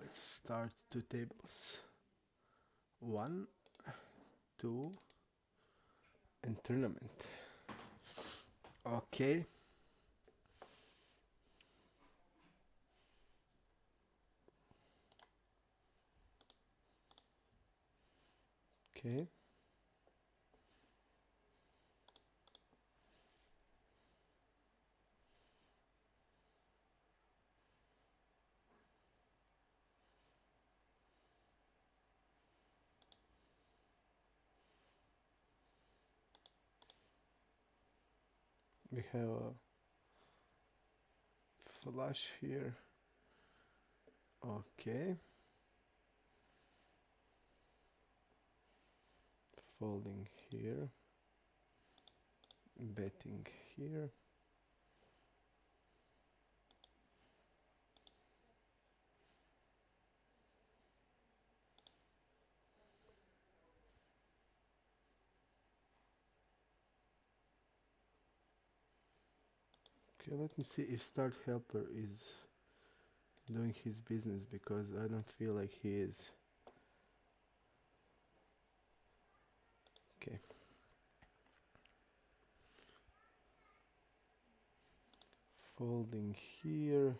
Let's start 2 tables. 1, 2, and tournament. Okay. Okay. We have a flush here. Okay. Folding here. Betting here. Okay, let me see if start helper is doing his business, because I don't feel like he is. Okay. Folding here.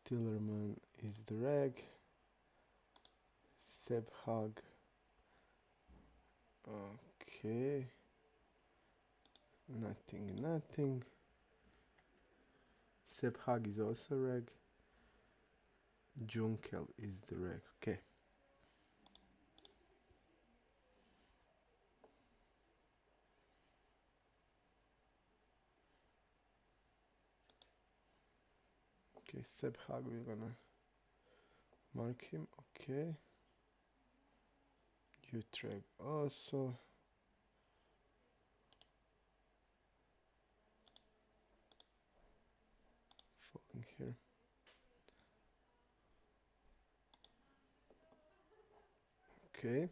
Tillerman is the reg. Seb hug. Okay. Nothing. Seb hug is also reg. Junkel is the reg. Okay. Okay, Seb hug, we're gonna mark him. Okay. Utreg also. Folding here. Okay.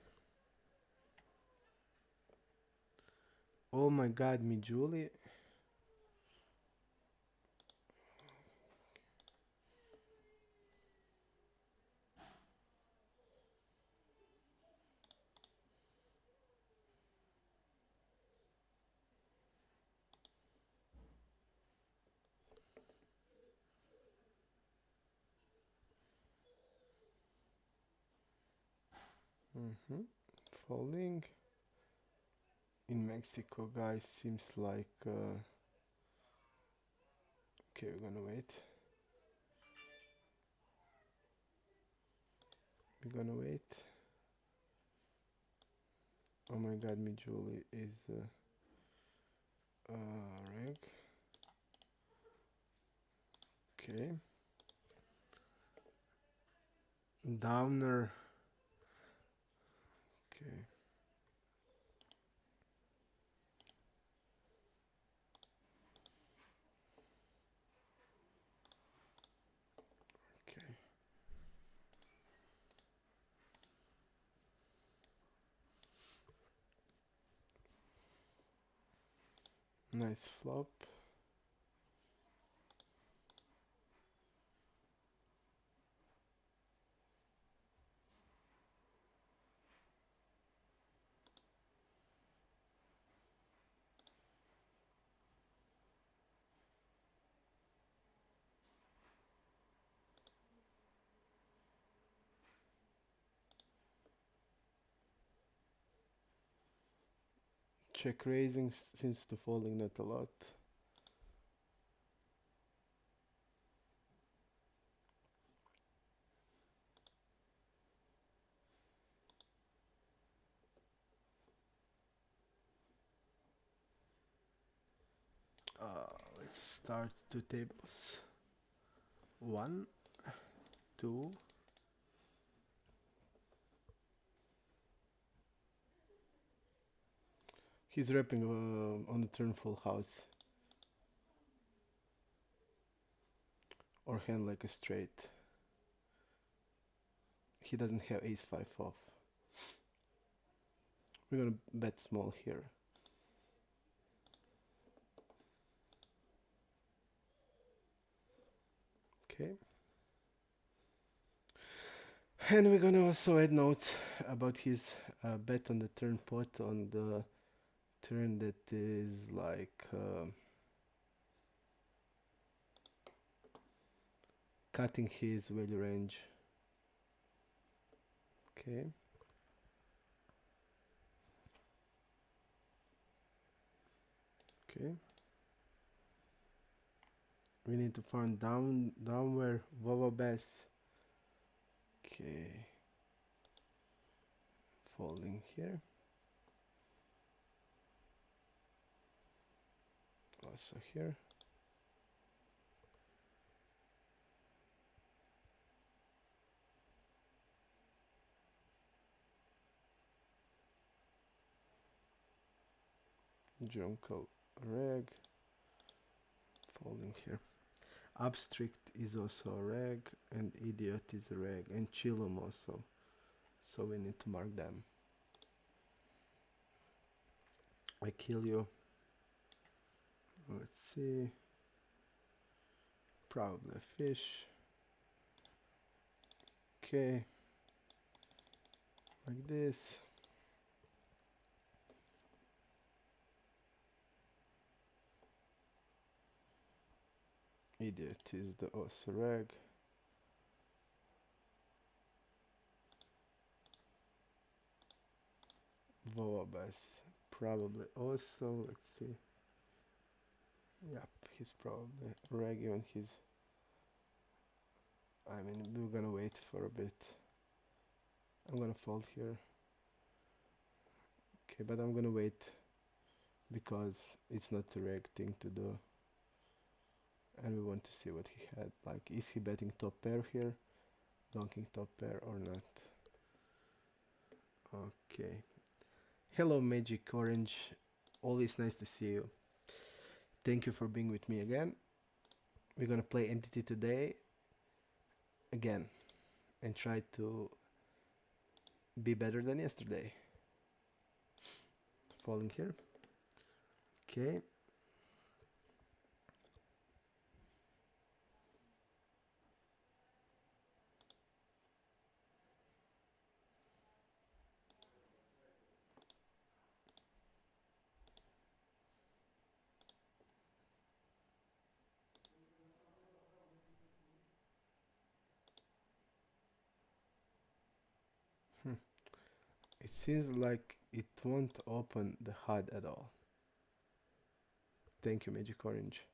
Oh my god, me Julie. Folding. In Mexico, guys, seems like okay, we're gonna wait. Oh my god, me Julie is reg. Okay. Downer. Okay. Okay. Nice flop. Check raising since the folding not a lot. Let's start 2 tables. 1, 2. He's repping on the turn full house. Or hand like a straight. He doesn't have ace-5 off. We're gonna bet small here. Okay. And we're gonna also add notes about his bet on the turn pot on the turn that is like cutting his value range. Okay. Okay. We need to find downward Wawa bass. Okay. Folding here. Also here. Junko reg. Folding here. Abstract is also a reg, and idiot is a reg, and chillum also. So we need to mark them. I kill you. Let's see. Probably a fish. Okay. Like this. Idiot is the also reg. Voabas probably also. Let's see. Yep, he's probably reg even his. I mean, we're gonna wait for a bit. I'm gonna fold here. Okay, but I'm gonna wait because it's not the reg thing to do. And we want to see what he had. Like, is he betting top pair here? Donking top pair or not? Okay. Hello, Magic Orange. Always nice to see you. Thank you for being with me again. We're gonna play MTT today again and try to be better than yesterday. Falling here. Okay. It seems like it won't open the HUD at all. Thank you, Magic Orange.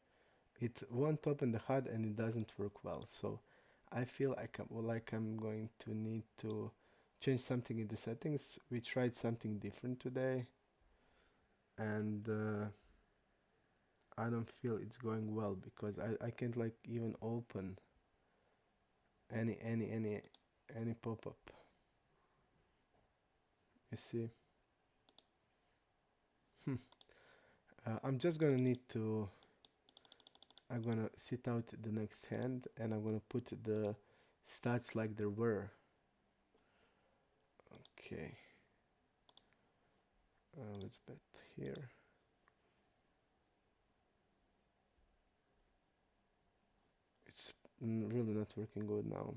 It won't open the HUD and it doesn't work well. So I feel like I'm going to need to change something in the settings. We tried something different today, and I don't feel it's going well because I can't like even open any pop-up. You see? I'm just gonna need to. I'm gonna sit out the next hand and I'm gonna put the stats like there were. Okay. Let's bet here. It's really not working good now.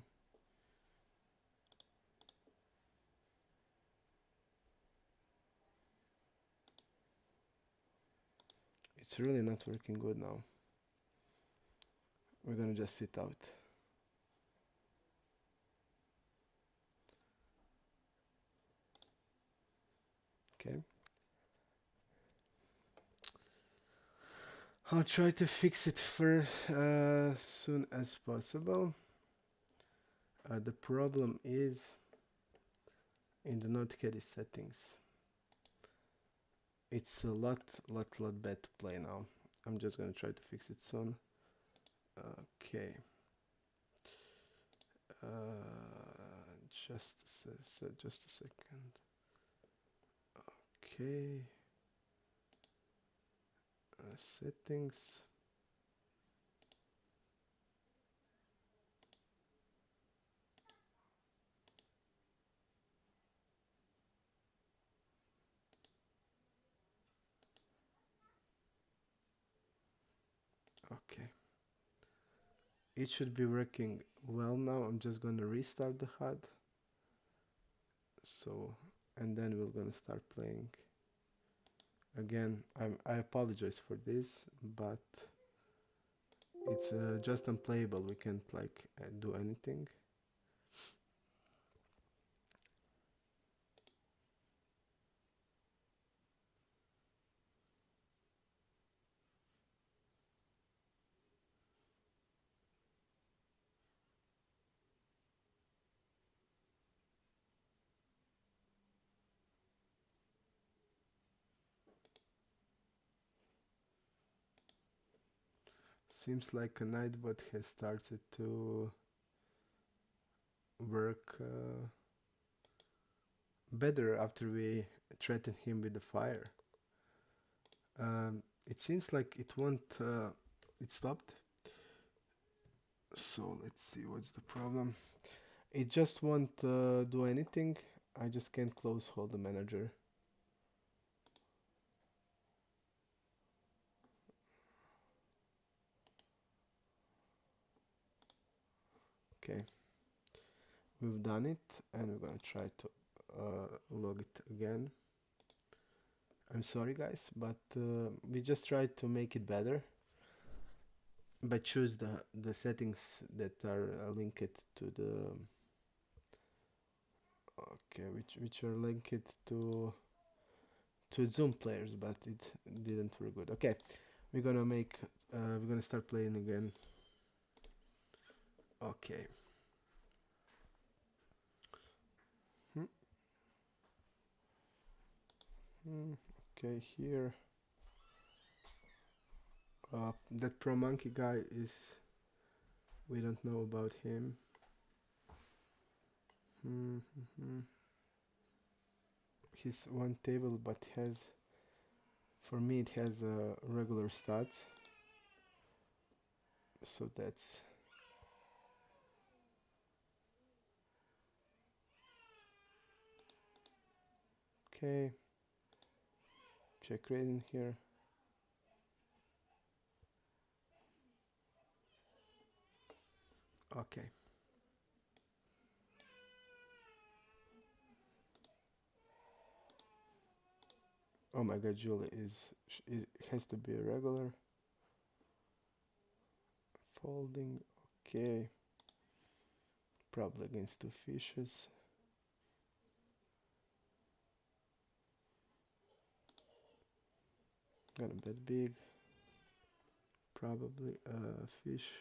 It's really not working good now. We're gonna just sit out. Okay. I'll try to fix it for soon as possible. The problem is in the Node caddy settings. It's a lot bad to play now. I'm just gonna try to fix it soon. Okay. Just a second. Okay. Settings. Okay. It should be working well now. I'm just gonna restart the HUD. So, and then we're gonna start playing. Again, I apologize for this, but it's just unplayable. We can't like do anything. Seems like a nightbot has started to work better after we threatened him with the fire. It seems like it won't. It stopped. So let's see what's the problem. It just won't do anything. I just can't close hold the manager. Okay, we've done it, and we're gonna try to log it again. I'm sorry, guys, but we just tried to make it better, but choose the settings that are linked to the okay, which are linked to Zoom players, but it didn't work good. Okay, we're gonna make we're gonna start playing again. Okay. Hmm. Okay, here. That pro monkey guy is. We don't know about him. He's one table, but has. For me, it has regular stats. So that's okay. Check rating here. Okay. Oh my god, Julie is has to be a regular. Folding. Okay. Probably against two fishes. Gonna bet big. Probably a fish.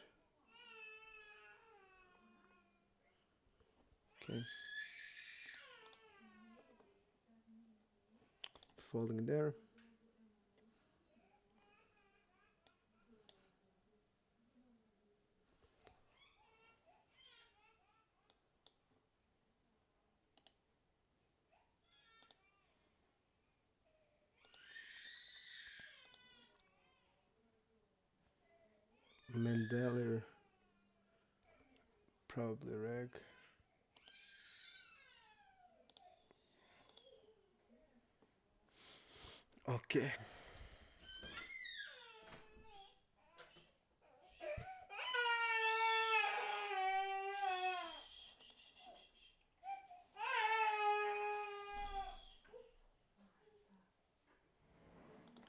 Okay. Folding there. Mendeler. Probably reg. Okay.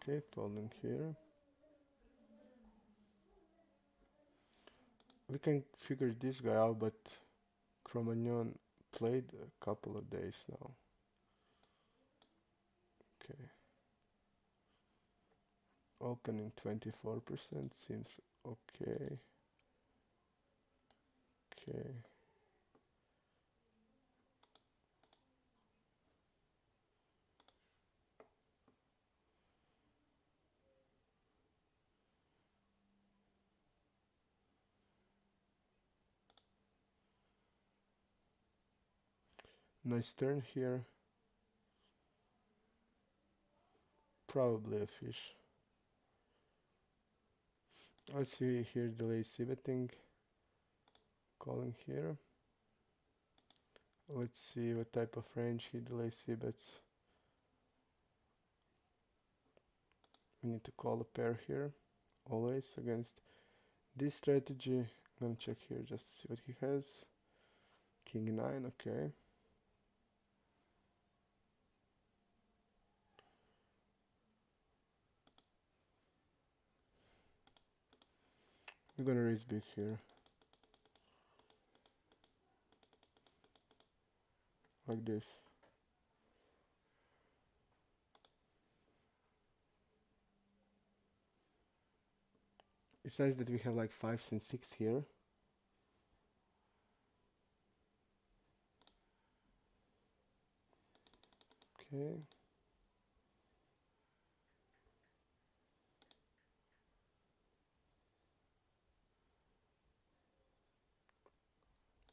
Okay, folding here. We can figure this guy out, but Cro-Magnon played a couple of days now. Okay. Opening 24% seems okay. Okay. Nice turn here. Probably a fish. I see here delay c-betting. Calling here. Let's see what type of range he delays c-bets. We need to call a pair here. Always against this strategy. gonna check here just to see what he has. King 9, okay. We're gonna raise big here. Like this. It's nice that we have like 5s and 6 here. Okay.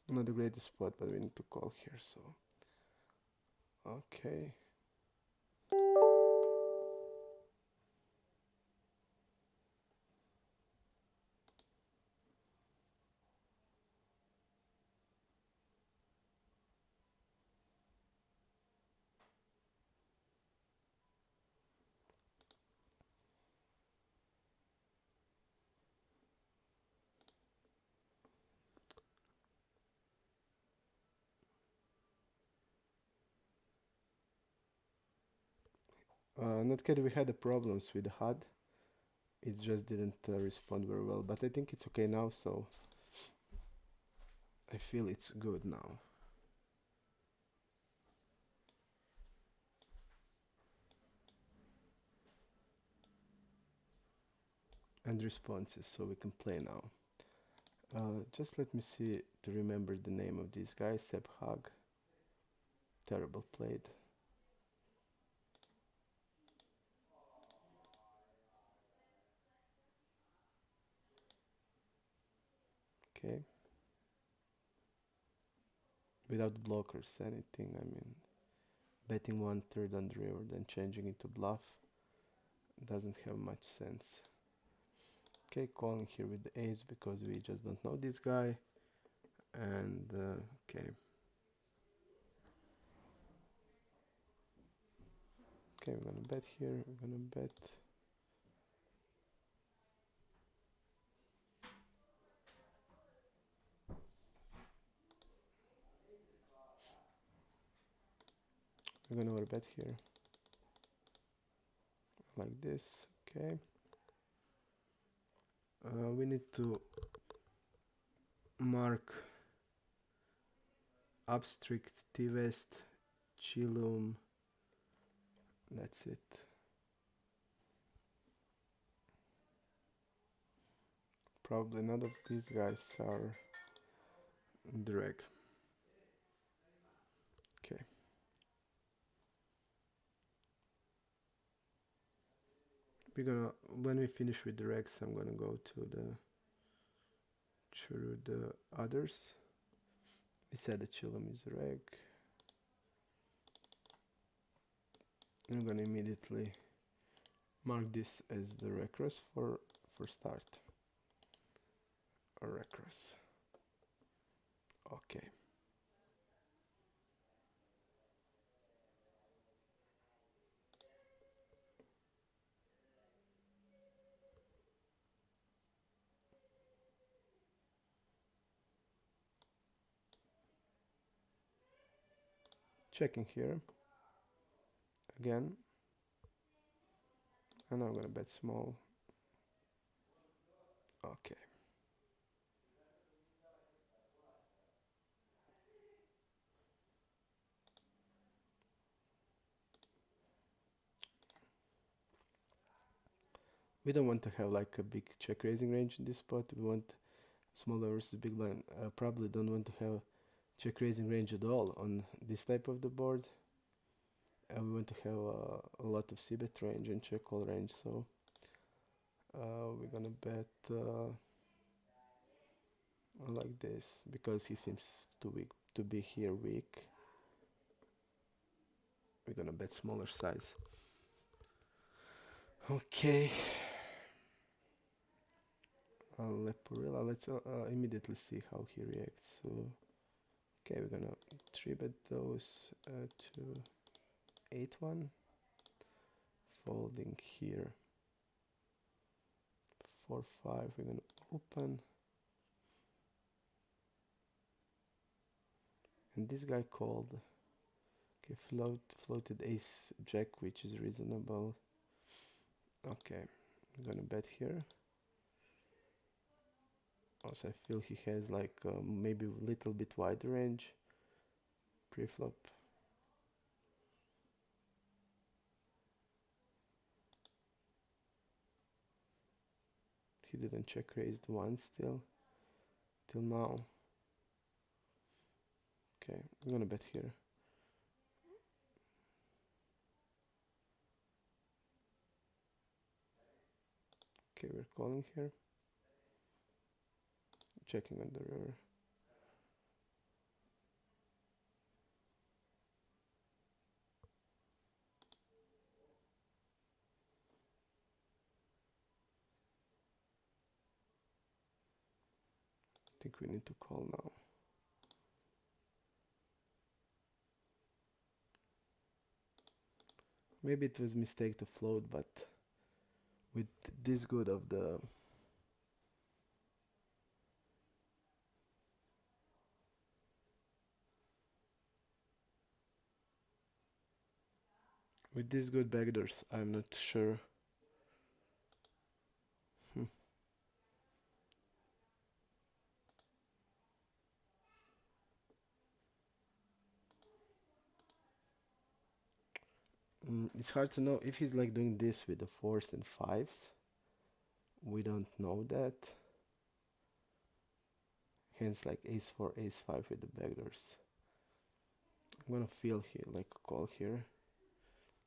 Not the greatest spot, but we need to call here, so. Okay. Not that we had the problems with the HUD. It just didn't respond very well, but I think it's okay now, so I feel it's good now. And responses, so we can play now. Just let me see to remember the name of this guy, Seb Hag. Terrible played. Okay. Without blockers, anything, I mean, betting 1/3 on the river, then changing it to bluff doesn't have much sense. Okay, calling here with the ace because we just don't know this guy. And okay. Okay, we're gonna bet here, we're gonna bet. We're gonna overbet here. Like this, okay. We need to mark Abstrict, T-West, Chilum. That's it. Probably none of these guys are drag. Okay. We're gonna, when we finish with the regs, I'm gonna go to the others. We said that Chilum is a reg. I'm gonna immediately mark this as the recross for start. A recross. Okay. Checking here again, and I'm gonna bet small. Okay. We don't want to have like a big check raising range in this spot. We want small blind versus big blind. Probably don't want to have check raising range at all on this type of the board. We want to have a lot of c-bet range and check call range, so we're gonna bet like this because he seems too weak to be here weak. We're gonna bet smaller size. Okay. Leporilla, let's immediately see how he reacts. So, okay, we're gonna 3-bet those to 8-1. Folding here. 4-5, we're gonna open. And this guy called. Okay, floated ace jack, which is reasonable. Okay, I'm gonna bet here. Also, I feel he has like maybe a little bit wider range pre-flop. He didn't check raised once still till now. Okay, I'm gonna bet here. Okay, we're calling here. Checking on the river. I think we need to call now. Maybe it was mistake to float, but with this good of the with these good backdoors, I'm not sure. It's hard to know if he's like doing this with the fours and fives. We don't know that. Hence like ace 4, ace 5 with the backdoors. I'm gonna feel here, like call here.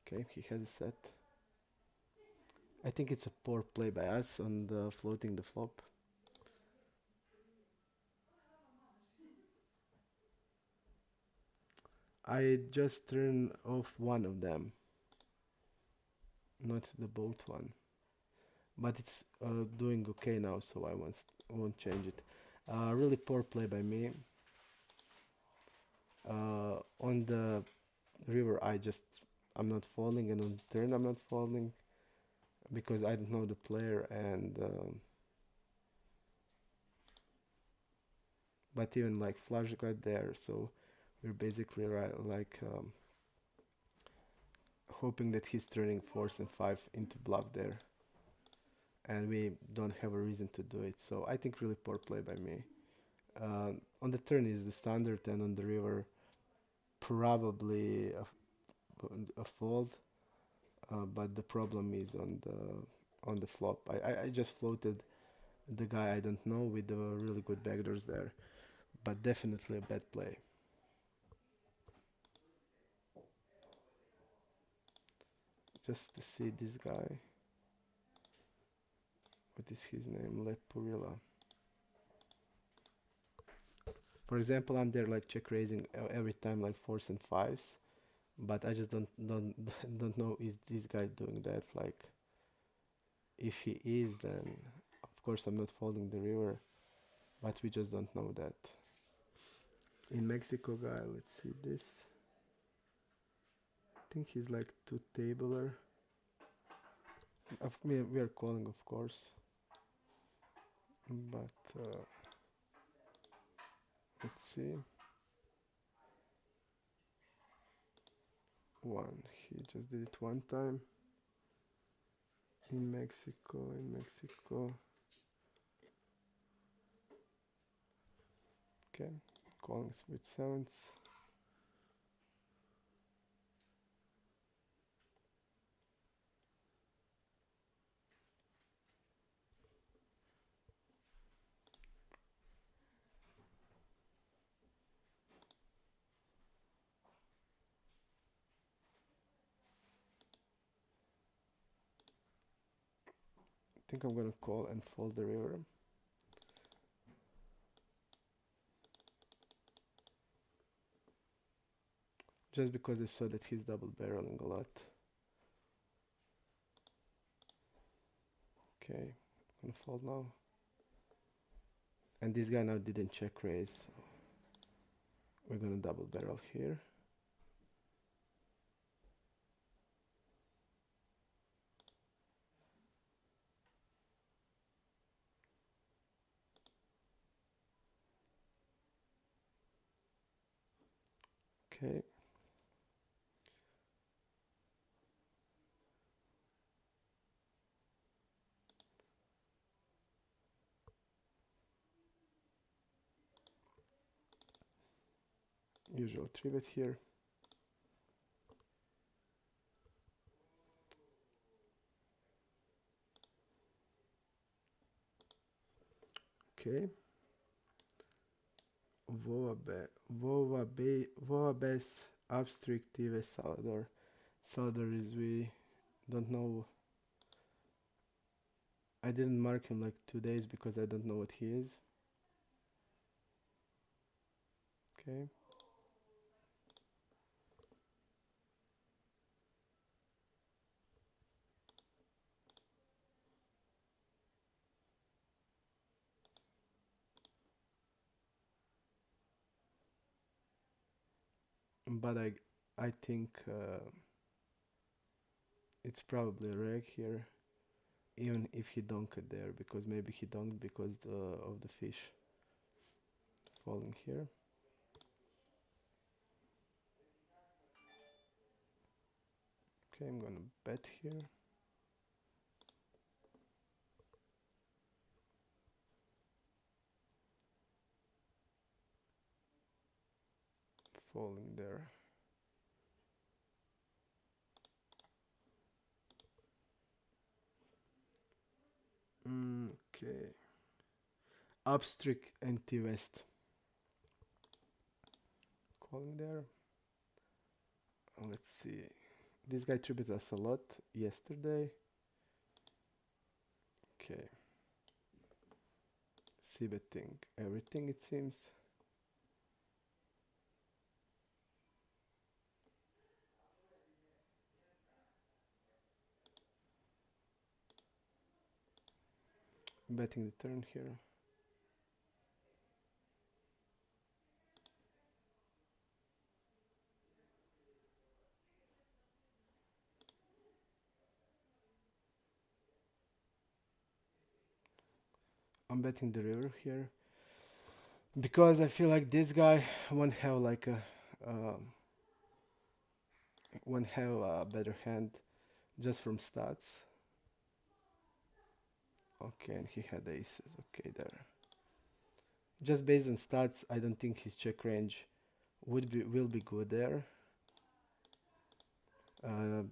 Okay, he has a set. I think it's a poor play by us on the floating the flop. I just turn off one of them, not the both one. But it's doing okay now, so I won't change it. Really poor play by me. On the river, I'm not falling, and on the turn I'm not falling because I don't know the player, and but even like flush got there, so we're basically hoping that he's turning fours and five into bluff there, and we don't have a reason to do it. So I think really poor play by me. On the turn is the standard, and on the river probably a fold. But the problem is on the flop. I just floated the guy I don't know with the really good backdoors there, but definitely a bad play. Just to see this guy. What is his name? Lepurilla. For example, I'm there like check raising every time like fours and fives, but I just don't know is this guy doing that. Like, if he is, then of course I'm not folding the river, but we just don't know that. In Mexico guy, let's see this. I think he's like two tabler. We are calling, of course, but let's see. One, he just did it one time. In Mexico. Okay, calling with sevens. I think I'm gonna call and fold the river. Just because I saw that he's double barreling a lot. Okay, I'm gonna fold now. And this guy now didn't check raise, so we're gonna double barrel here. Okay. Usual 3-bet here. Okay. Voa Bess Abstractive Salvador. Salvador is we don't know. I didn't mark him like 2 days because I don't know what he is. Okay. But I think it's probably a reg here, even if he dunked there, because maybe he dunked because of the fish falling here. Okay, I'm gonna bet here. Falling there. Okay. Abstract anti-west. Calling there. Let's see. This guy tributed us a lot yesterday. Okay. See betting everything it seems. Betting the turn here. I'm betting the river here because I feel like this guy won't have like a won't have a better hand just from stats. Okay, and he had aces. Okay, there. Just based on stats, I don't think his check range will be good there. Uh,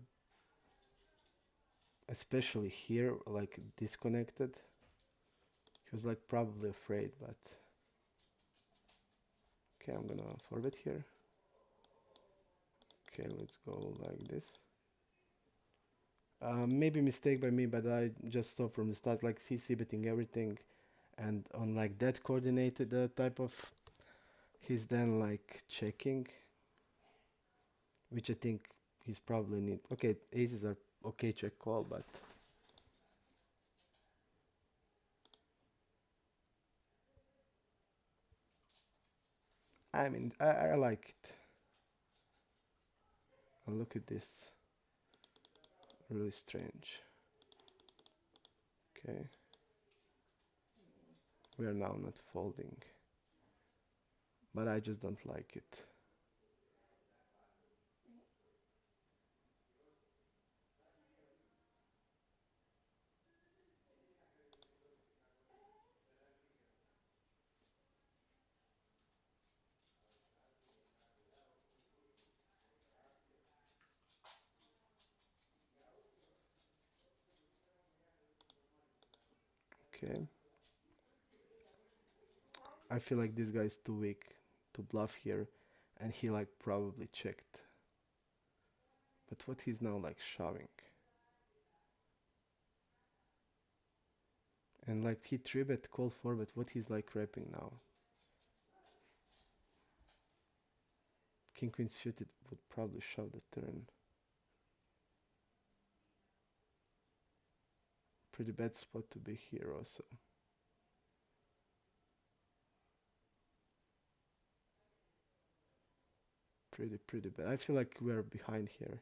Especially here, like disconnected. He was like probably afraid, but okay, I'm gonna forward here. Okay, let's go like this. Maybe mistake by me, but I just saw from the start like CC betting everything, and on like that coordinated type of, he's then like checking, which I think he's probably need. Okay, aces are okay check call, but I mean I like it. And look at this, really strange. Okay, we are now not folding, but I just don't like it. Okay, I feel like this guy is too weak to bluff here, and he like probably checked. But what he's now like shoving, and like he 3-bet call 4-bet, what he's like wrapping now. King queen suited would probably shove the turn. Pretty bad spot to be here also. Pretty bad. I feel like we're behind here.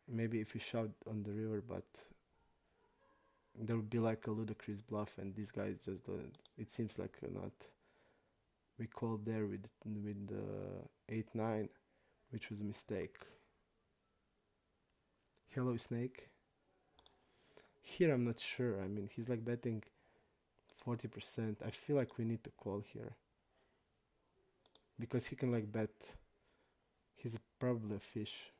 Maybe if we shove on the river, but there would be like a ludicrous bluff, and these guys just don't. It seems like not. We called there with 8-9. which was a mistake. Hello Snake. Here I'm not sure. I mean, he's like betting 40%. I feel like we need to call here because he can like bet. He's probably a fish,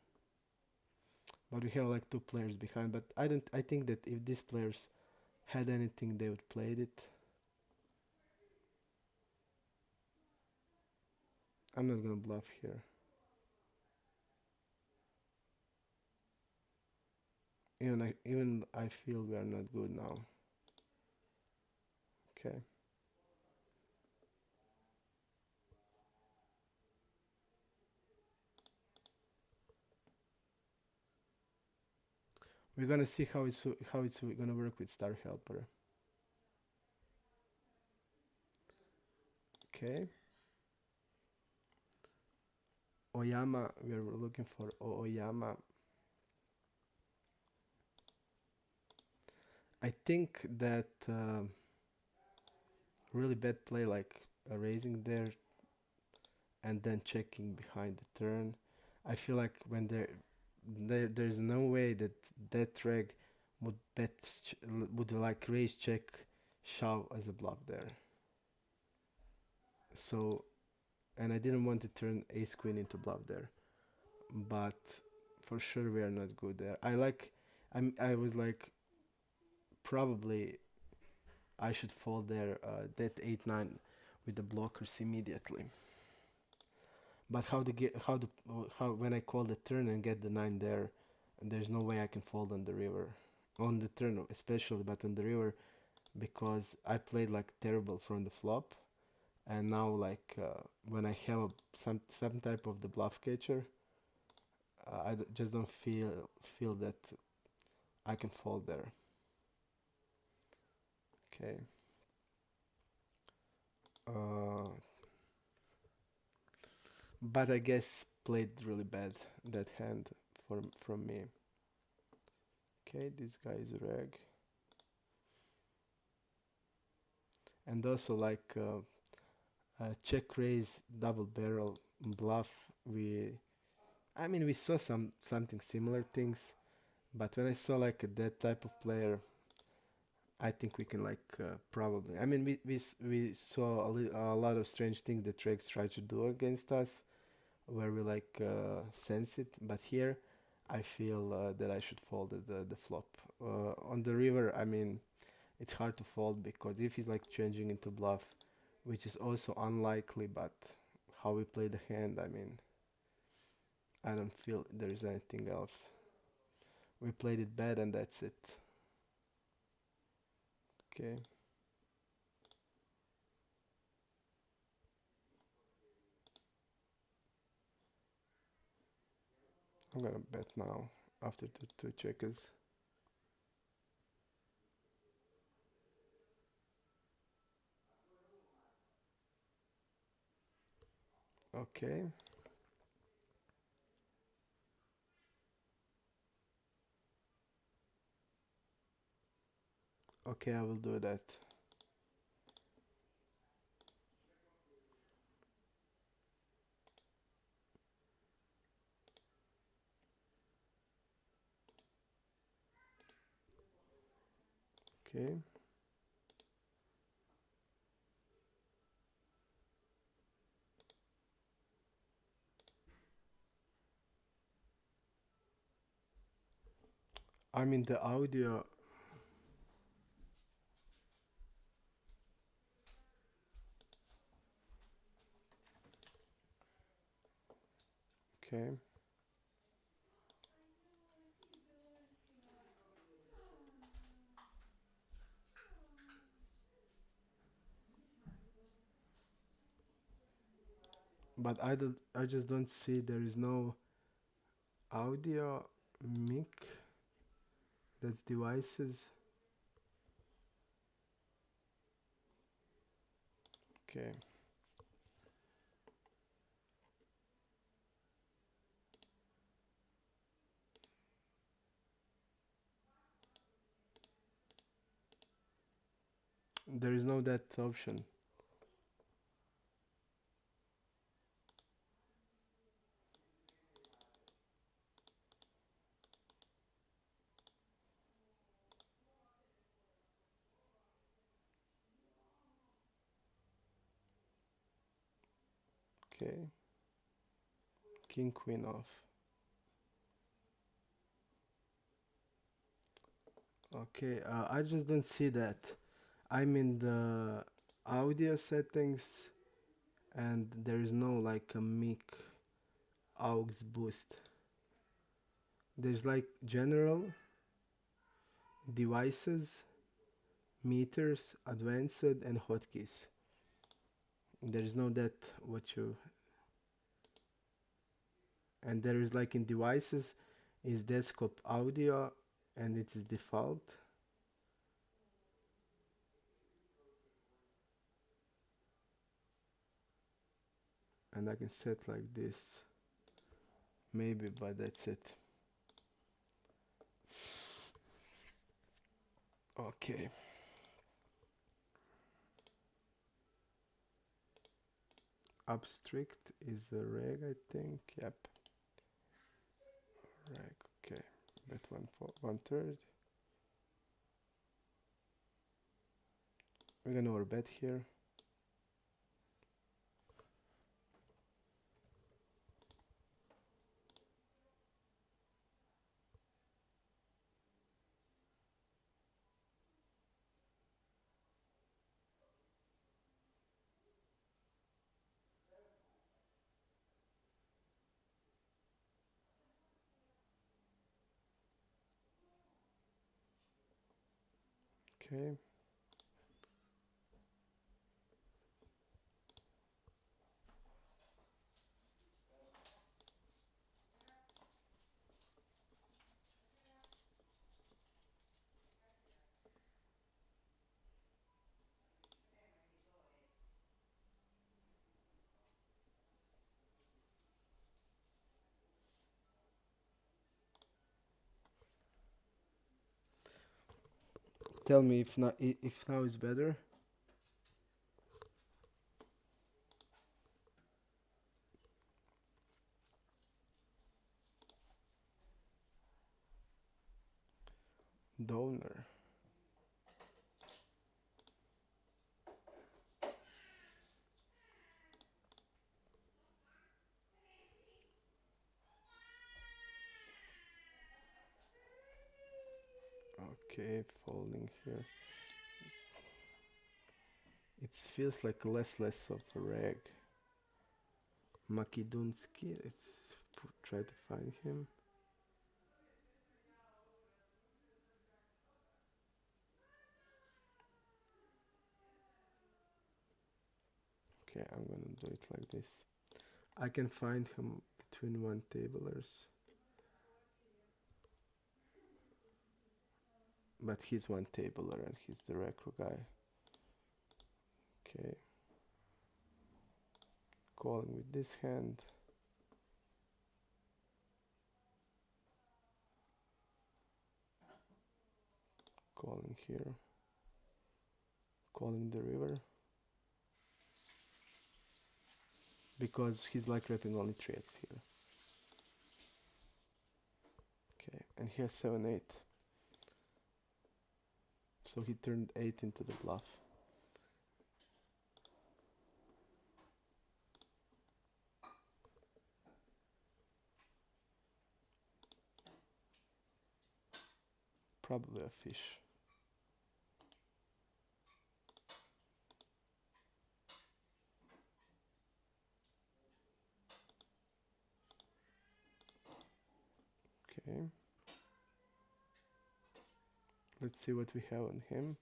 but we have like two players behind. But I don't. I think that if these players had anything, they would played it. I'm not gonna bluff here. Even I feel we are not good now. Okay. We're gonna see how it's gonna work with Star Helper. Okay. Oyama, we are looking for Oyama. I think that really bad play like raising there and then checking behind the turn. I feel like when there's no way that that reg would would like raise check shove as a bluff there. So and I didn't want to turn ace queen into bluff there, but for sure we are not good there. I was like probably I should fold there that 8-9 with the blockers immediately. But how when I call the turn and get the 9 there, there's no way I can fold on the river. On the turn especially, but on the river because I played like terrible from the flop, and now like when I have some type of the bluff catcher, just don't feel that I can fold there. Okay. Uh, but I guess played really bad that hand from me. Okay, this guy is reg, and also like check raise double barrel bluff. I mean, we saw something similar things, but when I saw like that type of player, I think we can like probably. I mean, we saw a lot of strange things that Rex tried to do against us, where we like sense it. But here, I feel that I should fold the flop. On the river, I mean, it's hard to fold because if he's like changing into bluff, which is also unlikely, but how we play the hand, I mean, I don't feel there's anything else. We played it bad and that's it. Okay. I'm gonna bet now after the two checkers. Okay. Okay, I will do that. Okay. I mean the audio. Okay. But I just don't see there is no audio mic. That's devices. Okay. There is no that option. Okay, king queen off. Okay, I just don't see that. I'm in the audio settings and there is no like a mic aux boost. There's like general, devices, meters, advanced, and hotkeys. There is no that what you, and there is like in devices is desktop audio and it is default, and I can set like this maybe, but that's it. Okay, abstract is a reg, I think. Yep, reg. Okay, bet 1/3. We're gonna overbet here. Okay, tell me if not, if now is better. Donor. Okay, folding here. It feels like less of a reg. Makedonsky, let's try to find him. Okay, I'm gonna do it like this. I can find him between one tablers, but he's one tabler and he's the recro guy. Okay, calling with this hand. Calling here. Calling the river. Because he's like repping only 3x here. Okay, and he has 7-8. So he turned 8 into the bluff. Probably a fish. Okay. Let's see what we have on him.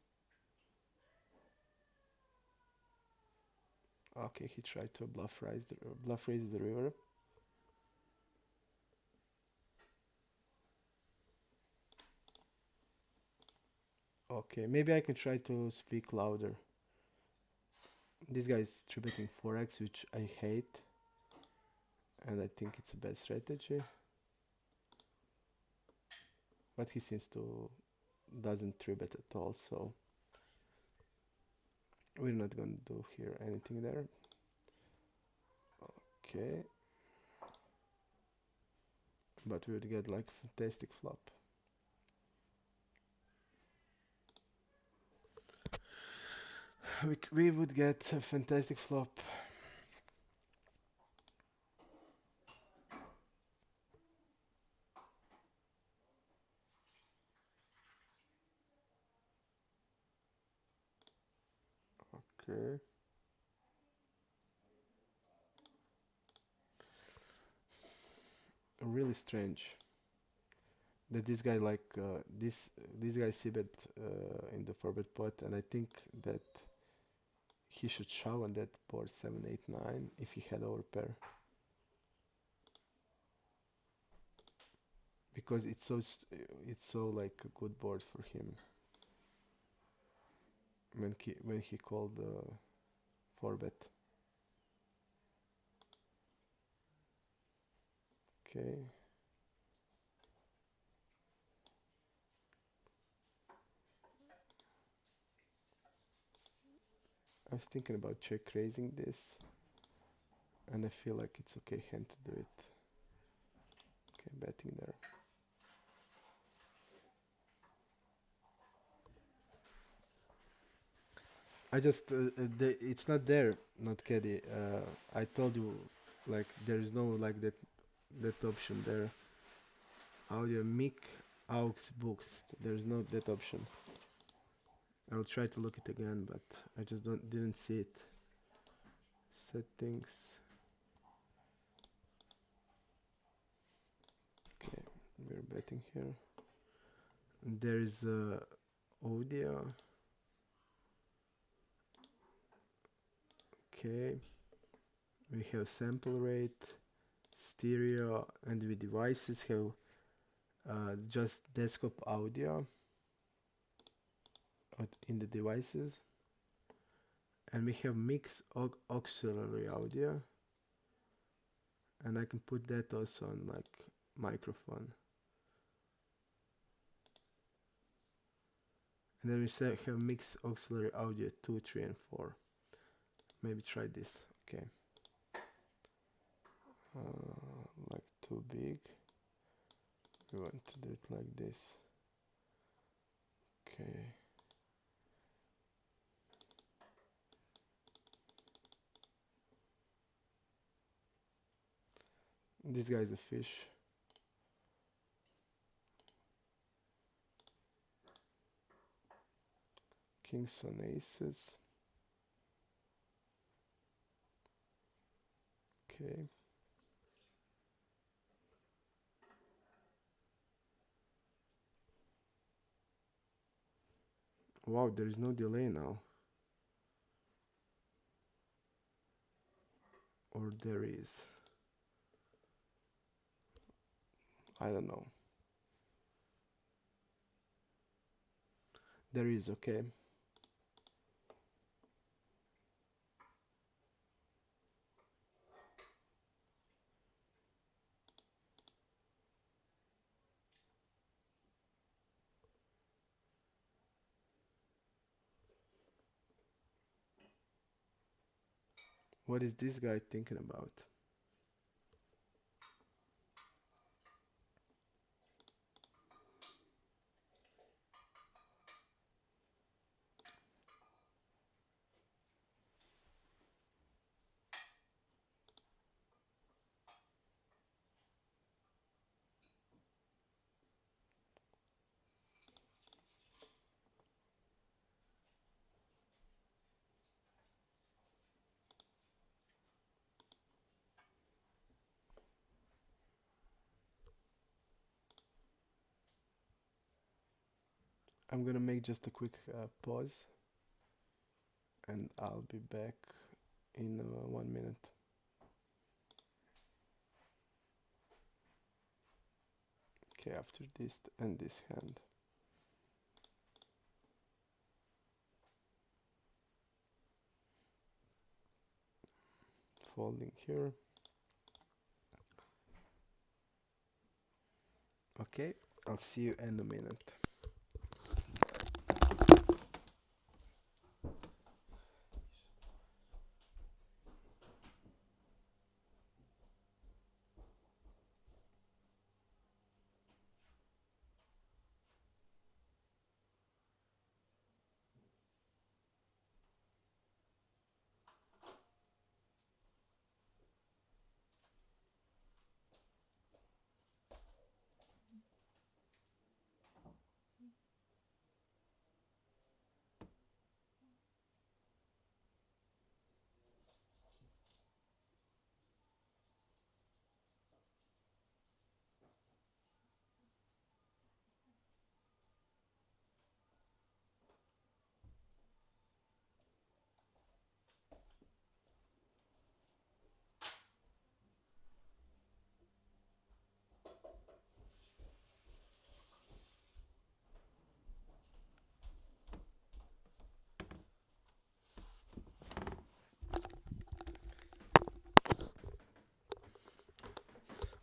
Okay, he tried to bluff raise the river. Okay, maybe I can try to speak louder. This guy is 3-betting 4x, which I hate, and I think it's a bad strategy. But he seems to doesn't 3-bet at all, so we're not gonna do here anything there. Okay, but we would get like fantastic flop. We would get a fantastic flop. Okay. Really strange that this guy like this guy Sibet in the forward pot, and I think that he should shove on that board 7 8 9 if he had overpair, because it's so like a good board for him when he called four bet. Okay, I was thinking about check raising this, and I feel like it's okay hand to do it. Okay, betting there. I just it's not there, not caddy. I told you, like there is no like that option there. Audio mic aux boost. There's no that option. I will try to look it again, but I just didn't see it. Settings. Okay, we're betting here. And there is audio. Okay, we have sample rate, stereo, and we devices have just desktop audio in the devices, and we have mix auxiliary audio, and I can put that also on like microphone, and then we have mix auxiliary audio 2 3 and 4. Maybe try this. Okay, like too big, we want to do it like this. Okay, this guy's a fish. Kings on aces. Okay, wow, there is no delay now, or there is, I don't know. There is. Okay, what is this guy thinking about? I'm gonna make just a quick pause, and I'll be back in 1 minute. Okay, after this and this hand. Folding here. Okay, I'll see you in a minute.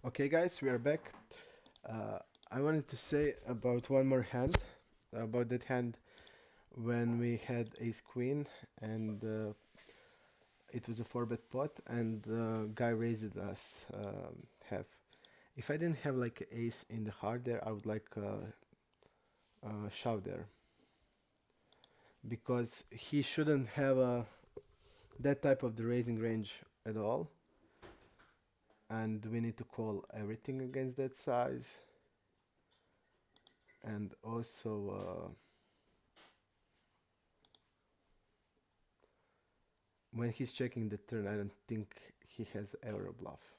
Okay, guys, we are back. Uh, I wanted to say about one more hand, about that hand when we had ace queen and it was a 4-bet pot and the guy raised us half. If I didn't have like ace in the heart there, I would like shove there because he shouldn't have that type of the raising range at all, and we need to call everything against that size. And also when he's checking the turn, I don't think he has ever a bluff.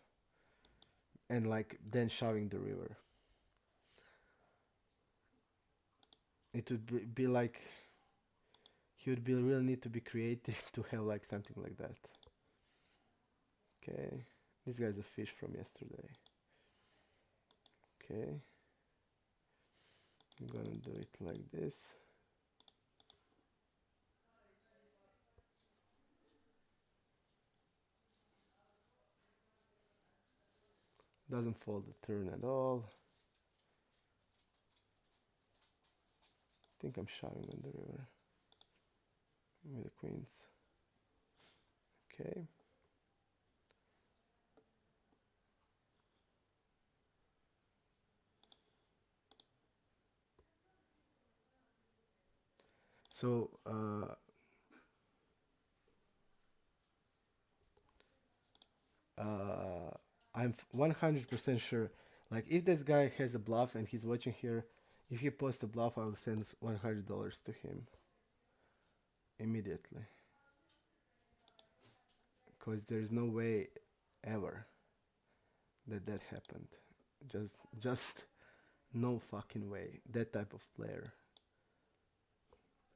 And like then shoving the river, it would be like he would be really need to be creative to have like something like that. Okay, this guy's a fish from yesterday. Okay, I'm gonna do it like this. Doesn't fold the turn at all. I think I'm shoving on the river with the queens. Okay. So uh, I'm 100% sure. Like if this guy has a bluff and he's watching here, if he posts a bluff, I will send $100 to him immediately. Because there's no way ever that that happened. Just no fucking way. That type of player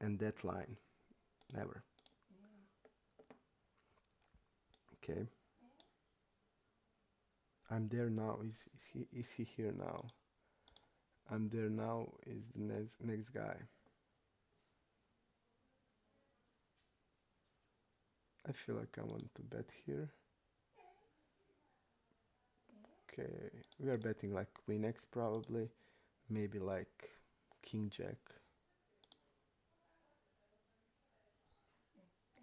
and that line, never. Okay. I'm there now. Is he here now? I'm there now. Is the next guy? I feel like I want to bet here. Okay, we are betting like Queen X probably, maybe like King Jack.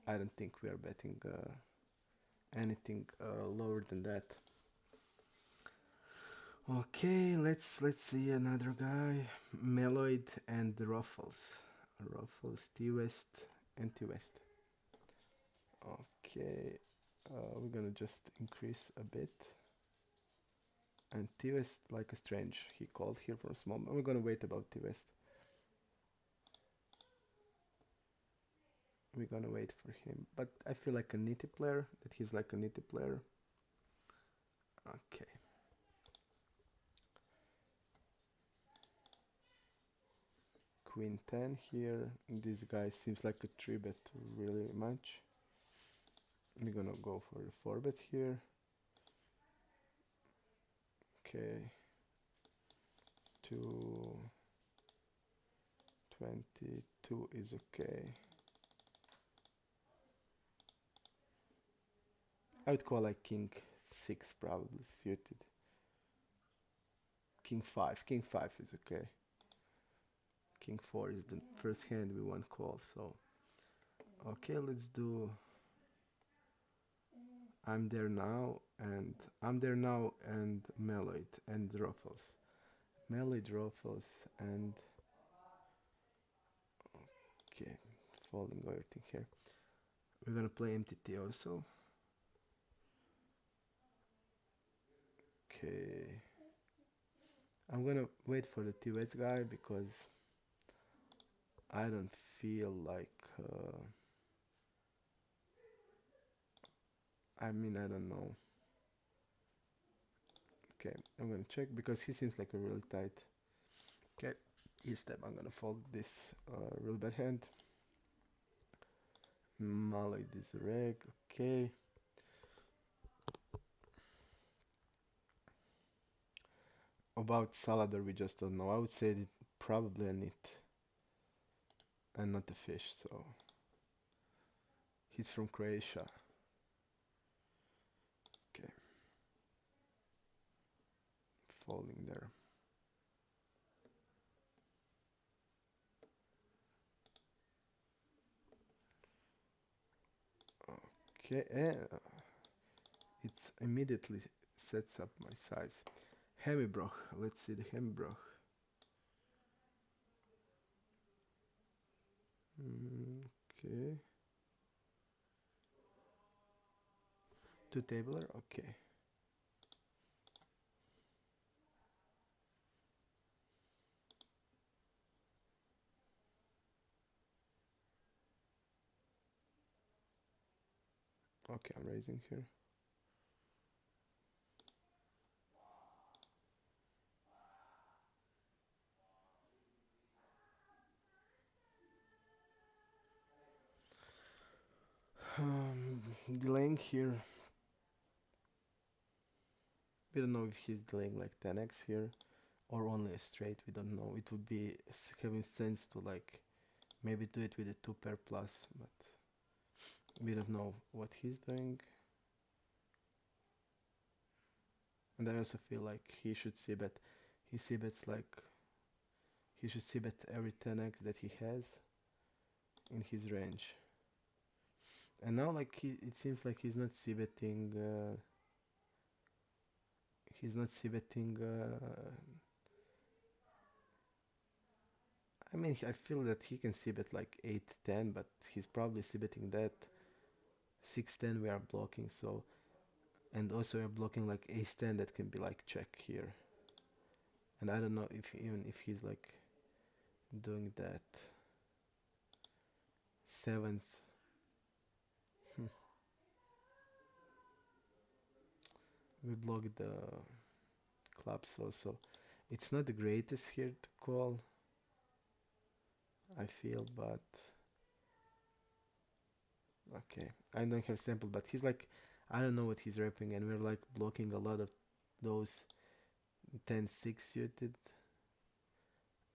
I don't think we are betting anything lower than that. Okay, let's see another guy. Meloid and Ruffles. Ruffles, T West and T West. Okay, we're gonna just increase a bit. And T West like a strange. He called here for a small. We're gonna wait about T West. We're gonna wait for him. But I feel like a nitty player. That he's like a nitty player. Okay. Queen 10 here. This guy seems like a 3-bet really much. We're gonna go for a 4-bet here. Okay. 222 is okay. I would call like King 6 probably suited. King 5. King 5 is okay. King 4 is the first hand we want call, so okay, let's do I'm there now and Meloid and Ruffles. Meloid, Ruffles and okay, folding everything here. We're gonna play MTT also. Okay. I'm gonna wait for the TWS guy because I don't feel like I don't know. Okay, I'm gonna check because he seems like a really tight. Okay, each step I'm gonna fold this real bad hand. Malloy this reg, okay. About Saladar we just don't know. I would say it probably a nit and not a fish, so he's from Croatia. Okay. folding there. Okay, and it immediately sets up my size. Hemibroch, let's see the Hemibroch. Okay. Two tabler, okay. Okay, I'm raising here. Delaying here. We don't know if he's delaying like 10x here or only a straight. We don't know. It would be having sense to like maybe do it with a 2 pair plus, but we don't know what he's doing. And I also feel like he should see bet. He see bets like he should see bet every 10x that he has in his range. And now like it seems like he's not see betting. He's not see betting. I mean, I feel that he can see bet like 8-10, but he's probably see betting that 6-10 we are blocking. So, and also we're blocking like ace-10 that can be like check here. And I don't know if even if he's like doing that. Sevens. We blocked the clubs also. It's not the greatest here to call, I feel, but okay. I don't have sample, but he's like, I don't know what he's repping, and we're like blocking a lot of those 10-6 suited.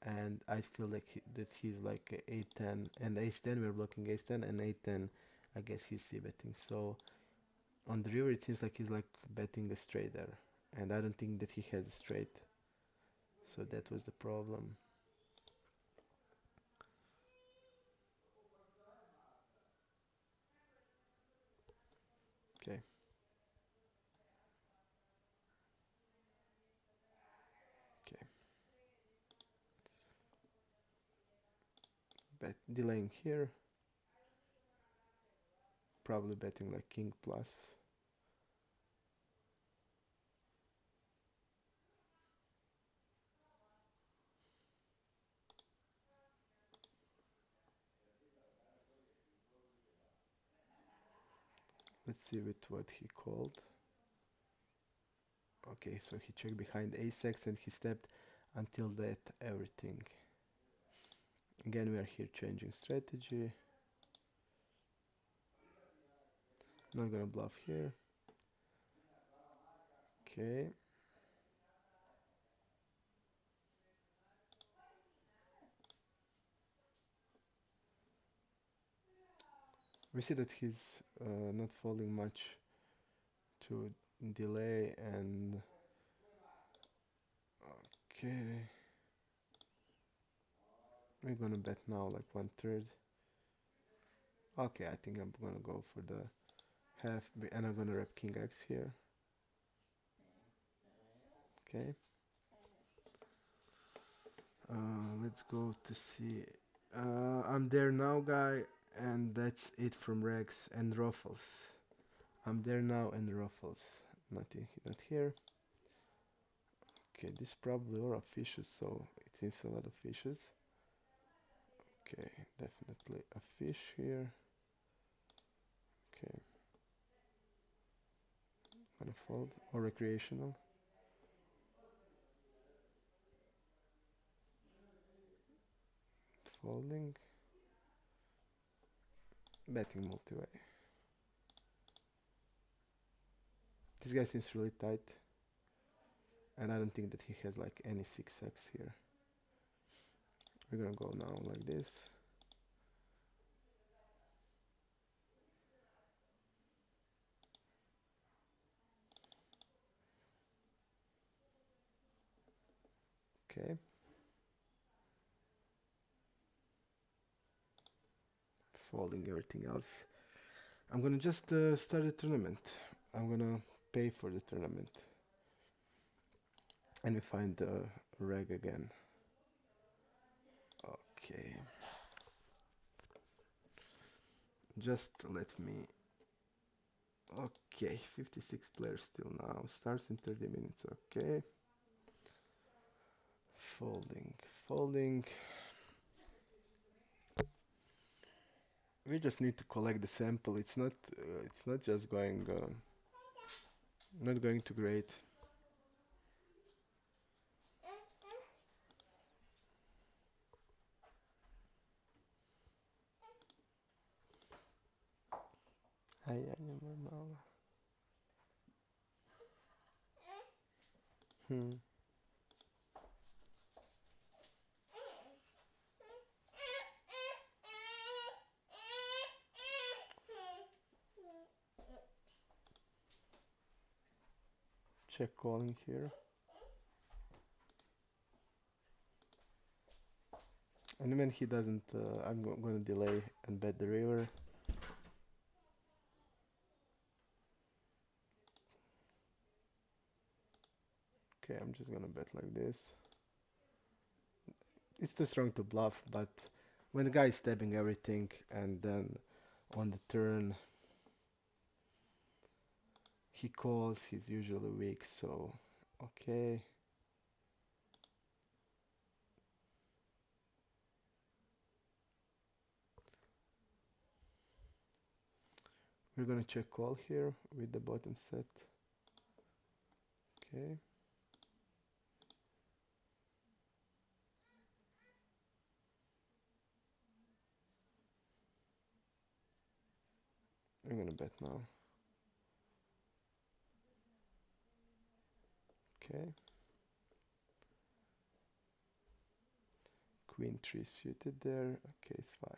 And I feel like that he's like 8-10, and ace-10 we're blocking ace-10, and 8-10 I guess he's c-betting. So on the river it seems like he's like betting a straight there, and I don't think that he has a straight. So that was the problem. Okay. Okay. Bet delaying here. Probably betting like king plus. Let's see with what he called. Okay, so he checked behind ace-x and he stepped until that everything. Again, we are here changing strategy. Not gonna bluff here. Okay. We see that he's not falling much to delay and okay. We're gonna bet now like 1/3. Okay, I think I'm gonna go for the half and I'm gonna rep king x here. Okay. Let's go to see. I'm there now, guy, and that's it from Rex and Ruffles. I'm there now and Ruffles. Nothing, not here. Okay, this probably are fishes, so it seems a lot of fishes. Okay, definitely a fish here. Okay, gonna fold or recreational. Folding. Betting multi-way. This guy seems really tight. And I don't think that he has like any 6x here. We're gonna go now like this. Okay. Folding everything else. I'm gonna just start the tournament. I'm gonna pay for the tournament. And we find the reg again. Okay. Just let me. Okay, 56 players still now. Starts in 30 minutes. Okay. Folding, folding. We just need to collect the sample. It's not just going. Not going to great. Ai, normal. Hmm. Check calling here. And when he doesn't, I'm gonna delay and bet the river. Okay, I'm just gonna bet like this. It's too strong to bluff, but when the guy is stabbing everything and then on the turn he calls, he's usually weak, so okay. We're gonna check call here with the bottom set. Okay. I'm gonna bet now. Okay. Queen 3 suited there. Okay, it's 5.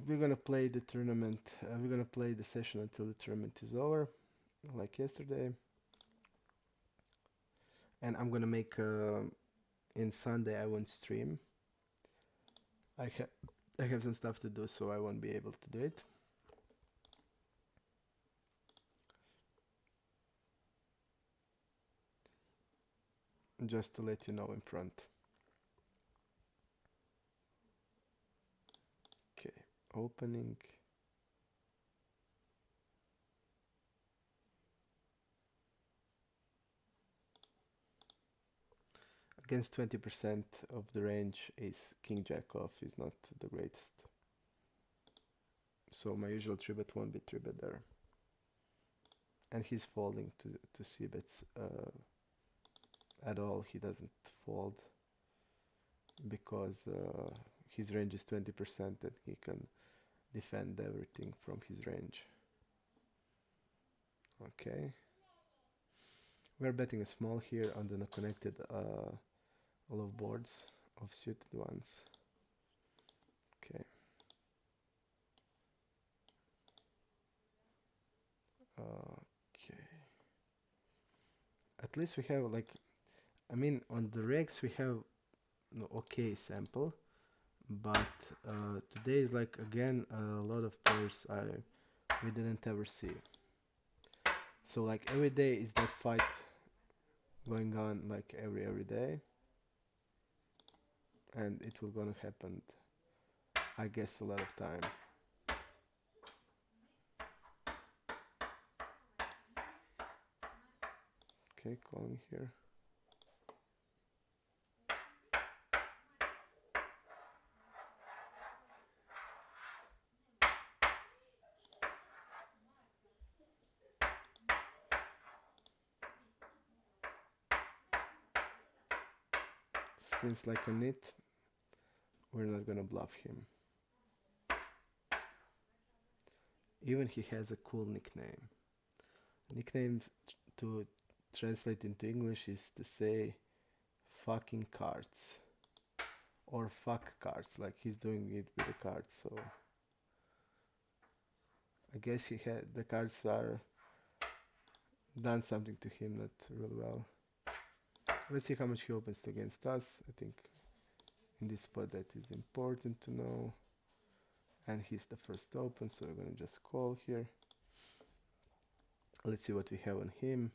We're gonna play the tournament. We're gonna play the session until the tournament is over, like yesterday. And I'm gonna make in Sunday I won't stream. I have some stuff to do, so I won't be able to do it. Just to let you know in front. Okay, opening. Against 20% of the range is King Jack off is not the greatest. So my usual 3-bet won't be 3-bet there. And he's folding to c-bets at all. He doesn't fold because his range is 20% and he can defend everything from his range. Okay. We're betting a small here on the connected all of boards of suited ones. Okay. Okay. At least we have like, I mean, on the regs we have okay sample, but today is like again a lot of players we didn't ever see. So like every day is that fight going on, like every day, and it will gonna happen, I guess, a lot of time. Okay, calling here. Seems like a nit. We're not gonna bluff him. Even he has a cool nickname. Nickname to translate into English is to say fucking cards or fuck cards, like he's doing it with the cards. So I guess he had the cards are done something to him not real well. Let's see how much he opens against us. I think in this spot that is important to know. And he's the first open, so we're gonna just call here. Let's see what we have on him.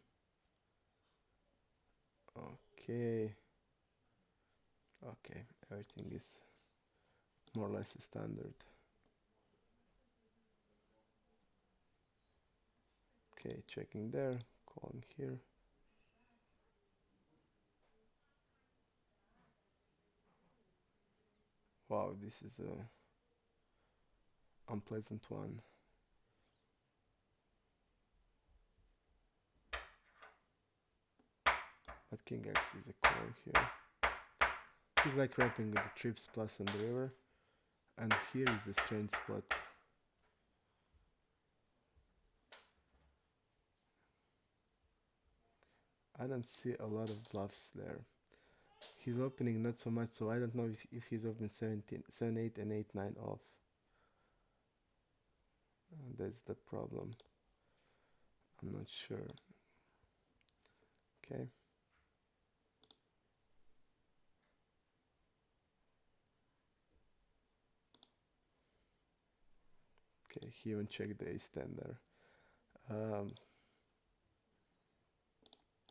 Okay. Okay, everything is more or less a standard. Okay, checking there, calling here. Wow, this is a unpleasant one. But King X is a call here. He's like wrapping with the trips plus on the river. And here is the strange spot. I don't see a lot of bluffs there. He's opening not so much, so I don't know if he's opening 17, 7, 8 and 8, 9 off. That's the problem. I'm not sure. Okay. Okay, he even checked the ace 10 there.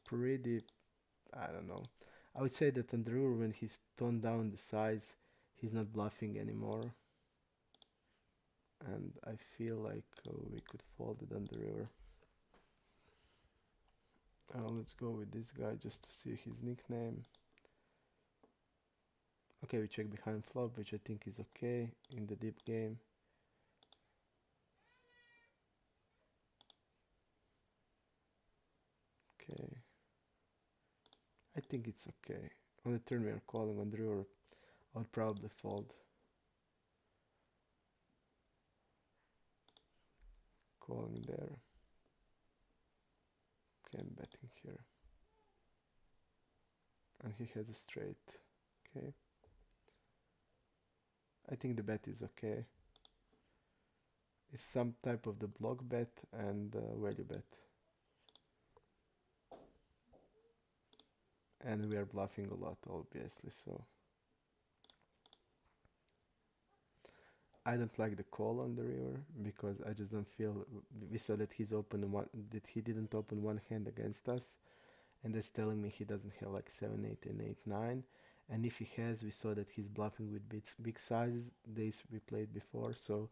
Pretty, I don't know. I would say that on the river, when he's toned down the size, he's not bluffing anymore. And I feel like we could fold it on the river. Let's go with this guy just to see his nickname. Okay, we check behind flop, which I think is okay in the deep game. Okay. I think it's okay. On the turn we are calling, on the river I'll probably fold. Calling there. Okay, I'm betting here. And he has a straight. Okay. I think the bet is okay. It's some type of the block bet and value bet. And we are bluffing a lot, obviously, so I don't like the call on the river because I just don't feel. We saw that he didn't open one hand against us, and that's telling me he doesn't have like 7, 8 and 8, 9. And if he has, we saw that he's bluffing with big sizes, days we played before. So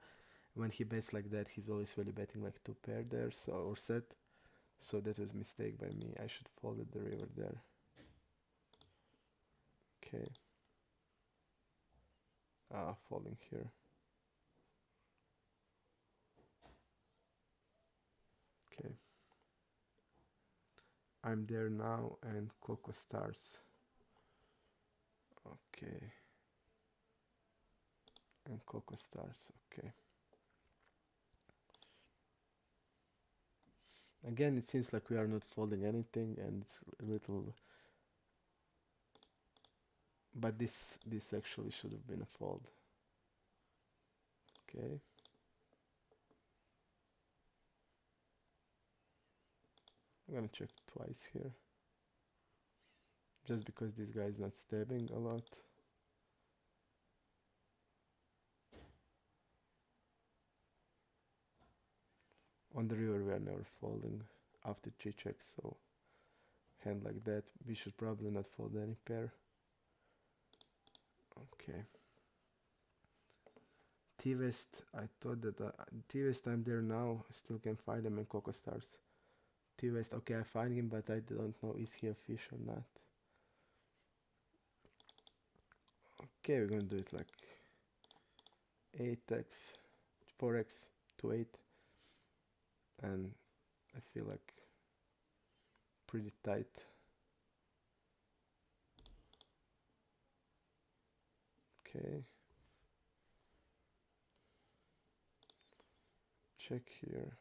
when he bets like that, he's always really betting like 2 pair there, so or set. So that was a mistake by me. I should fold at the river there. Okay. Folding here. Okay. I'm there now and Coco starts. Okay. And Coco starts. Okay. Again, it seems like we are not folding anything, and it's a little. But this actually should have been a fold. Okay. I'm gonna check twice here. Just because this guy is not stabbing a lot. On the river we are never folding after 3 checks, so hand like that, we should probably not fold any pair. Okay. T-West, I thought that T-West, I'm there now, still can find him, and Coco stars. T-West, okay, I find him, but I don't know is he a fish or not. Okay, we're gonna do it like 8x, 4x to 8, and I feel like pretty tight. Okay. Check here.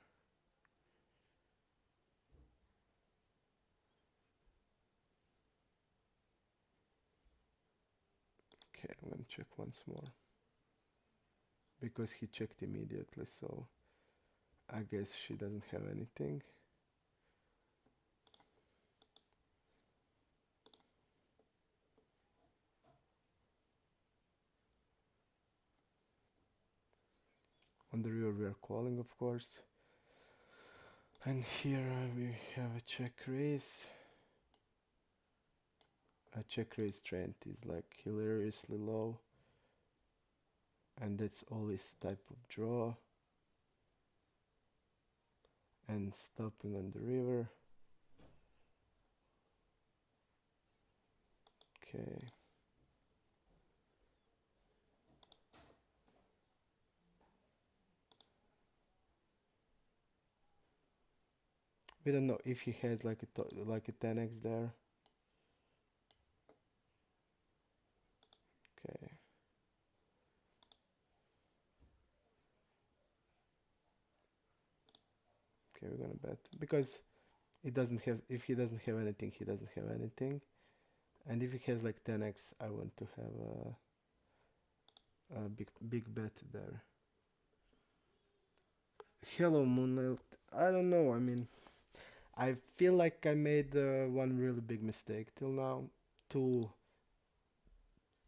Okay, I'm gonna check once more. Because he checked immediately, so I guess she doesn't have anything. On the river we are calling, of course. And here we have a check raise. A check raise strength is like hilariously low. And that's always type of draw. And stopping on the river. Okay. We don't know if he has like a 10x there. Okay. Okay, we're gonna bet because it doesn't have. If he doesn't have anything, he doesn't have anything. And if he has like 10x, I want to have a big bet there. Hello Moonlight. I don't know. I mean, I feel like I made one really big mistake till now. Two,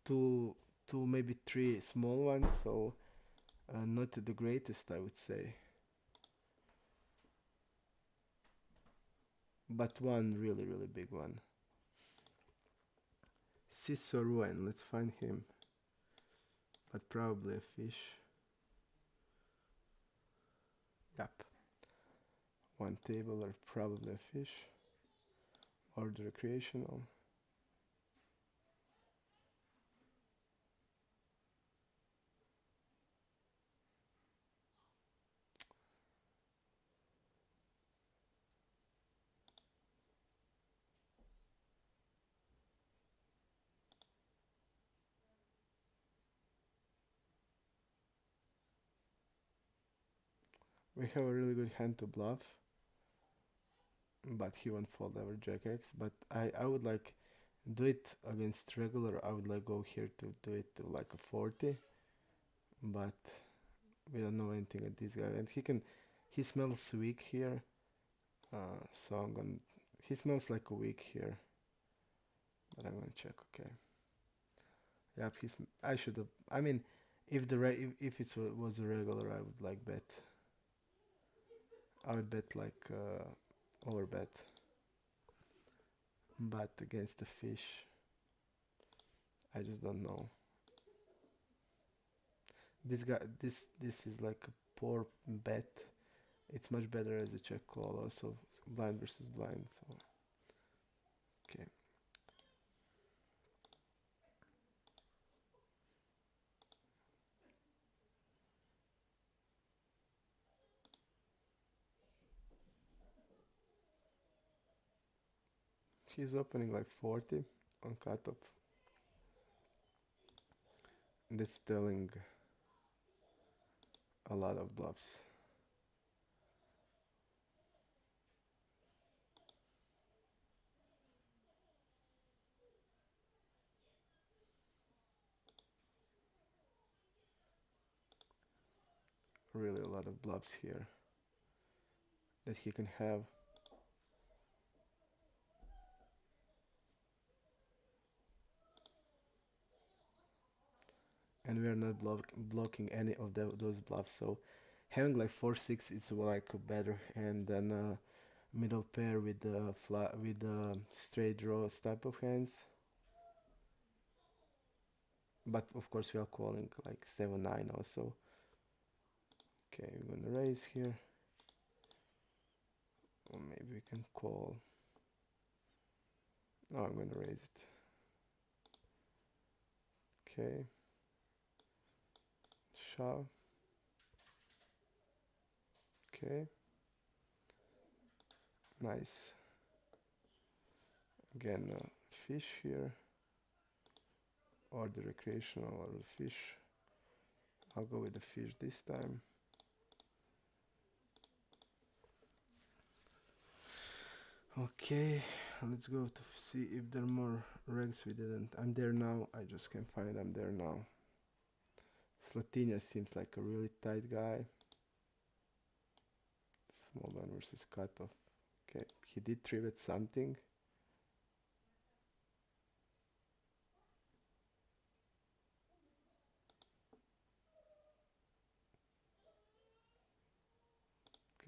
two, two, maybe three small ones. So not the greatest, I would say. But one really, really big one. s02e09. Let's find him. But probably a fish. Yep. One table or probably a fish. Or the recreational. We have a really good hand to bluff. But he won't fold ever Jack X. But I would like do it against regular. I would like go here to do it to like a 40. But we don't know anything at this guy. And he smells weak here. So I'm gonna, he smells like a weak here. But I'm gonna check, okay. Yep, I should have, I mean, if it was a regular, I would like bet. I would bet like over bet. But against the fish, I just don't know. This guy, this is like a poor bet. It's much better as a check call also, blind versus blind. So okay, he's opening like 40 on cutoff. That's telling a lot of bluffs. Really a lot of bluffs here that he can have. And we are not blocking any of those bluffs. So having like 4-6 is like a better hand than middle pair with the straight draws type of hands. But of course we are calling like 7-9 also. Okay, we're gonna raise here. Or maybe we can call. No, I'm gonna raise it. Okay. Shove. Okay. Nice. Again, fish here. Or the recreational or the fish. I'll go with the fish this time. Okay, let's go to see if there are more regs we didn't. I'm there now. I just can't find I'm there now. Slatinia seems like a really tight guy. Small blind versus cutoff. Okay, he did 3-bet something.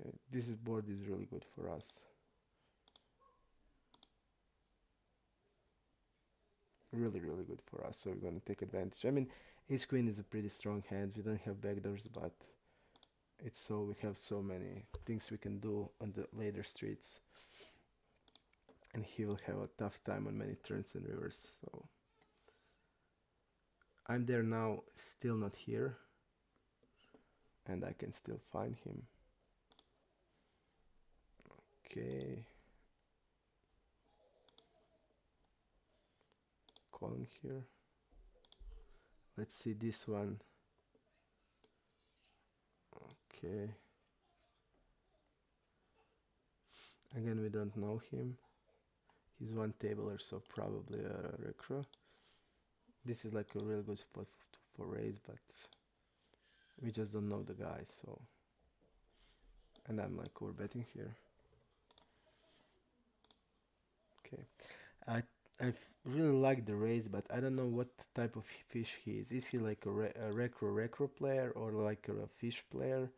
Okay, this board is really good for us. Really, really good for us. So we're gonna take advantage. I mean, ace queen is a pretty strong hand. We don't have backdoors, but it's so we have so many things we can do on the later streets, and he will have a tough time on many turns and rivers. So I'm there now, still not here, and I can still find him. Okay, calling here. Let's see this one. Okay. Again, we don't know him. He's one tabler, so probably a recro. This is like a real good spot for raise, but we just don't know the guy, so. And I'm like overbetting here. Okay. I really like the raise, but I don't know what type of fish he is. Is he like a recro player or like a fish player?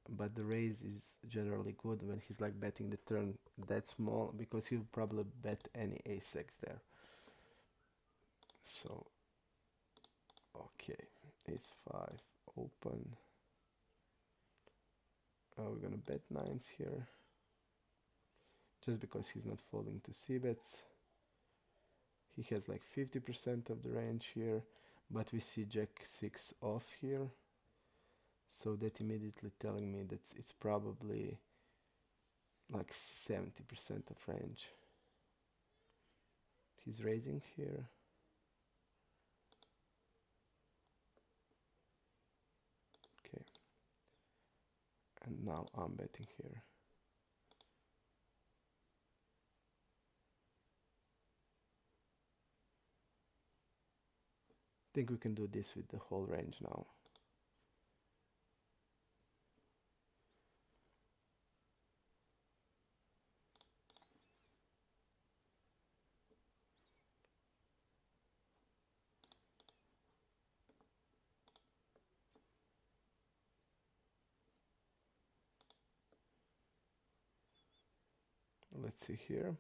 But the raise is generally good when he's like betting the turn that small, because he'll probably bet any ace-x there. So, okay, ace-5 open. Oh, we're gonna bet nines here, just because he's not folding to c-bets. He has like 50% of the range here, but we see jack-6 off here. So that immediately telling me that it's probably like 70% of range. He's raising here. Okay. And now I'm betting here. I think we can do this with the whole range now. Let's see here.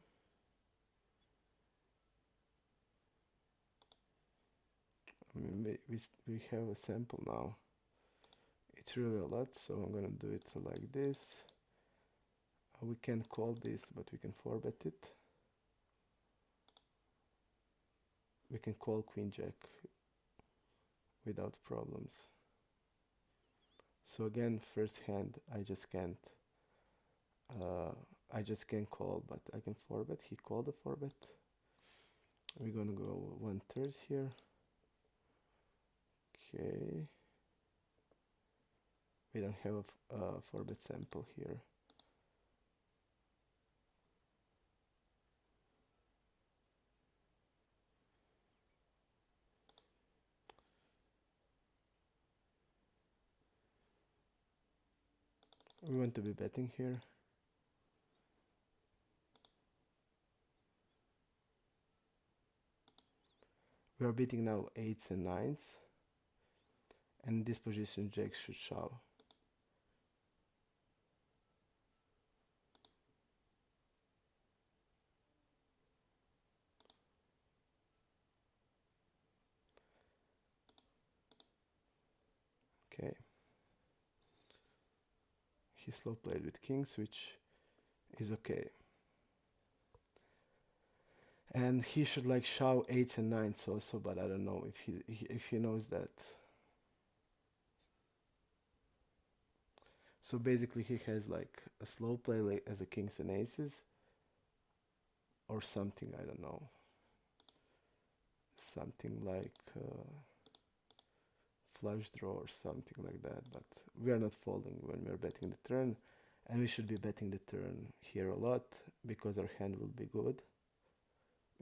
I mean, we have a sample now. It's really a lot, so I'm gonna do it like this. We can call this, but we can 4-bet it. We can call queen jack without problems. So again, first hand, I just can't call, but I can 4-bet. He called a 4-bet. We're gonna go 1/3 here. Okay. We don't have a 4-bet sample here. We want to be betting here. We are beating now 8s and 9s. And in this position, jack should shove. Okay. He slow played with kings, which is okay. And he should like shove 8s and 9s also, but I don't know if he knows that. So basically he has like a slow play like as a kings and aces or something, I don't know. Something like flush draw or something like that, but we are not folding when we are betting the turn, and we should be betting the turn here a lot because our hand will be good.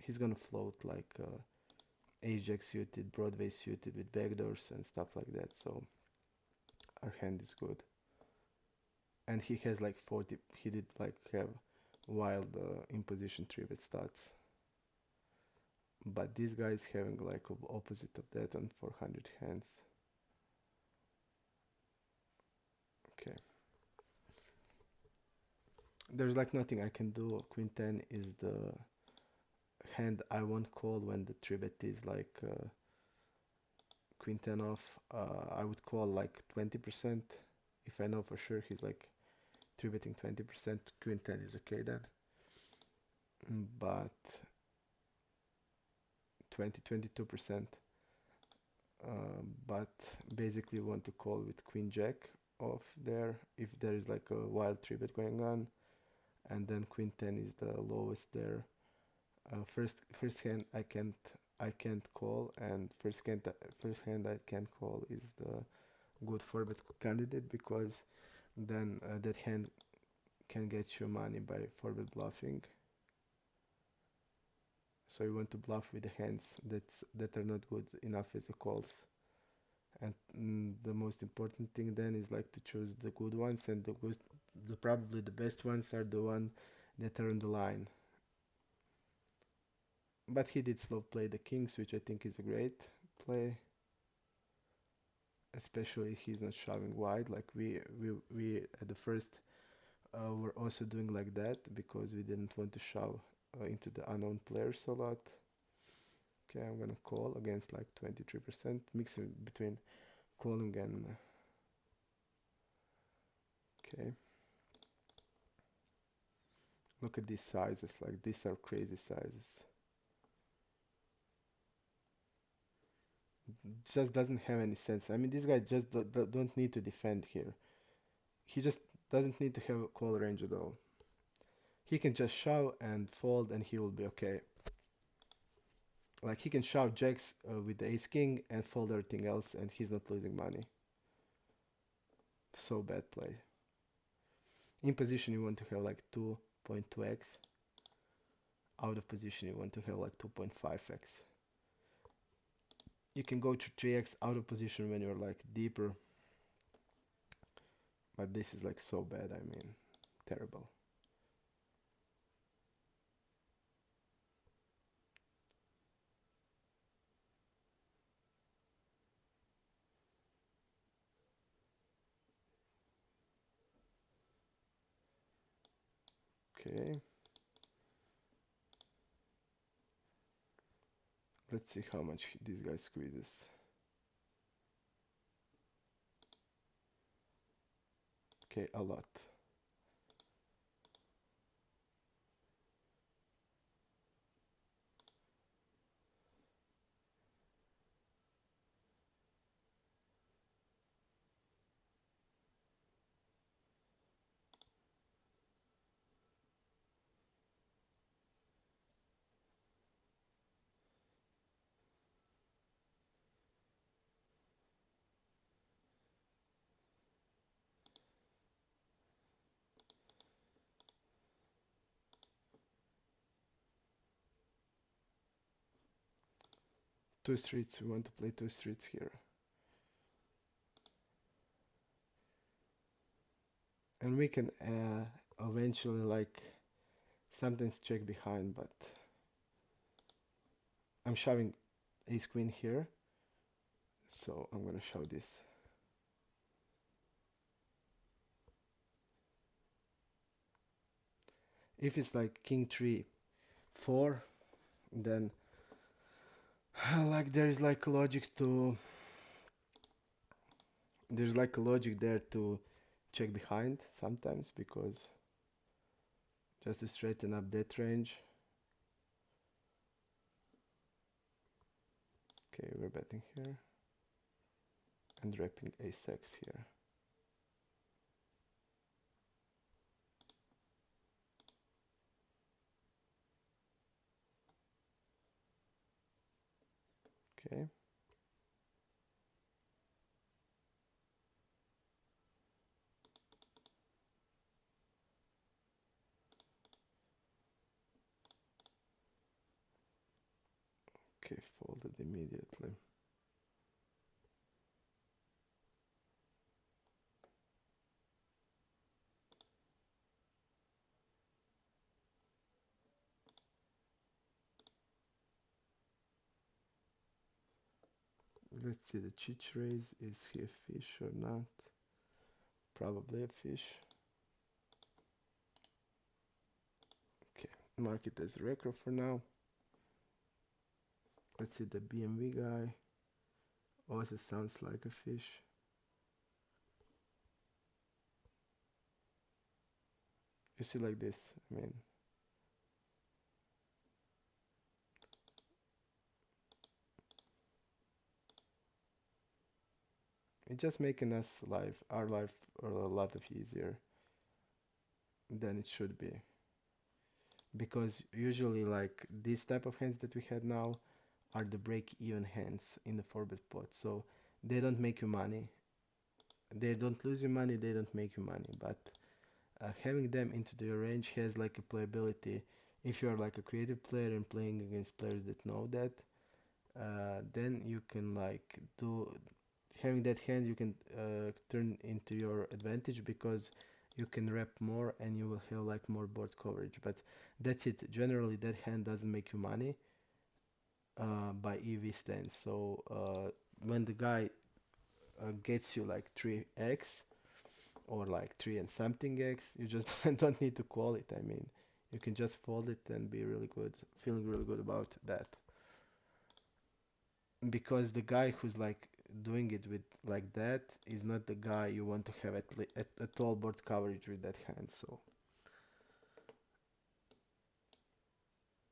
He's gonna float like ace-jack suited, Broadway suited with backdoors and stuff like that, so our hand is good. And he has like 40, he did like have wild imposition 3-bet stats. But this guy is having like opposite of that on 400 hands. Okay. there's like nothing I can do. Queen 10 is the hand I won't call when the 3-bet is like Queen 10 off. I would call like 20% if I know for sure he's like 3-betting 20%. Queen 10 is okay then. But 22%. But basically you want to call with Queen Jack off there if there is like a wild 3-bet going on, and then Queen 10 is the lowest there. First hand I can't call, and first hand I can call is the good 4-bet candidate, because then that hand can get you money by 4-bet bluffing. So you want to bluff with the hands that are not good enough as a calls. And the most important thing then is like to choose the good ones, and the probably the best ones are the one that are on the line. But he did slow play the kings, which I think is a great play, especially if he's not shoving wide. Like we at the first were also doing like that because we didn't want to shove into the unknown players a lot. Okay, I'm gonna call against like 23%, mixing between calling and okay. Look at these sizes, like these are crazy sizes. Just doesn't have any sense. I mean, this guy just don't need to defend here. He just doesn't need to have a call range at all. He can just shove and fold and he will be okay. Like he can shove jacks with the ace king and fold everything else and he's not losing money. So bad play. In position you want to have like 2.2x. Out of position you want to have like 2.5x. You can go to 3x out of position when you're like deeper. But this is like so bad, I mean, terrible. Okay. Let's see how much this guy squeezes. Okay, a lot. Two streets, we want to play two streets here. And we can eventually like sometimes check behind, but I'm shoving ace queen here. So I'm gonna show this. If it's like king 3, 4, then like there's like a logic there to check behind sometimes, because just to straighten up that range. Okay, we're betting here and wrapping ace-x here. Okay. Okay, folded immediately. Let's see the chich raise. Is he a fish or not? Probably a fish. Mark it as record for now. Let's see the BMV guy. Also sounds like a fish. You see like this, I mean, it's just making our life a lot of easier than it should be. Because usually like these type of hands that we had now are the break even hands in the 4-bet pot. So they don't make you money. They don't lose you money, they don't make you money. But having them into your range has like a playability. If you are like a creative player and playing against players that know that, then you can like do having that hand you can turn into your advantage because you can rep more and you will have like more board coverage. But that's it. Generally, that hand doesn't make you money by EV stance. So when the guy gets you like 3x or like 3 and something x, you just don't need to call it. I mean, you can just fold it and be really good, feeling really good about that. Because the guy who's like doing it with like that is not the guy you want to have at all board coverage with that hand. So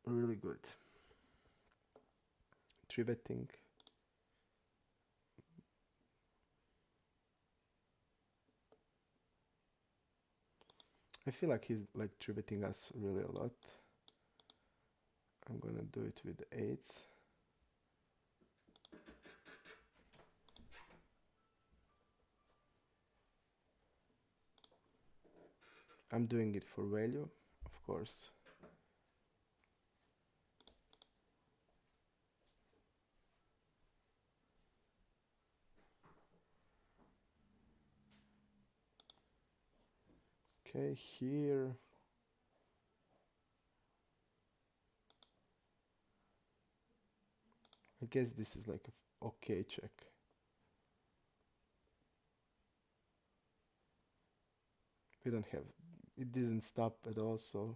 really good. Three betting. I feel like he's like three betting us really a lot. I'm gonna do it with the eights. I'm doing it for value, of course. Okay, here. I guess this is like a okay check. We don't have. It didn't stop at all, so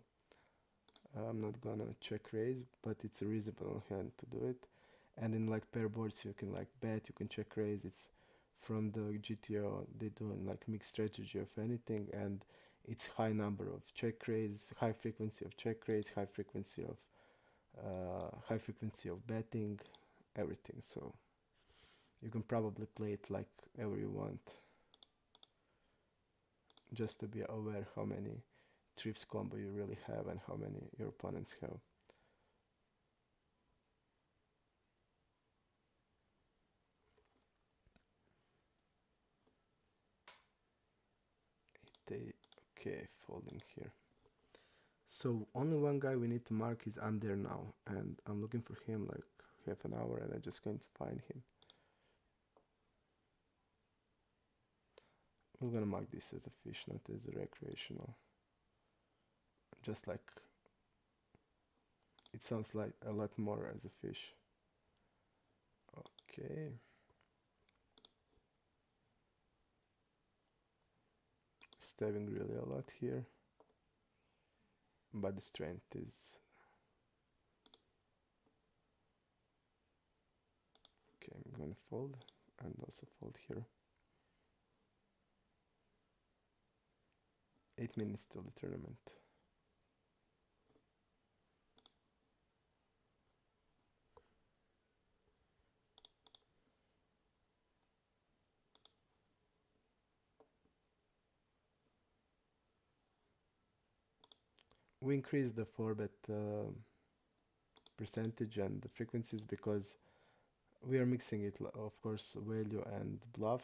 I'm not gonna check raise, but it's a reasonable hand to do it. And in like pair boards, you can like bet, you can check raise. It's from the GTO. They do like mixed strategy of anything, and it's high number of check raise, high frequency of check raise, high frequency of betting, everything. So you can probably play it like ever you want, just to be aware how many trips combo you really have and how many your opponents have. They okay folding here. So only one guy we need to mark is I'm there now, and I'm looking for him like half an hour, and I'm just going to find him. We're gonna mark this as a fish, not as a recreational. Just like it sounds like a lot more as a fish. Okay. Stabbing really a lot here, but the strength is okay. I'm gonna fold and also fold here. 8 minutes till the tournament. We increase the 4-bet percentage and the frequencies because we are mixing it, of course, value and bluff,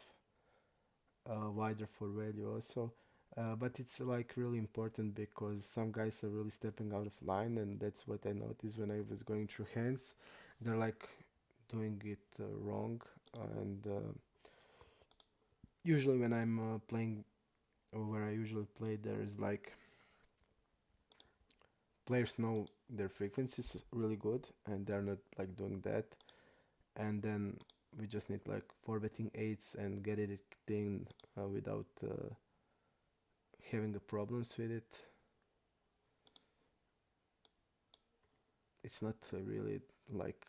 wider for value also. But it's like really important because some guys are really stepping out of line, and that's what I noticed when I was going through hands. They're like doing it wrong, and usually when I'm playing, or where I usually play, there is like players know their frequencies really good, and they're not like doing that. And then we just need like 4 betting eights and get it in without having a problems with it. it's not really like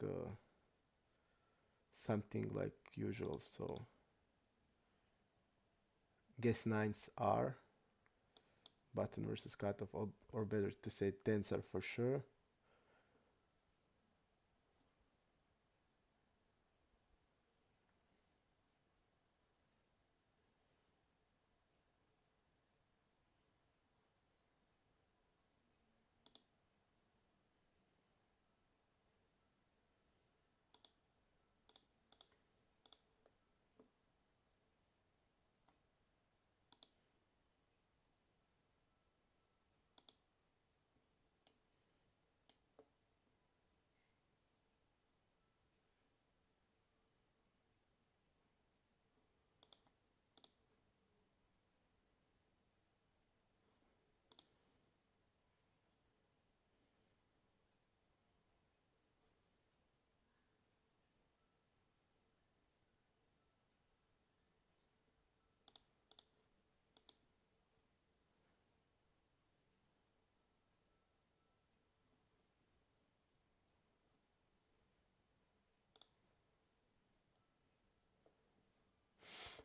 something like usual. So guess nines are button versus cutoff, or better to say tens are for sure.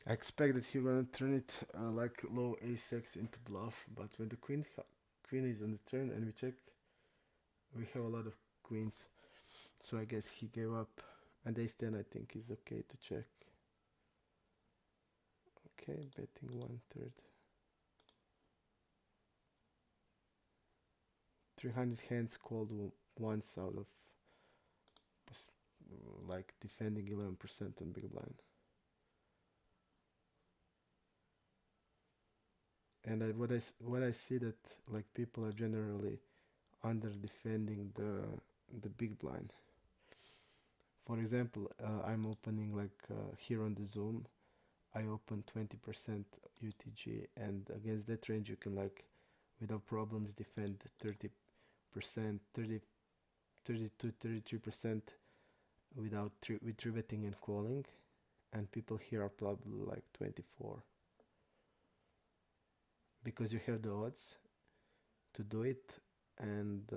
I expect that he gonna turn it like low a6 into bluff, but when the queen is on the turn and we check, we have a lot of queens, so I guess he gave up. And ace 10 I think is okay to check. Okay, betting 1/3. 300 hands called once out of like defending 11% on big blind. And what I see that like people are generally under defending the big blind. For example, I'm opening like here on the Zoom, I open 20% UTG, and against that range you can like without problems defend 30%, 30, 32, 33% without with three betting and calling, and people here are probably like 24 because you have the odds to do it, and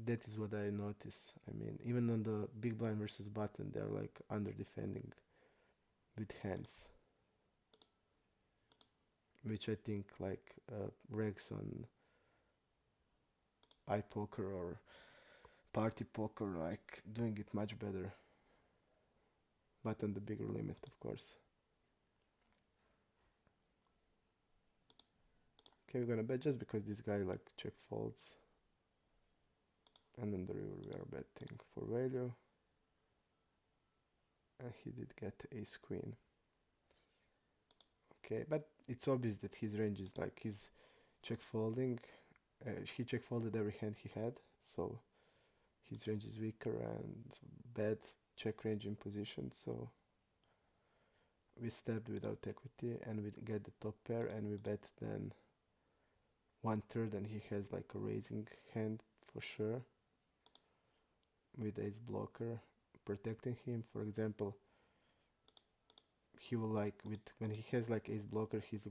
that is what I notice. I mean, even on the big blind versus button, they're like under defending with hands, which I think like regs on iPoker or party poker like doing it much better, but on the bigger limit, of course. Okay, we're gonna bet just because this guy like check folds, and on the river we are betting for value, and he did get ace queen. Okay, but it's obvious that his range is like he's check folding. He check folded every hand he had, so his range is weaker and bad check range in position. So we stepped without equity and we get the top pair and we bet then 1/3, and he has like a raising hand for sure with ace blocker protecting him. For example, he will like with when he has like ace blocker, uh, he's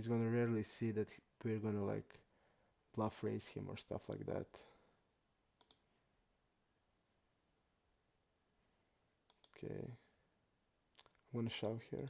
gonna rarely see that we're gonna like bluff raise him or stuff like that. Okay, I'm gonna shove here.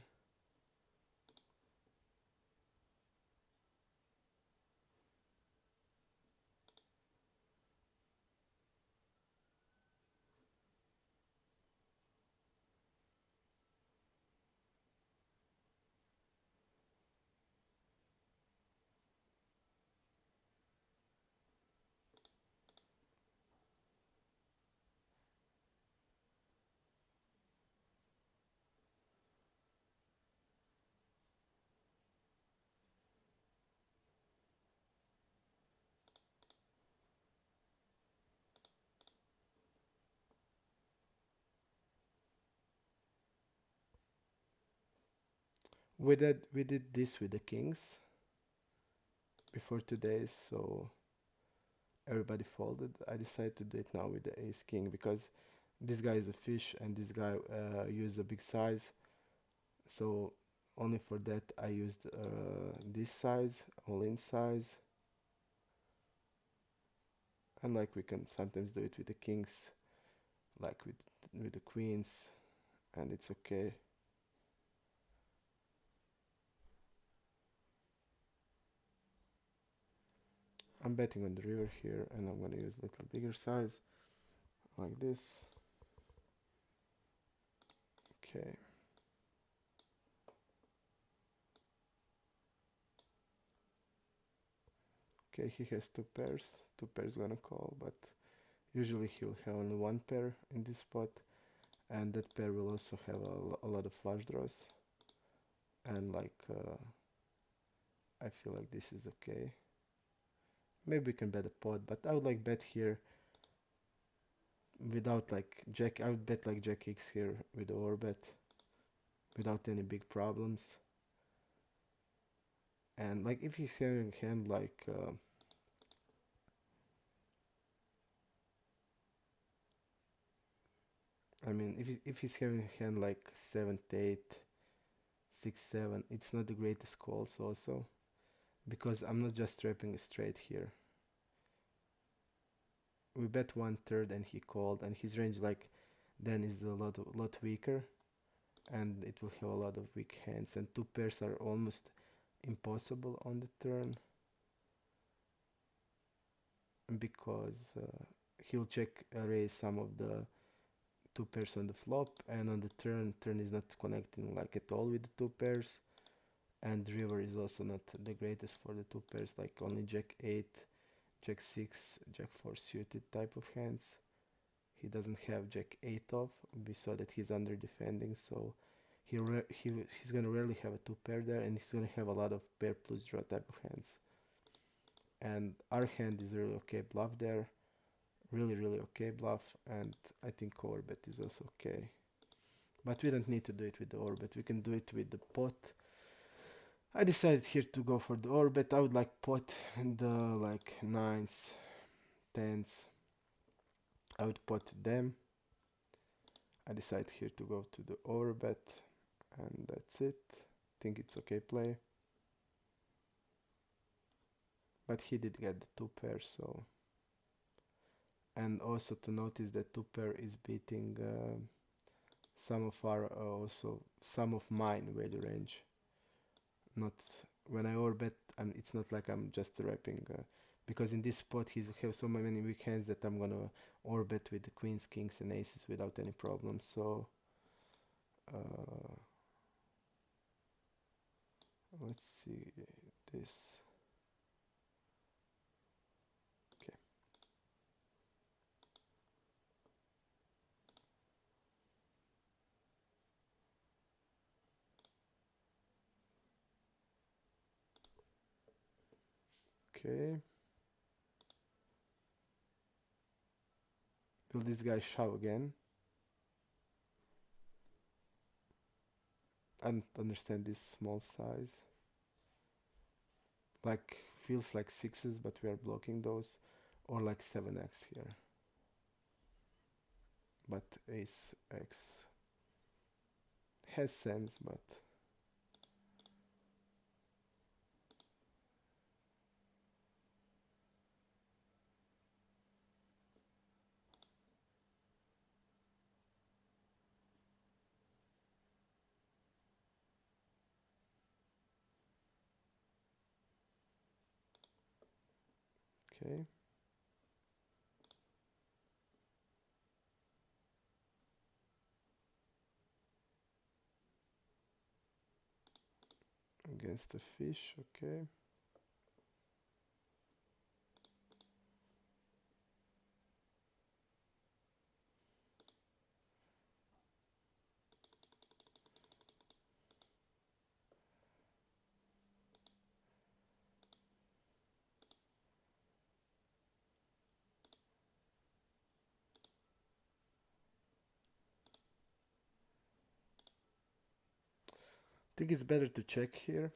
We did this with the kings before today's, so everybody folded. I decided to do it now with the ace king because this guy is a fish and this guy used a big size, so only for that I used this size, all-in size, and like we can sometimes do it with the kings, like with the queens, and it's okay. I'm betting on the river here, and I'm gonna use a little bigger size, like this. Okay. Okay, he has two pairs gonna call, but usually he'll have only one pair in this spot, and that pair will also have a lot of flush draws, and like I feel like this is okay. Maybe we can bet a pot, but I would like bet here without like jack. I would bet like jack x here with the overbet without any big problems. And like if he's having hand like I mean if he's having hand like 7 8 6 7, it's not the greatest calls also, because I'm not just trapping straight here. We bet 1/3 and he called, and his range like then is a lot weaker, and it will have a lot of weak hands, and two pairs are almost impossible on the turn, because he'll check raise some of the two pairs on the flop, and on the turn is not connecting like at all with the two pairs, and river is also not the greatest for the two pairs, like only jack 8, jack 6, jack 4 suited type of hands. He doesn't have jack 8 off. We saw that he's under defending, so he's gonna rarely have a two pair there, and he's gonna have a lot of pair plus draw type of hands. And our hand is really okay bluff there, really okay bluff, and I think overbet is also okay. But we don't need to do it with the overbet. We can do it with the pot. I decided here to go for the overbet. I would like pot and the like nines, tens. I would pot them. I decided here to go to the overbet, and that's it. Think it's okay play. But he did get the two pairs, so. And also to notice that two pair is beating some of our also some of mine value range. Not when I overbet, it's not like I'm just wrapping, because in this spot he's have so many weak hands that I'm gonna overbet with the queens, kings, and aces without any problem. So uh, let's see this. Okay. Okay. Will this guy shove again? I don't understand this small size. Like feels like sixes, but we are blocking those, or like 7x here. But ace x has sense, but okay. Against the fish, okay. I think it's better to check here.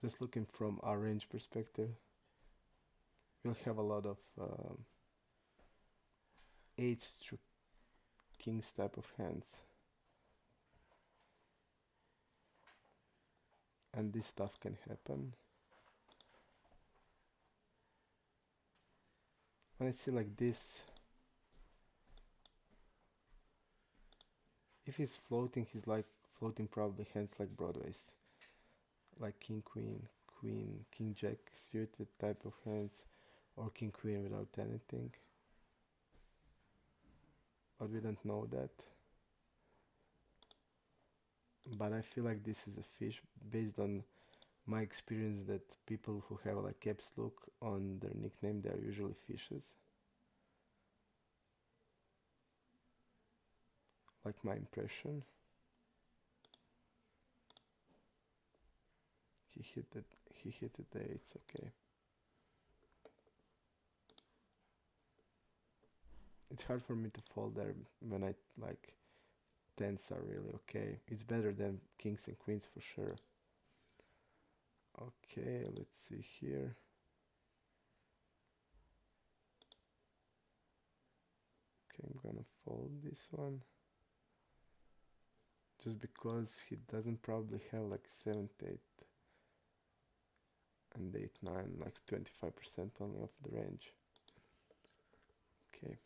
Just looking from our range perspective, we'll have a lot of eights to kings type of hands. and this stuff can happen. When I see like this, if he's floating, he's like floating probably hands like Broadway's, like king queen, queen, king jack suited type of hands, or king queen without anything. But we don't know that. But I feel like this is a fish based on my experience that people who have like caps look on their nickname, they are usually fishes. Like my impression. He hit it. He hit it there. It's okay. It's hard for me to fall there when I like tens are really okay. It's better than kings and queens for sure. Okay, let's see here. Okay, I'm gonna fold this one. Just because he doesn't probably have like 7, 8 and 8, 9, like 25% only of the range. Okay.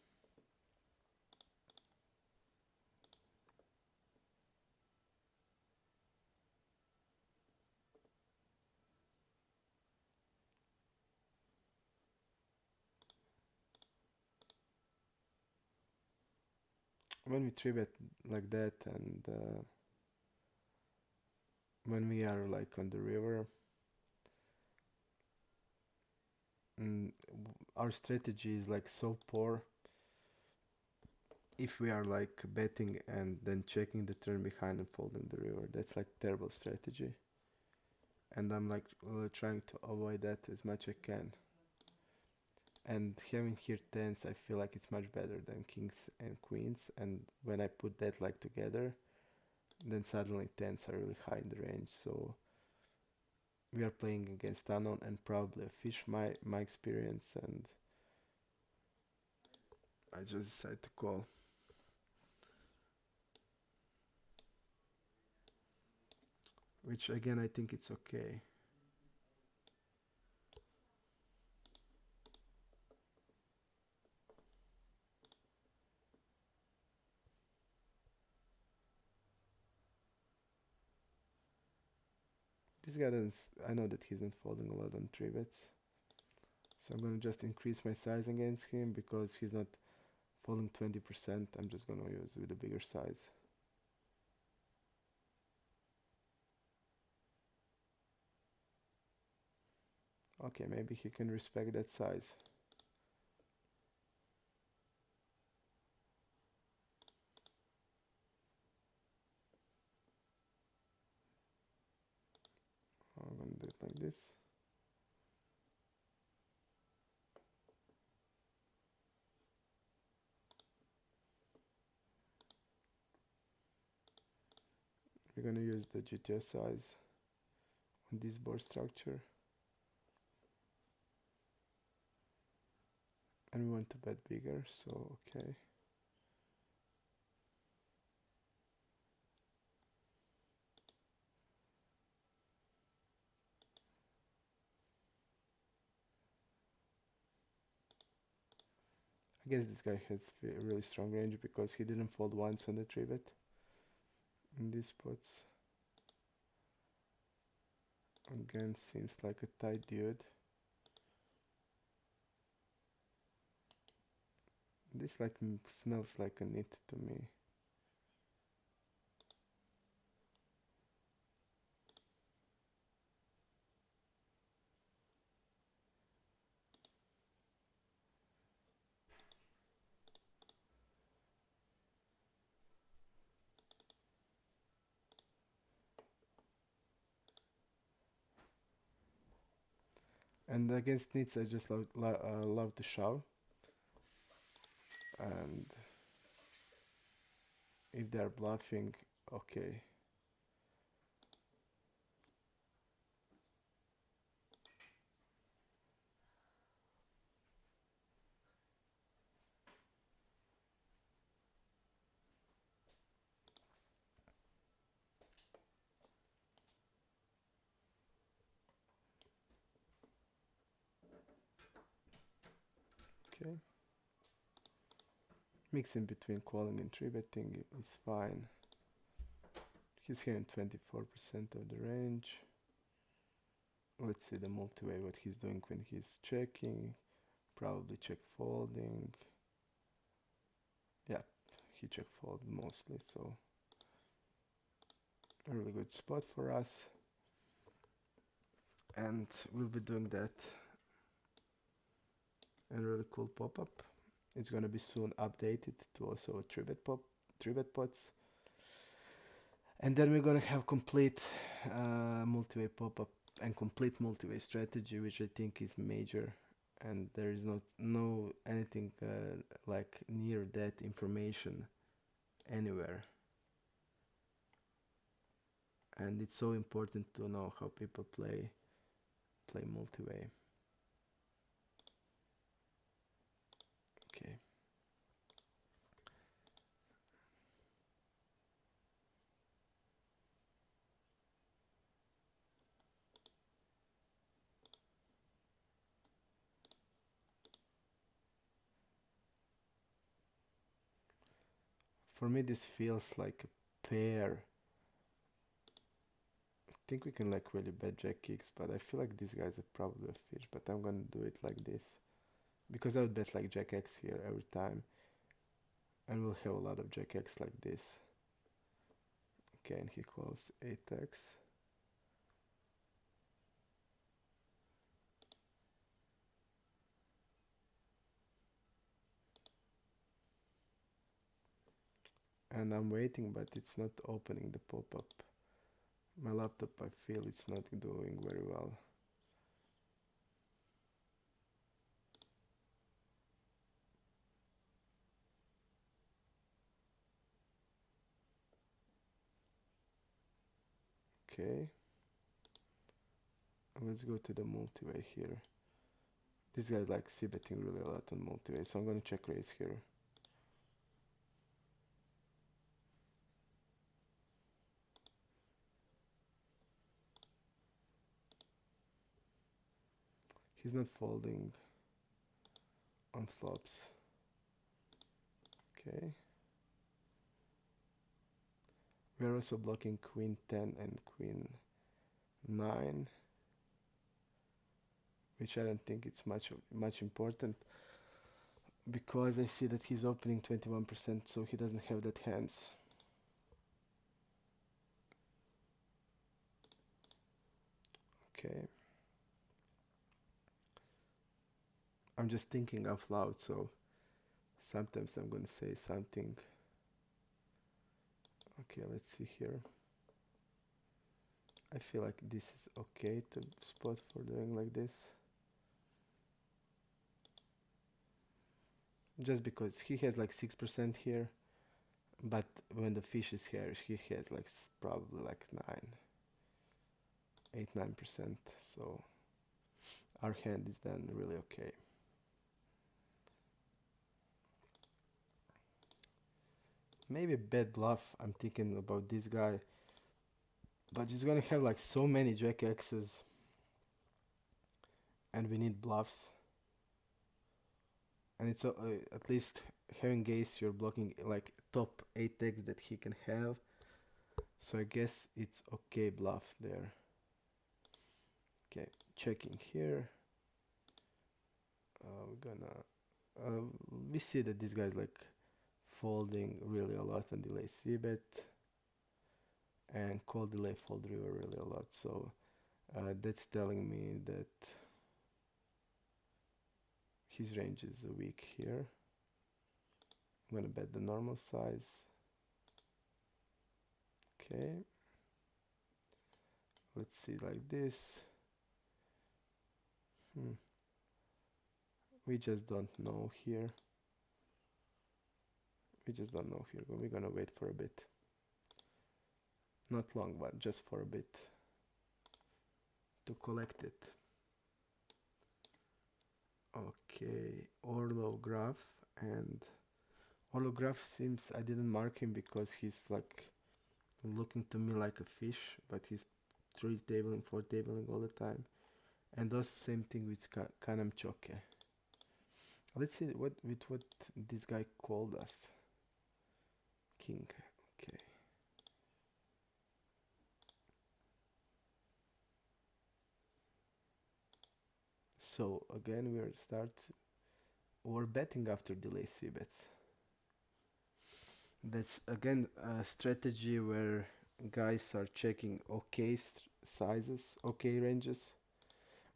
When we three bet like that and when we are like on the river, our strategy is like so poor. If we are like betting and then checking the turn behind and folding the river, that's like terrible strategy. And I'm like trying to avoid that as much as I can. And having here tens, I feel like it's much better than kings and queens. And when I put that like together, then suddenly tens are really high in the range. So we are playing against unknown and probably a fish, my experience, and I just decided to call. Which again I think it's okay. This guy doesn't. I know that he's not folding a lot on 3 bets, so I'm gonna just increase my size against him because he's not folding 20%. I'm just gonna use with a bigger size. Okay, maybe he can respect that size. I'm gonna do it like this. We're gonna use the GTO size on this board structure. And we want to bet bigger, so okay. I guess this guy has a really strong range because he didn't fold once on the 3-bet in these spots. Again, seems like a tight dude. This like smells like a knit to me. And against knits, I just love to shove. And if they're bluffing, okay. Okay. Mixing between calling and tree betting is fine. He's here in 24% of the range. Let's see the multi-way, what he's doing when he's checking. Probably check folding. Yeah, he check fold mostly, so a really good spot for us. And we'll be doing that. And really cool pop-up. It's gonna be soon updated to also three bet pots. And then we're gonna have complete multi-way pop-up and complete multi-way strategy, which I think is major. And there is no anything like near that information anywhere. And it's so important to know how people play multi-way. Okay. For me, this feels like a pair. I think we can like really bet jack kicks, but I feel like these guys are probably a fish, but I'm gonna do it like this. Because I would bet like jack x here every time. And we'll have a lot of jack x like this. Okay, and he calls 8x. And I'm waiting, but it's not opening the pop-up. My laptop, I feel it's not doing very well. Okay. Let's go to the multi-way here. This guy likes c-betting really a lot on multi-way, so I'm gonna check raise here. He's not folding on flops. Okay. We're also blocking queen 10 and queen 9, which I don't think it's much important, because I see that he's opening 21%, so he doesn't have that hands. Okay. I'm just thinking out loud, so sometimes I'm gonna say something. Okay, let's see here. I feel like this is okay to spot for doing like this. Just because he has like 6% here, but when the fish is here, he has like probably like 9%, so our hand is then really okay. Maybe bet bluff, I'm thinking about this guy, but he's gonna have like so many jack x's, and we need bluffs. And it's at least having ace, you're blocking like top 8x that he can have. So I guess it's okay bluff there. Okay, checking here. We see that this guy's like folding really a lot on delay c-bet and call delay fold river really a lot. So that's telling me that his range is weak here. I'm gonna bet the normal size. Okay. Let's see like this. We just don't know here. But we're gonna wait for a bit. Not long, but just for a bit to collect it. Okay, Orlov graph, and Orlov graph seems I didn't mark him because he's like looking to me like a fish, but he's 3 tabling, 4 tabling all the time. And does the same thing with Kanam Choke. Let's see what this guy called us. King. Okay. So again we're betting after delay c bets. That's again a strategy where guys are checking okay sizes, okay ranges,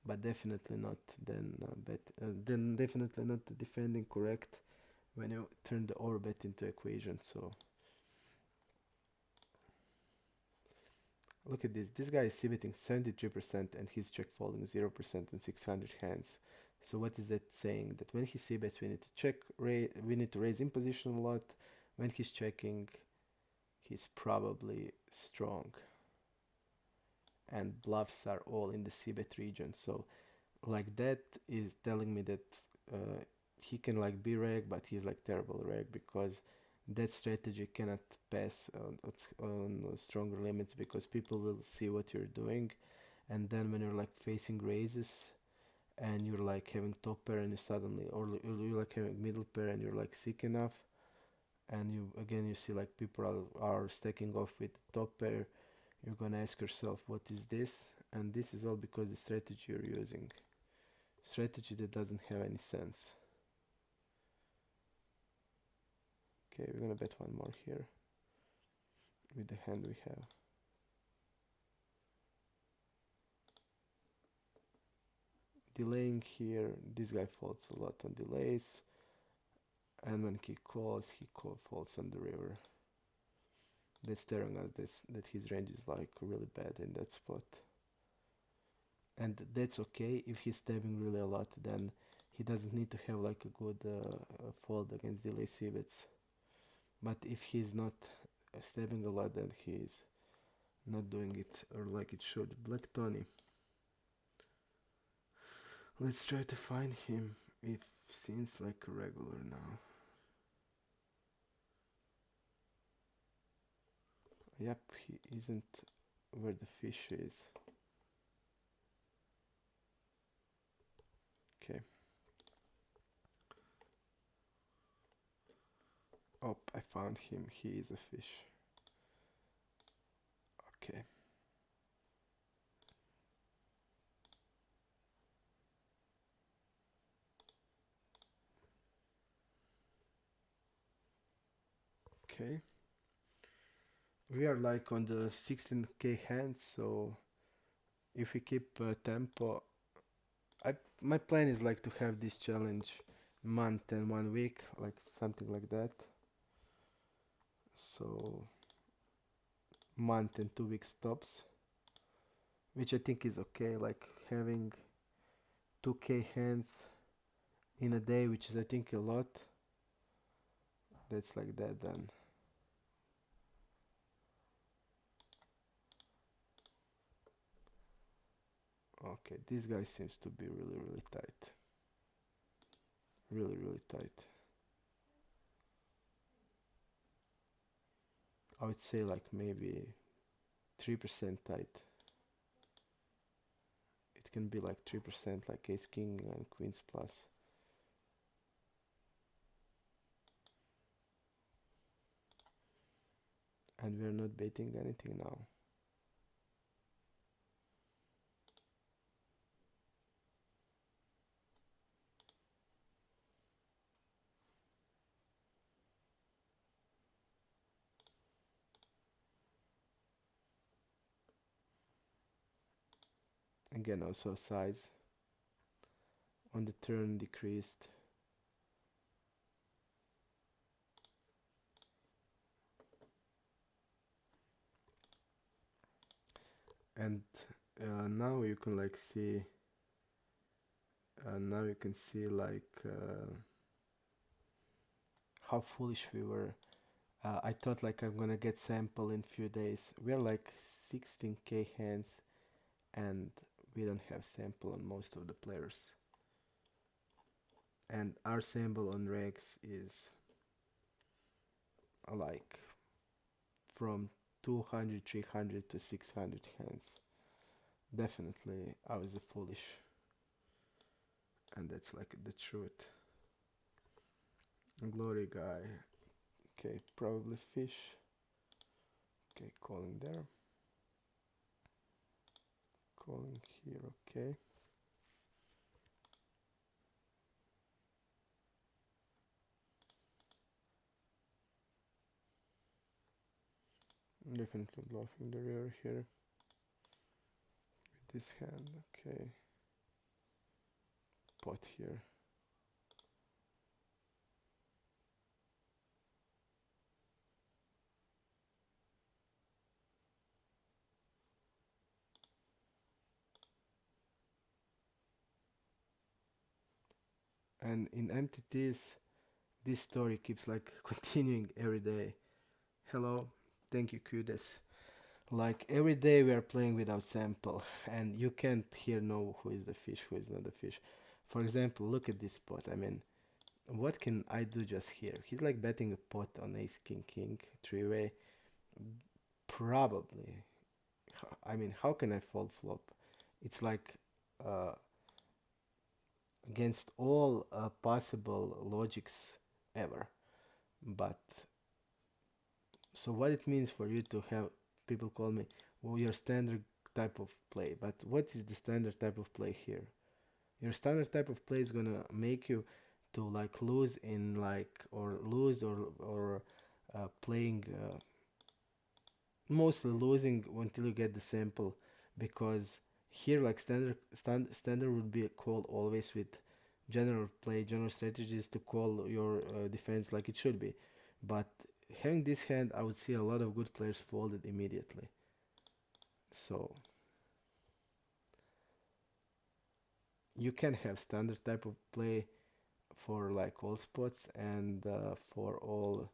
but definitely not then definitely not defending correct when you turn the overbet into equation. So look at this. This guy is c-betting 73% and he's check folding 0% in 600 hands. So what is that saying? That when he c-bets, we need to we need to raise in position a lot. When he's checking, he's probably strong. And bluffs are all in the c-bet region. So like that is telling me that uh, he can like be reg, but he's like terrible reg because that strategy cannot pass on stronger limits because people will see what you're doing, and then when you're like facing raises and you're like having top pair and you suddenly you're like having middle pair and you're like sick enough and you see like people are stacking off with top pair, you're gonna ask yourself what is this, and this is all because the strategy you're using, strategy that doesn't have any sense. Okay, we're gonna bet one more here with the hand we have. Delaying here, this guy folds a lot on delays, and when he calls, folds on the river. That's telling us that his range is like really bad in that spot. And that's okay if he's stabbing really a lot, then he doesn't need to have like a good fold against delay c-bets. But if he's not stabbing a lot, then he's not doing it or like it should. Black Tony. Let's try to find him. It seems like a regular now. Yep, he isn't where the fish is. Okay. Oh, I found him. He is a fish. Okay. Okay. We are like on the 16k hands, so if we keep tempo, my plan is like to have this challenge month and 1 week, like something like that. So month and 2 weeks tops, which I think is okay. Like having 2k hands in a day, which is I think a lot. That's like that then. Okay, this guy seems to be really tight. Really tight. I would say like maybe 3% tight. It can be like 3% like ace king and queens plus. And we're not betting anything now. Again, also size on the turn decreased. And now you can like see now you can see like how foolish we were. I thought like I'm gonna get sample in few days. We're like 16k hands and we don't have sample on most of the players. And our sample on regs is like from 200, 300 to 600 hands. Definitely I was a foolish, and that's like the truth. Glory guy. Okay, probably fish. Okay, calling there. Calling here, okay. Definitely bluffing the rear here with this hand, okay. Pot here. And in MTTs, this story keeps like continuing every day. Hello, thank you, Kudes. Like every day we are playing without sample, and you can't here know who is the fish, who is not the fish. For example, look at this pot. I mean, what can I do just here? He's like betting a pot on ace king king three way. Probably. I mean, how can I fold flop? It's like uh, against all possible logics ever. But so what it means for you to have people call me, well, your standard type of play. But what is the standard type of play here? Your standard type of play is gonna make you to like lose in like or lose or playing mostly losing until you get the sample, because here like standard would be a call always with general play, general strategies to call your defense like it should be. But having this hand, I would see a lot of good players folded immediately. So you can have standard type of play for like all spots and for all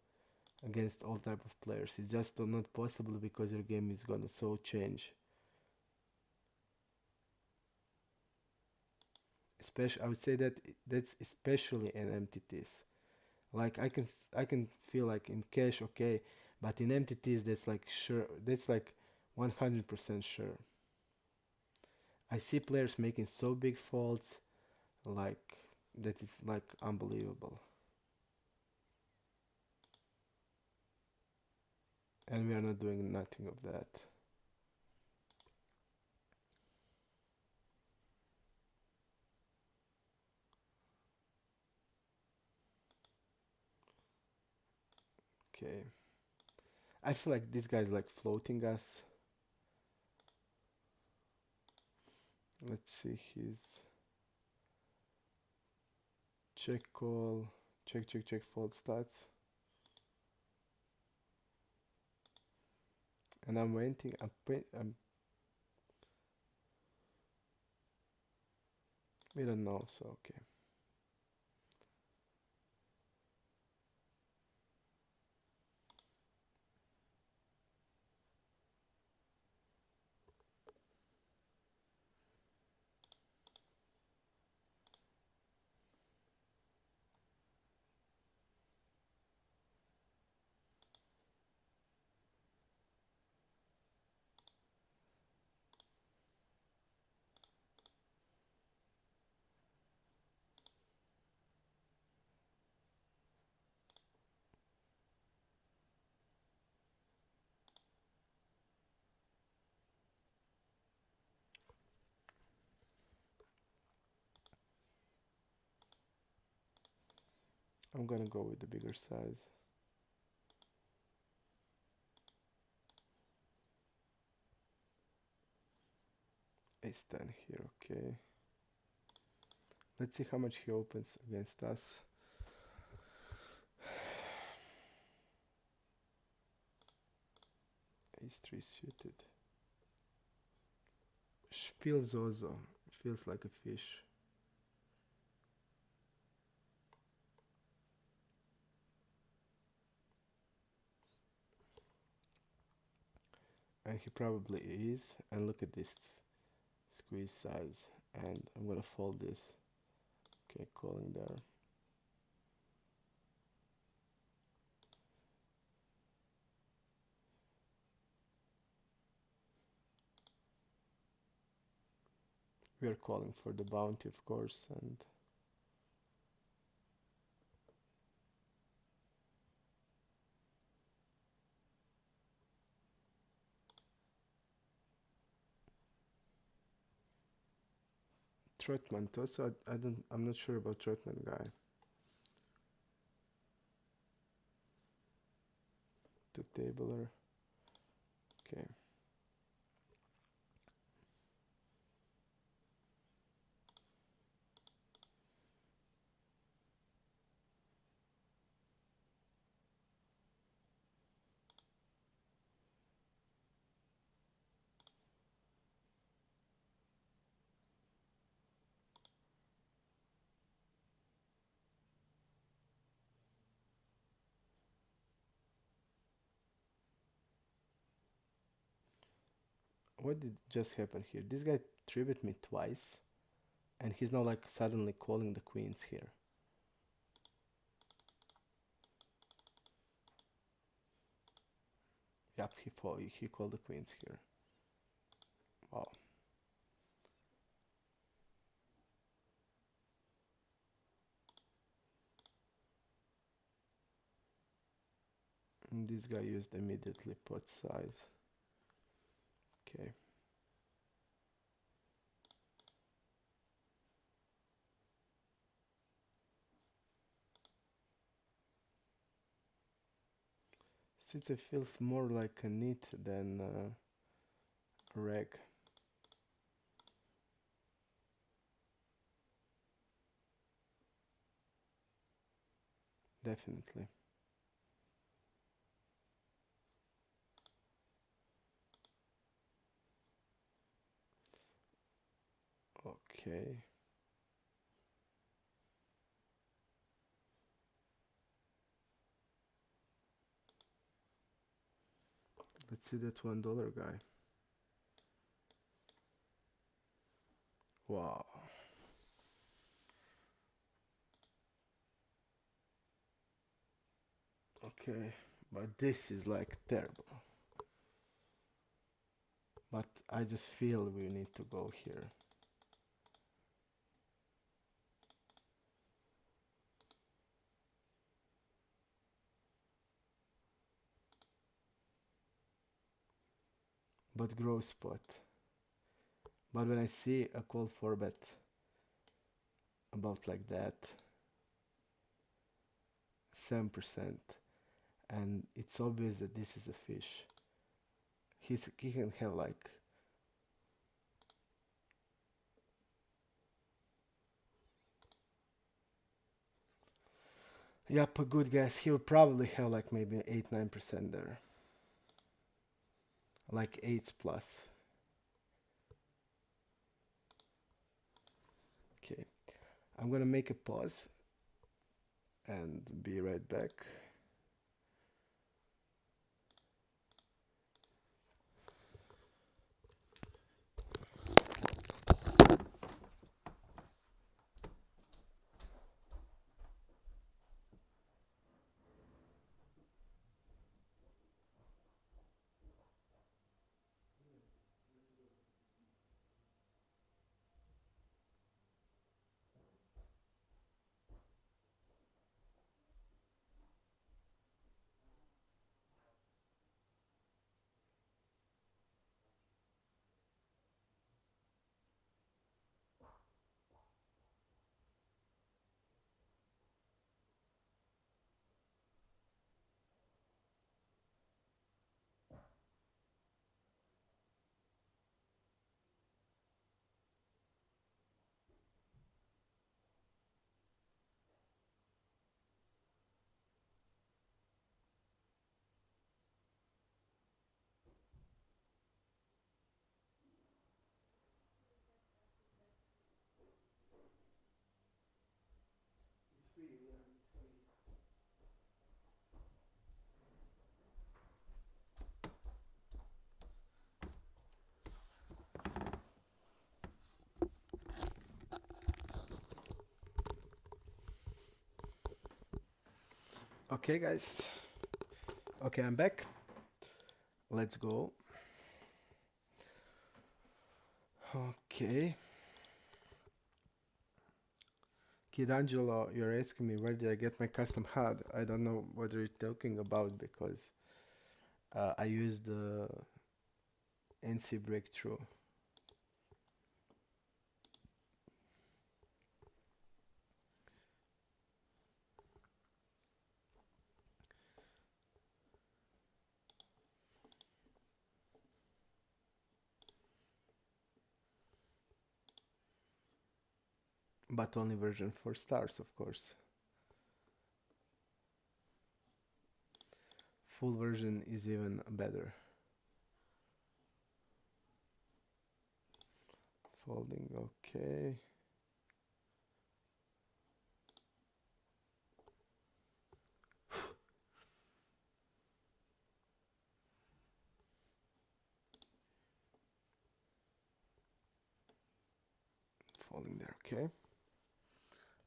against all type of players. It's just not possible because your game is gonna so change. Especially, I would say that that's especially in MTTs. Like I can feel like in cash okay, but in MTTs that's like sure, that's like 100% sure. I see players making so big faults, like that is like unbelievable, and we are not doing nothing of that. Okay, I feel like this guy's like floating us. Let's see his check call, check fold stats, and I'm waiting. We don't know, so okay. I'm gonna go with the bigger size. Ace 10 here, okay. Let's see how much he opens against us. Ace 3 suited. Spiel Zozo. Feels like a fish. And he probably is. And look at this squeeze size. And I'm gonna fold this. Okay, calling there. We are calling for the bounty, of course, and Trotman. Also, I don't. I'm not sure about Trotman guy. To tabler. Okay. What did just happen here? This guy tributed me twice, and he's now like suddenly calling the queens here. Yep, he called the queens here. Wow. And this guy used immediately pot size. Okay. Since it feels more like a knit than a rag. Definitely. Okay. Let's see that $1 guy. Wow. Okay, but this is like terrible. But I just feel we need to go here. But grow spot. But when I see a call for bet about like that, 7%, and it's obvious that this is a fish. He can have like, yep, a good guess. He would probably have like maybe 8-9% there, like eights plus. Okay, I'm gonna make a pause and be right back. Okay, guys. Okay, I'm back. Let's go. Okay. Kid Angelo, you're asking me where did I get my custom HUD? I don't know what you're talking about because I used the NC Breakthrough. but only version for stars, of course. Full version is even better. Folding, okay. Folding there, okay.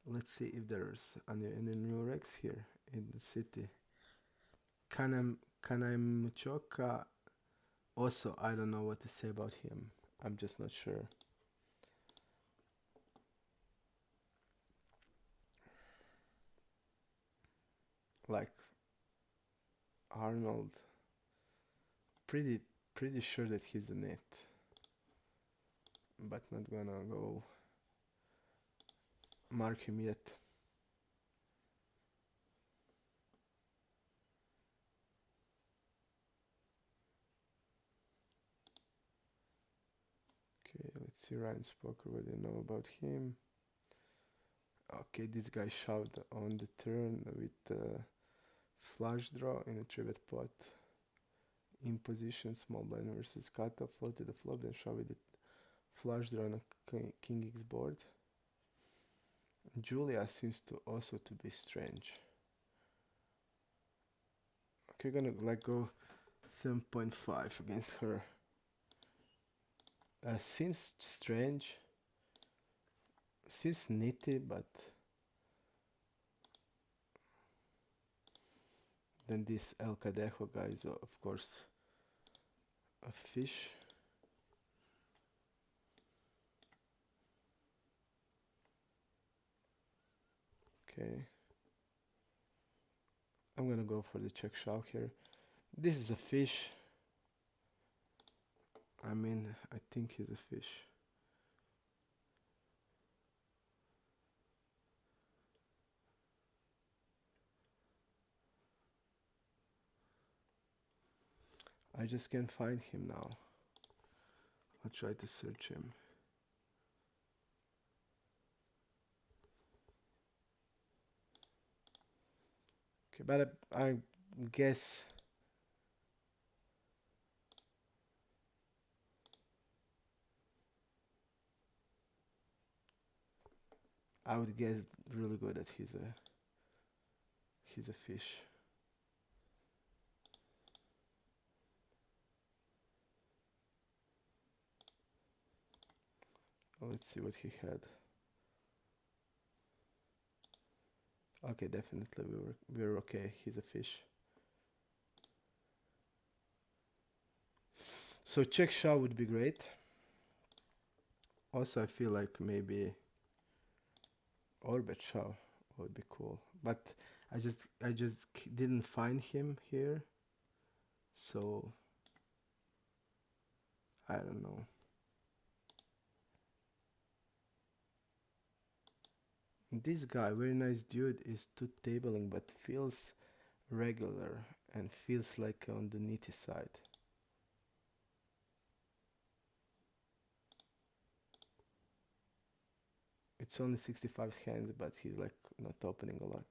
Let's see if there's any new wrecks here in the city. Kanam Muchoka. Also, I don't know what to say about him. I'm just not sure. Like Arnold, pretty pretty sure that he's in it, but not gonna go mark him yet. Okay, let's see Ryan's poker. What do you know about him? Okay, this guy shoved on the turn with flush draw in a trivet pot. In position, small blind versus cutoff, floated the flop, then shoved it flush draw on a king x board. Julia seems to also to be strange. Okay, gonna like go 7.5 against her. Seems strange. Seems nitty, but then this El Cadejo guy is of course a fish. Okay. I'm gonna go for the check shove here. This is a fish. I mean, I think he's a fish. I just can't find him now. I'll try to search him. Okay, but I guess I would guess really good that he's a fish. Let's see what he had. Okay, definitely we're okay. He's a fish. So check shove would be great. Also, I feel like maybe orbit shove would be cool, but I just didn't find him here, so I don't know. This guy, very nice dude, is two tabling, but feels regular and feels like on the nitty side. It's only 65 hands, but he's like not opening a lot.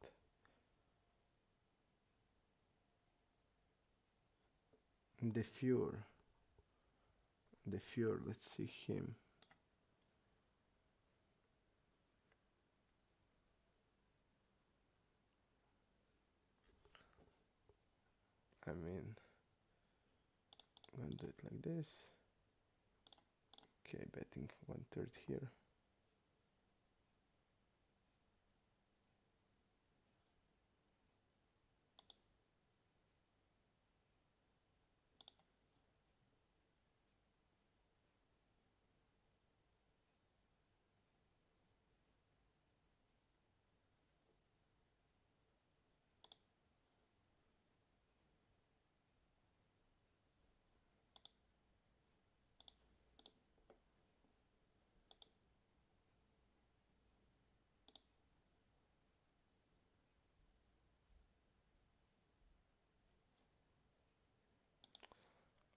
The Fuhrer. The Fuhrer, let's see him. I mean, I'm gonna do it like this. Okay, betting 1/3 here.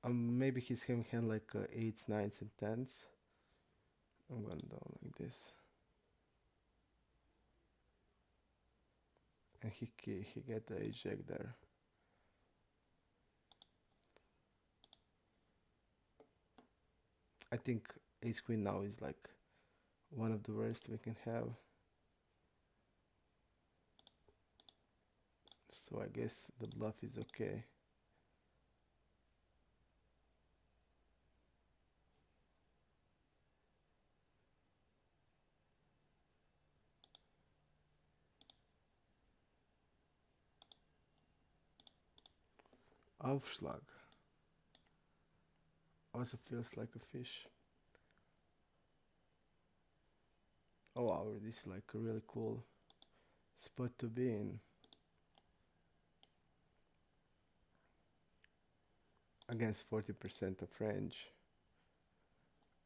Maybe he's having hand like 8s, 9s, and 10s. I'm going down like this. and he get the ace jack there. I think ace queen now is like one of the worst we can have. So I guess the bluff is okay. Aufschlag also feels like a fish. Oh wow, this is like a really cool spot to be in. Against 40% of range.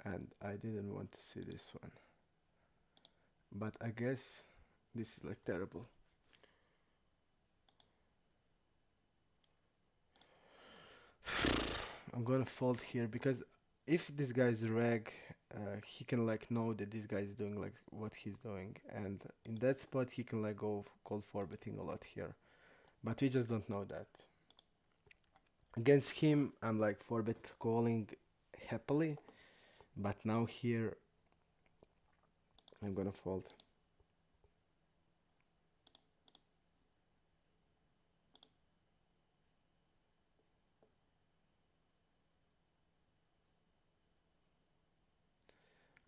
And I didn't want to see this one. But I guess this is like terrible. I'm gonna fold here because if this guy's reg, he can like know that this guy is doing like what he's doing, and in that spot he can like go call for betting a lot here, but we just don't know that. Against him, I'm like four bet calling happily, but now here I'm gonna fold.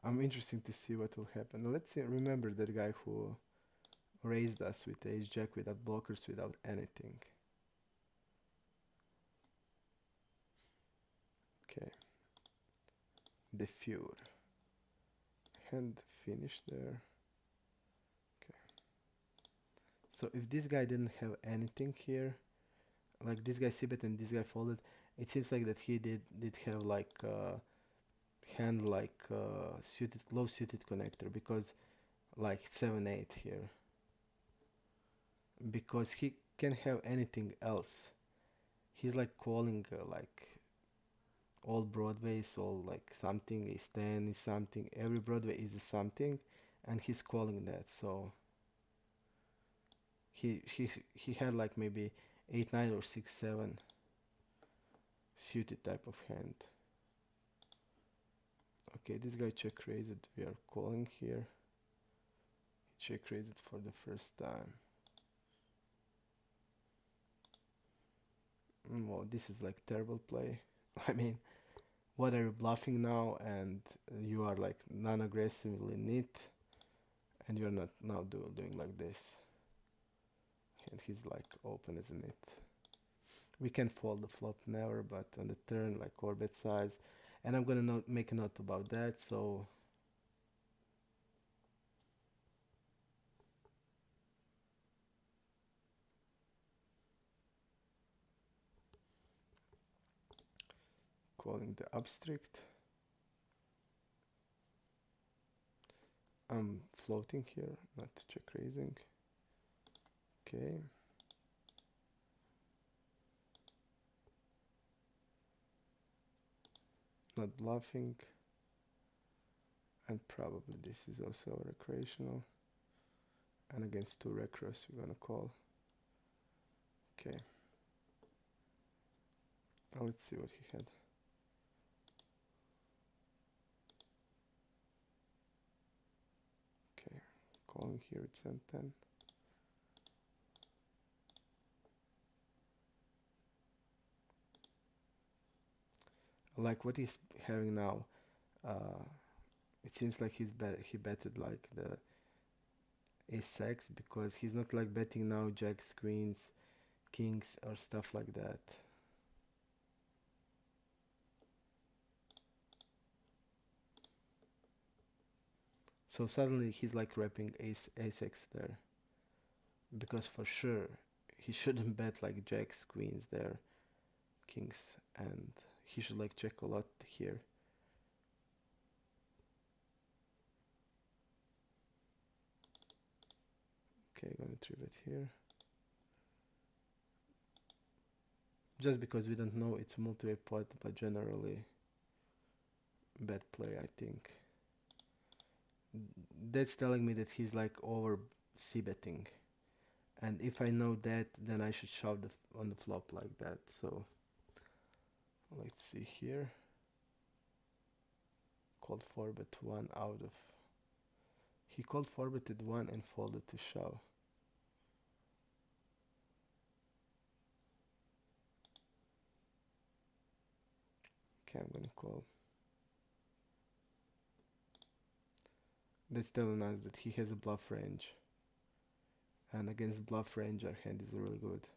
I'm interested to see what will happen. Let's see, remember that guy who raised us with ace jack without blockers, without anything. Okay. The Fure. Hand finish there. Okay. So if this guy didn't have anything here, like this guy c-bet and this guy folded, it seems like that he did have like hand like suited low suited connector, because like 7-8 here, because he can have anything else. He's like calling like all broadways, all like something is 10 is something, every broadway is a something, and he's calling that. So he had like maybe 8-9 or 6-7 suited type of hand. Okay, this guy check raised, we are calling here. He check raised for the first time. Well, this is like terrible play. I mean, what are you bluffing now, and you are like non-aggressively neat, and you're not now doing like this, and he's like open as a nit. We can fold the flop never, but on the turn like core bet size, and I'm gonna make a note about that. So calling the abstract. I'm floating here, not check raising. Okay. Not bluffing. And probably this is also recreational. And against two recros we're gonna call. Okay. Now let's see what he had. Okay, calling here it's M10. Like what he's having now, it seems like he betted like the ace-x, because he's not like betting now jacks, queens, kings or stuff like that. So suddenly he's like wrapping ace-x there, because for sure he shouldn't bet like jacks, queens there, kings, and he should like check a lot here. Okay, gonna 3-bet here. Just because we don't know it's multi-way pot, but generally bad play, I think. That's telling me that he's like over c-betting, And if I know that, then I should shove on the flop like that. So let's see here. Called 4-bet 1 out of. He called 4-betted 1 and folded to shove. Okay, I'm gonna call. That's telling us that he has a bluff range. And against bluff range, our hand is really good.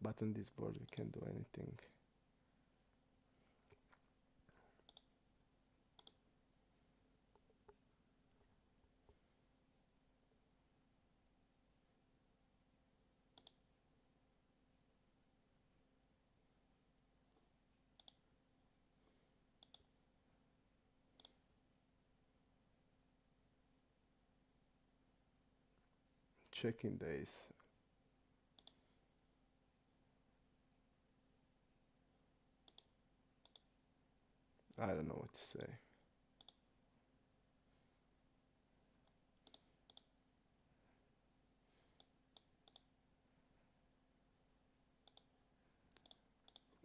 But on this board, we can't do anything. Checking the ace. I don't know what to say.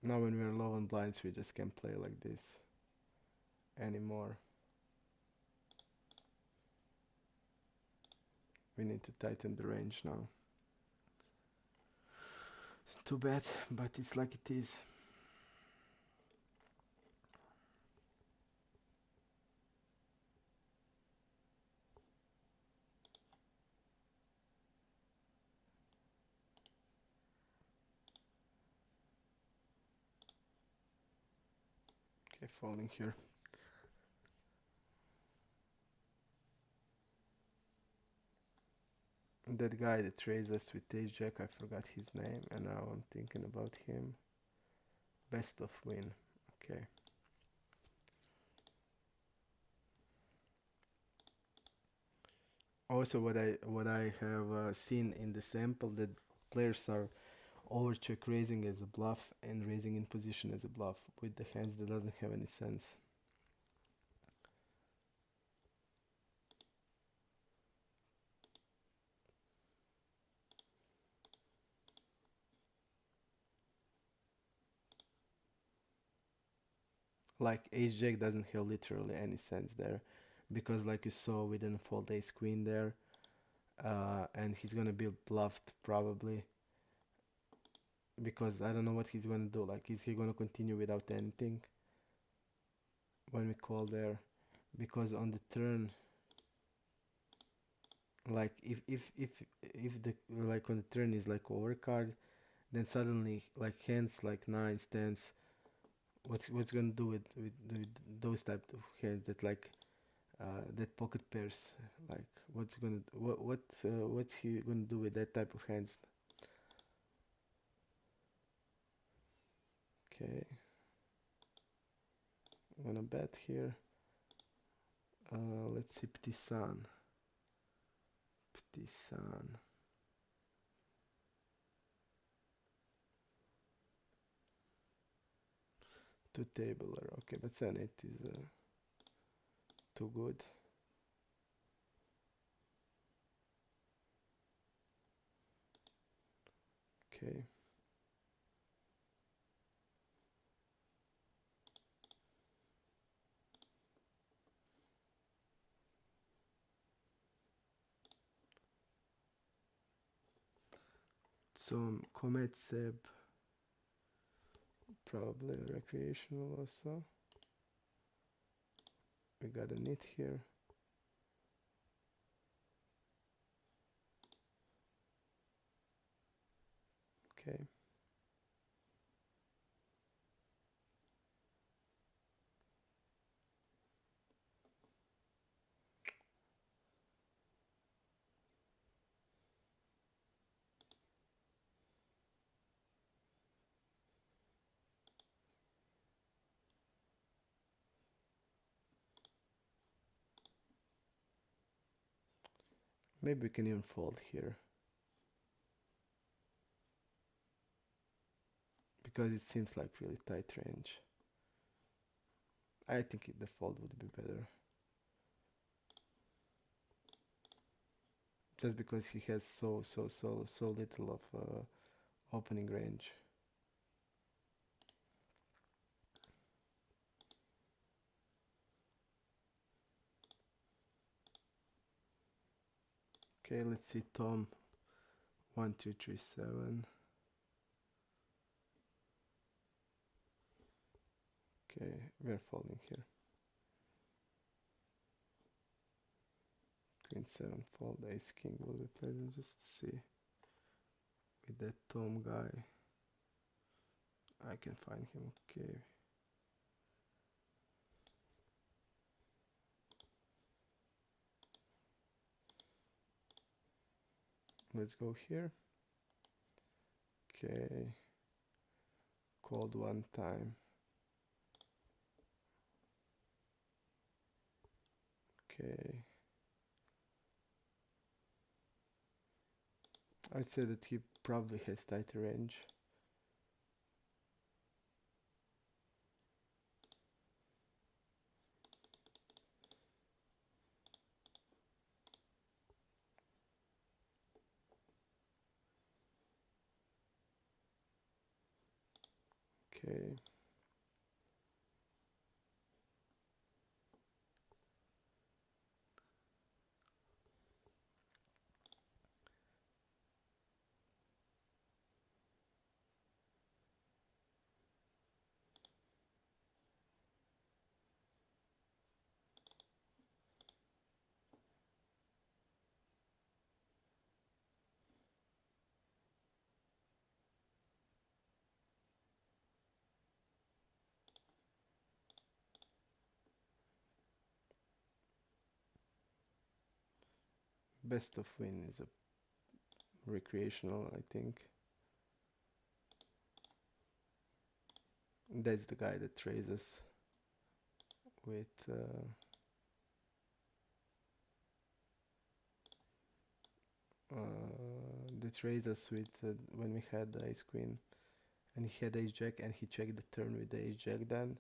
Now when we're low on blinds, we just can't play like this anymore. We need to tighten the range now. Too bad, but it's like it is. Okay, falling here. That guy that raised us with ace jack, I forgot his name, and now I'm thinking about him. Best of win. Okay. Also, what I have seen in the sample, that players are overcheck raising as a bluff and raising in position as a bluff with the hands that doesn't have any sense. Like ace jack doesn't have literally any sense there, because like you saw, we didn't fold ace queen there, and he's gonna be bluffed probably, because I don't know what he's gonna do. Like, is he gonna continue without anything when we call there? Because on the turn, like if the like on the turn is like overcard, then suddenly like hands like nines, tens, what's gonna do with those type of hands that like that pocket pairs, like what's he gonna do with that type of hands? Okay, I'm gonna bet here. Let's see, Ptisan. Two tabler. Okay, but then it is too good. Okay. Some Comet Seb, probably recreational also. We got a nit here. Okay. Maybe we can even fold here, because it seems like really tight range. I think the fold would be better. just because he has so little of opening range. Okay, let's see Tom 1237. Okay, we're folding here. Queen 7 fold, ace king will be played, and just see with that Tom guy. I can find him. Okay. Let's go here. Okay. Called one time. Okay. I'd say that he probably has tighter range. Okay. Best of win is a recreational, I think. That's the guy that raises with that raises with when we had the ace queen, and he had ace jack, and he checked the turn with the ace jack then.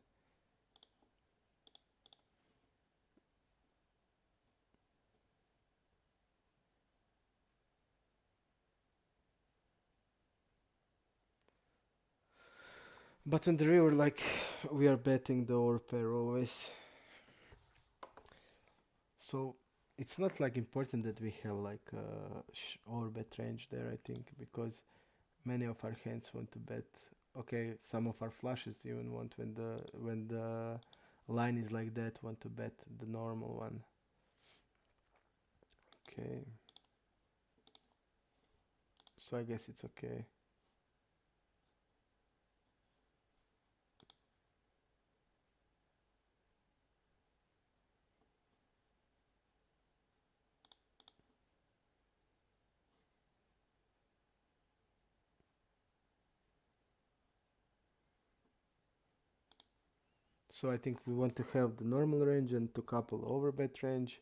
But on the river, like, we are betting the overpair always. So it's not like important that we have like a overbet range there, I think, because many of our hands want to bet. Okay, some of our flushes even want when the line is like that, want to bet the normal one. Okay. So I guess it's okay. So I think we want to have the normal range and to couple overbet range,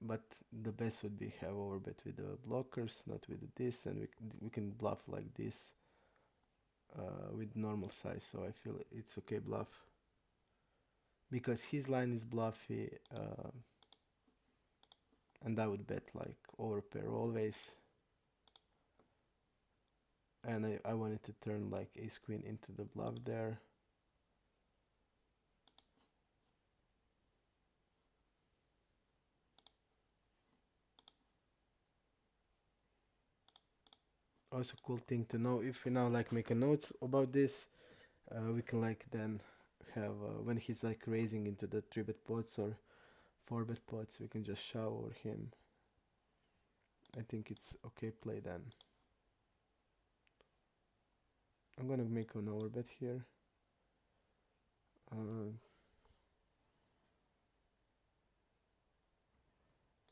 but the best would be have overbet with the blockers, not with this, and we can bluff like this with normal size. So I feel it's okay bluff because his line is bluffy, and I would bet like overpair always. And I wanted to turn like ace queen into the bluff there. Also cool thing to know, if we now like make a notes about this, we can like then have when he's like raising into the 3-bet pots or 4-bet pots, we can just shove over him. I think it's okay play then. I'm gonna make an overbet here.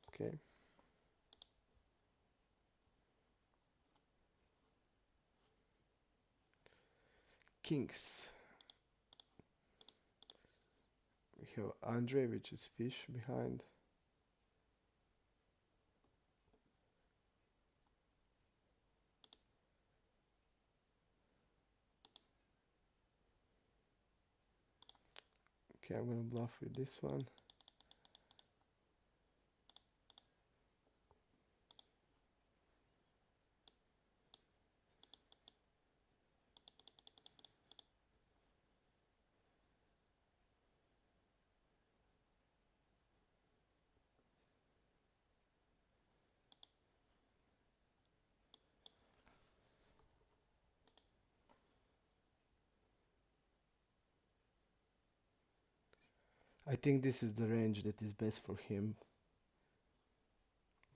Okay. Kings. We have Andre, which is fish behind. Okay, I'm gonna bluff with this one. I think this is the range that is best for him.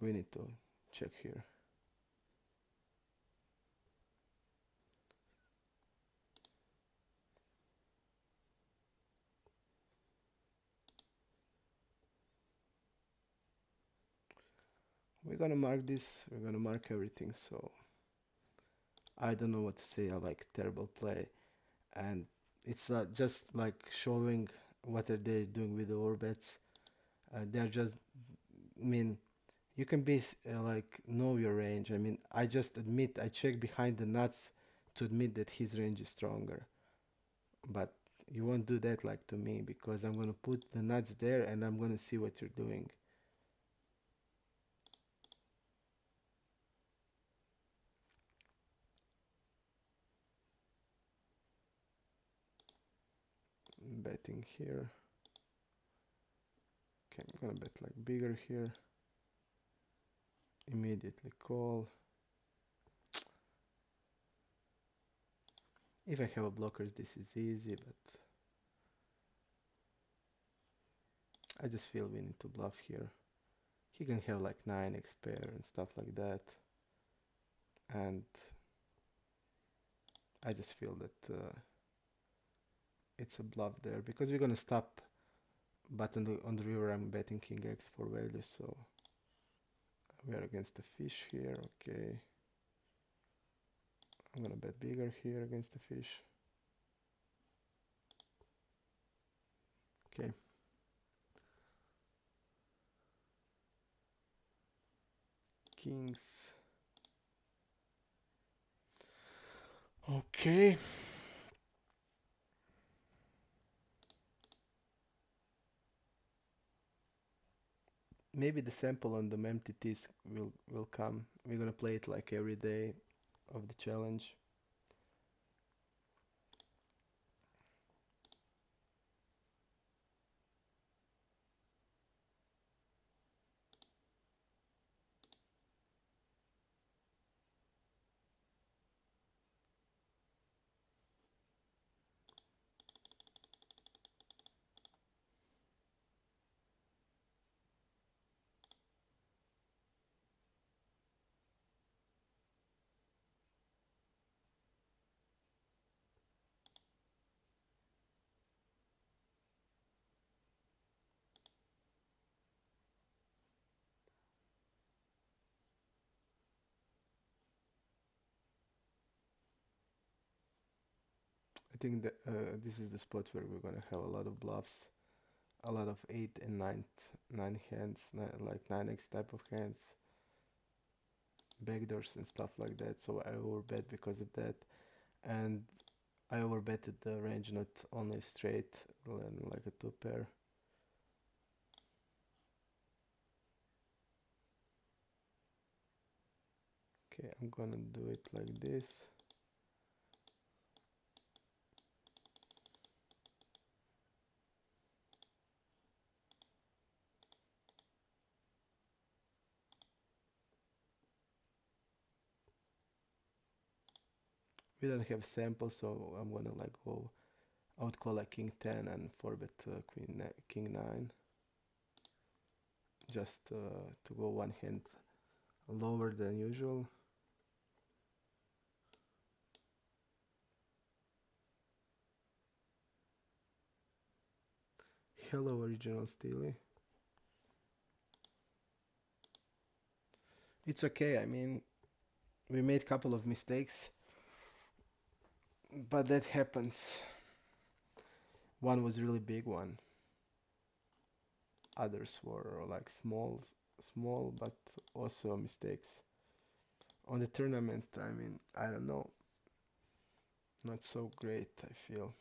We need to check here. We're gonna mark this, we're gonna mark everything, so I don't know what to say. I like terrible play, and it's just like showing what are they doing with the orbits. They're just, I mean, you can be like know your range. I mean, I just admit I check behind the nuts to admit that his range is stronger, but you won't do that like to me because I'm gonna put the nuts there and I'm gonna see what you're doing. Betting here. Okay, I'm gonna bet like bigger here. Immediately call. If I have a blockers, this is easy, but I just feel we need to bluff here. He can have like 9x pair and stuff like that. And I just feel that it's a bluff there because we're gonna stop. But on the river, I'm betting king x for value, so we are against the fish here. Okay, I'm gonna bet bigger here against the fish. Okay. Kings. Okay. Maybe the sample on the MTTs will come. We're gonna play it like every day of the challenge. I think that this is the spot where we're gonna have a lot of bluffs, a lot of 8 and 9 hands, like 9x type of hands, backdoors and stuff like that. So I overbet because of that, and I overbetted the range, not only straight, like a two pair. Okay, I'm gonna do it like this. We don't have samples, so I'm gonna like go. I would call like king 10 and 4-bet king 9, just to go one hand lower than usual. Hello, original Steely. It's okay. I mean, we made a couple of mistakes, but that happens. One was really big one. Others were like small, but also mistakes. On the tournament, I mean, I don't know. Not so great, I feel.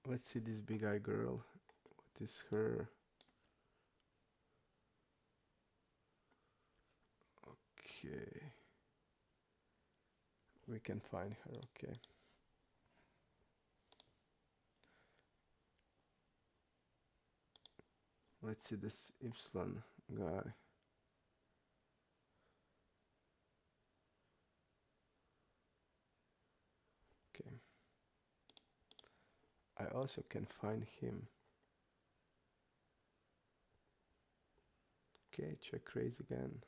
Let's see this big eye girl. What is her? Okay. We can find her, okay. Let's see this Epsilon guy. Okay. I also can find him. Okay, check raise again.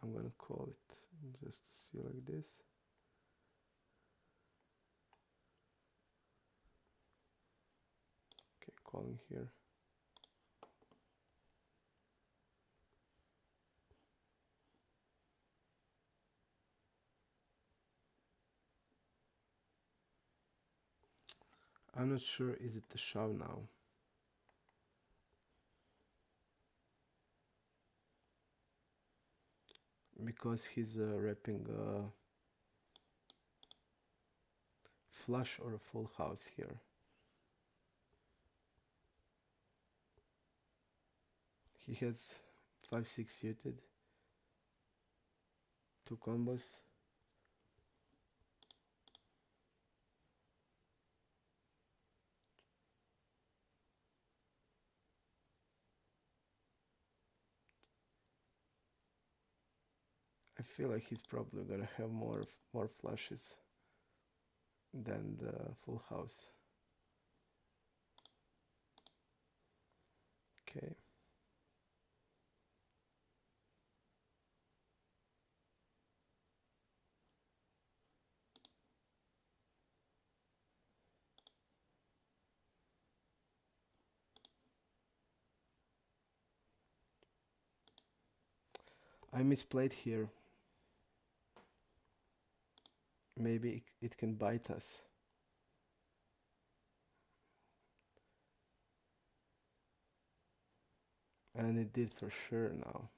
I'm gonna call it just to see like this. Okay, calling here. I'm not sure, is it the shove now? Because he's wrapping a flush or a full house here. He has 5-6 suited, 2 combos. I feel like he's probably gonna have more flushes than the full house. Okay. I misplayed here. Maybe it can bite us. And it did for sure now.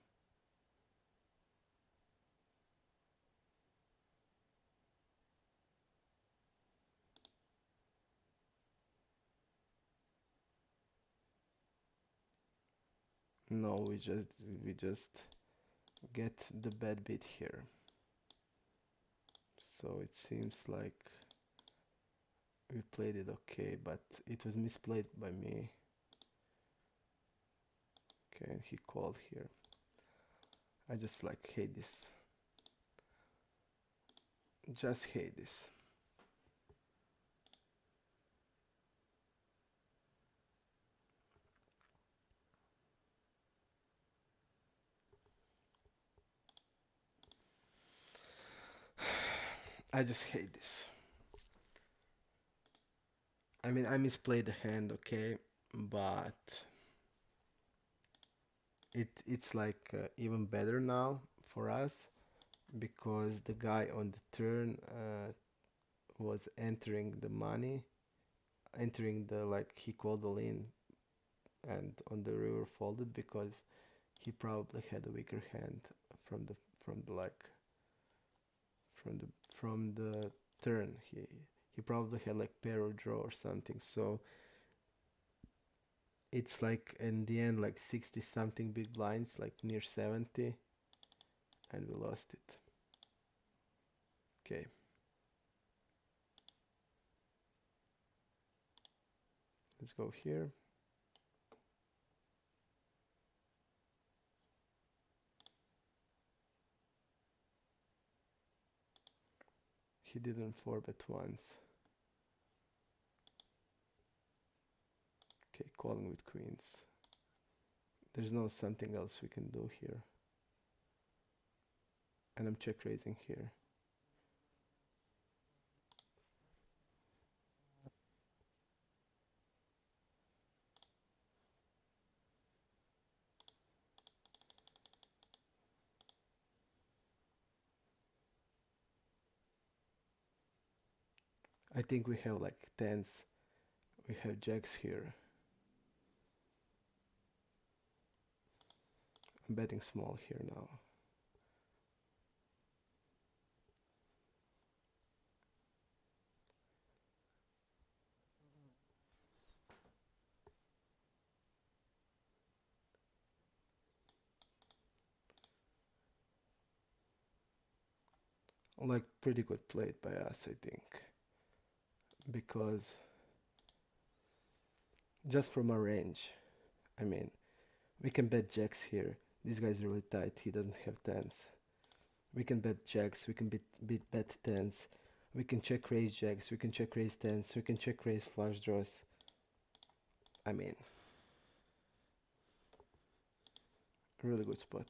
No, we just get the bad bit here. So it seems like we played it okay, but it was misplayed by me. Okay, and he called here. I just like hate this. Just hate this. I just hate this. I mean, I misplayed the hand, okay, but it's like even better now for us because the guy on the turn was entering the money, entering the like he called the lean, and on the river folded because he probably had a weaker hand from the from the like from the from the turn. He probably had like pair or draw or something. So it's like in the end like 60 something big blinds, like near 70, and we lost it. Okay. Let's go here. He didn't 4-bet once. Okay, calling with queens. There's no something else we can do here. And I'm check raising here. I think we have like tens. We have jacks here. I'm betting small here now. Like pretty good played by us, I think. Because just from our range, I mean, we can bet jacks here. This guy's really tight. He doesn't have tens. We can bet jacks. We can bet tens. We can check raise jacks, we can check raise tens, we can check raise flush draws. I mean, really good spot.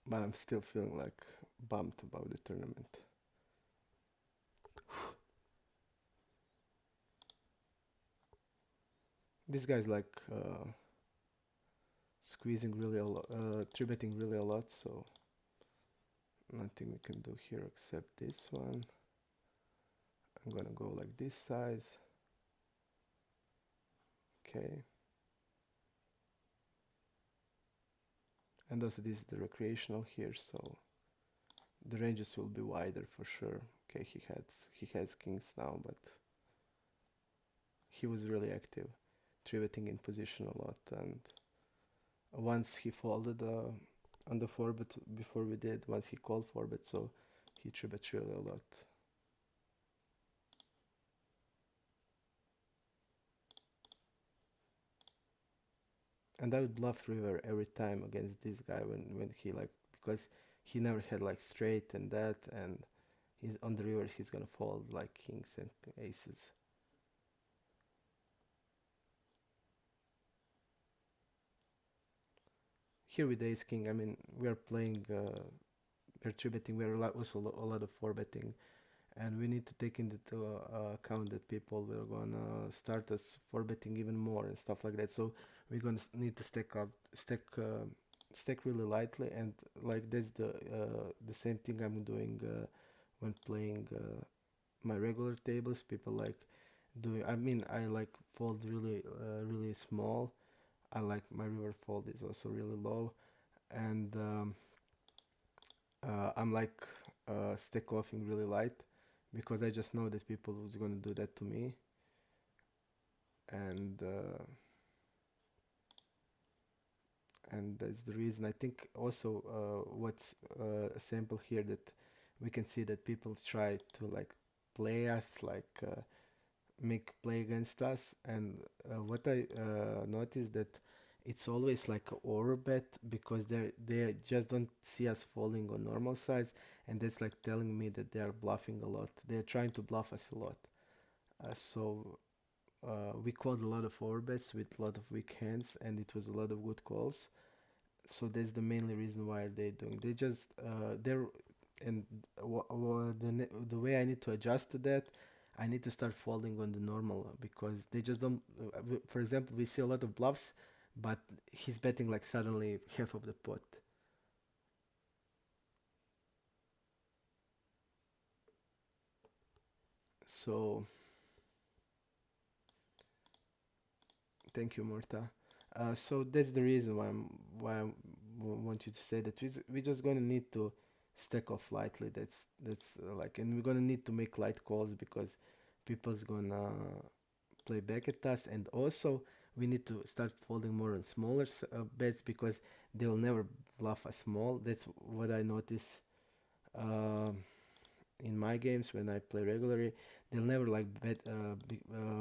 But I'm still feeling like bummed about the tournament. This guy's like squeezing really a lot, three betting really a lot, so nothing we can do here except this one. I'm gonna go like this size. Okay. And also this is the recreational here, so the ranges will be wider for sure. Okay, he has kings now, but he was really active, three betting in position a lot, and once he folded on the four bet before we did, once he called four bet, so he three bet really a lot. And I would bluff river every time against this guy when he like, because he never had like straight and that, and he's on the river, he's gonna fold like kings and aces. Here with ace king, I mean, we are playing, we're three betting, we're also a lot of four betting, and we need to take into account that people will gonna start us four betting even more and stuff like that. So we're gonna need to stack really lightly, and like that's the same thing I'm doing when playing my regular tables. People like doing. I mean, I like fold really small. I like my river fold is also really low, and I'm like stack offing really light because I just know that people was gonna do that to me, and that's the reason. I think also what's a sample here that we can see that people try to like play us, like make play against us, and what I noticed that it's always like a over bet because they just don't see us falling on normal size, and that's like telling me that they are bluffing a lot. They're trying to bluff us a lot. So we called a lot of overbets with a lot of weak hands, and it was a lot of good calls. So that's the mainly reason why they're doing. They just they're and the way I need to adjust to that, I need to start folding on the normal because they just don't. For example, we see a lot of bluffs, but he's betting like suddenly half of the pot. So thank you, Marta. So that's the reason want you to say that we just gonna need to stack off lightly. That's like, and we're gonna need to make light calls because people's gonna play back at us, and also we need to start folding more on smaller bets because they will never bluff us small. That's what I notice. Um in my games when I play regularly, they'll never like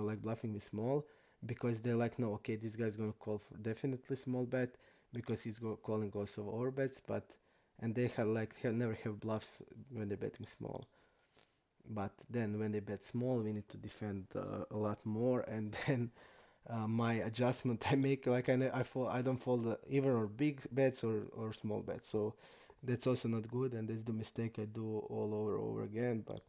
like bluffing me small because they're like, no, okay, this guy's gonna call for definitely small bet because he's calling also over bets, but and they never have bluffs when they're betting small. But then when they bet small, we need to defend a lot more, and then my adjustment I make like I don't fold even or big bets or small bets, so that's also not good, and that's the mistake I do all over again. But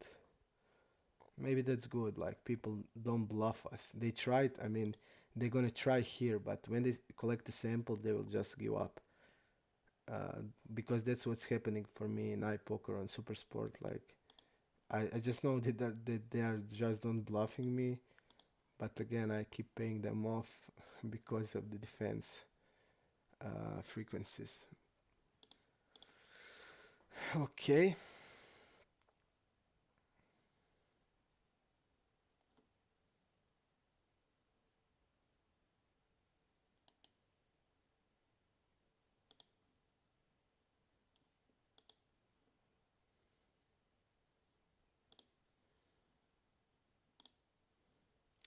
maybe that's good, like people don't bluff us, they tried. I mean, they're gonna try here, but when they collect the sample they will just give up, uh, because that's what's happening for me in iPoker on Super Sport. Like I just know that they are just don't bluffing me, but again I keep paying them off because of the defense frequencies. Okay.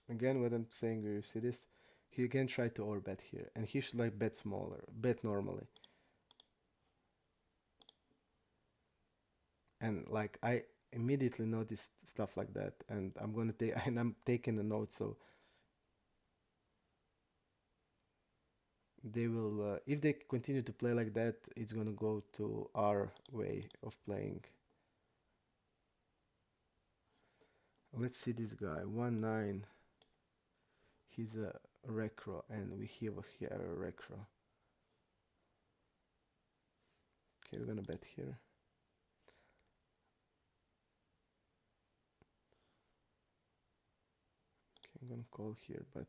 Again, what I'm saying, you see this? He again tried to overbet here, and he should like bet smaller, bet normally. And like I immediately noticed stuff like that, and I'm gonna take and I'm taking a note. So they will, if they continue to play like that, it's gonna go to our way of playing. Let's see this guy, 1-9. He's a recro, and we have here a recro. Okay, we're gonna bet here. Okay, I'm gonna call here, but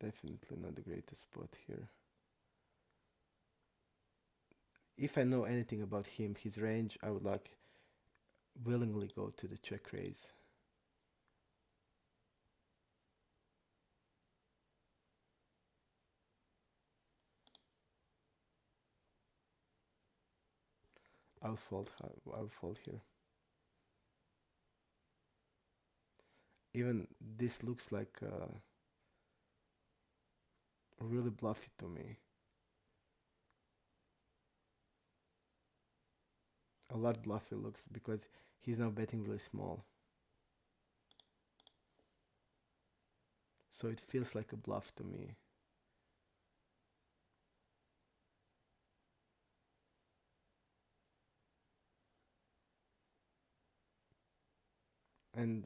definitely not the greatest spot here. If I know anything about him, his range, I would like willingly go to the check raise. I'll fold. I'll fold here. Even this looks like really bluffy to me. A lot bluffy looks because he's now betting really small. So it feels like a bluff to me. And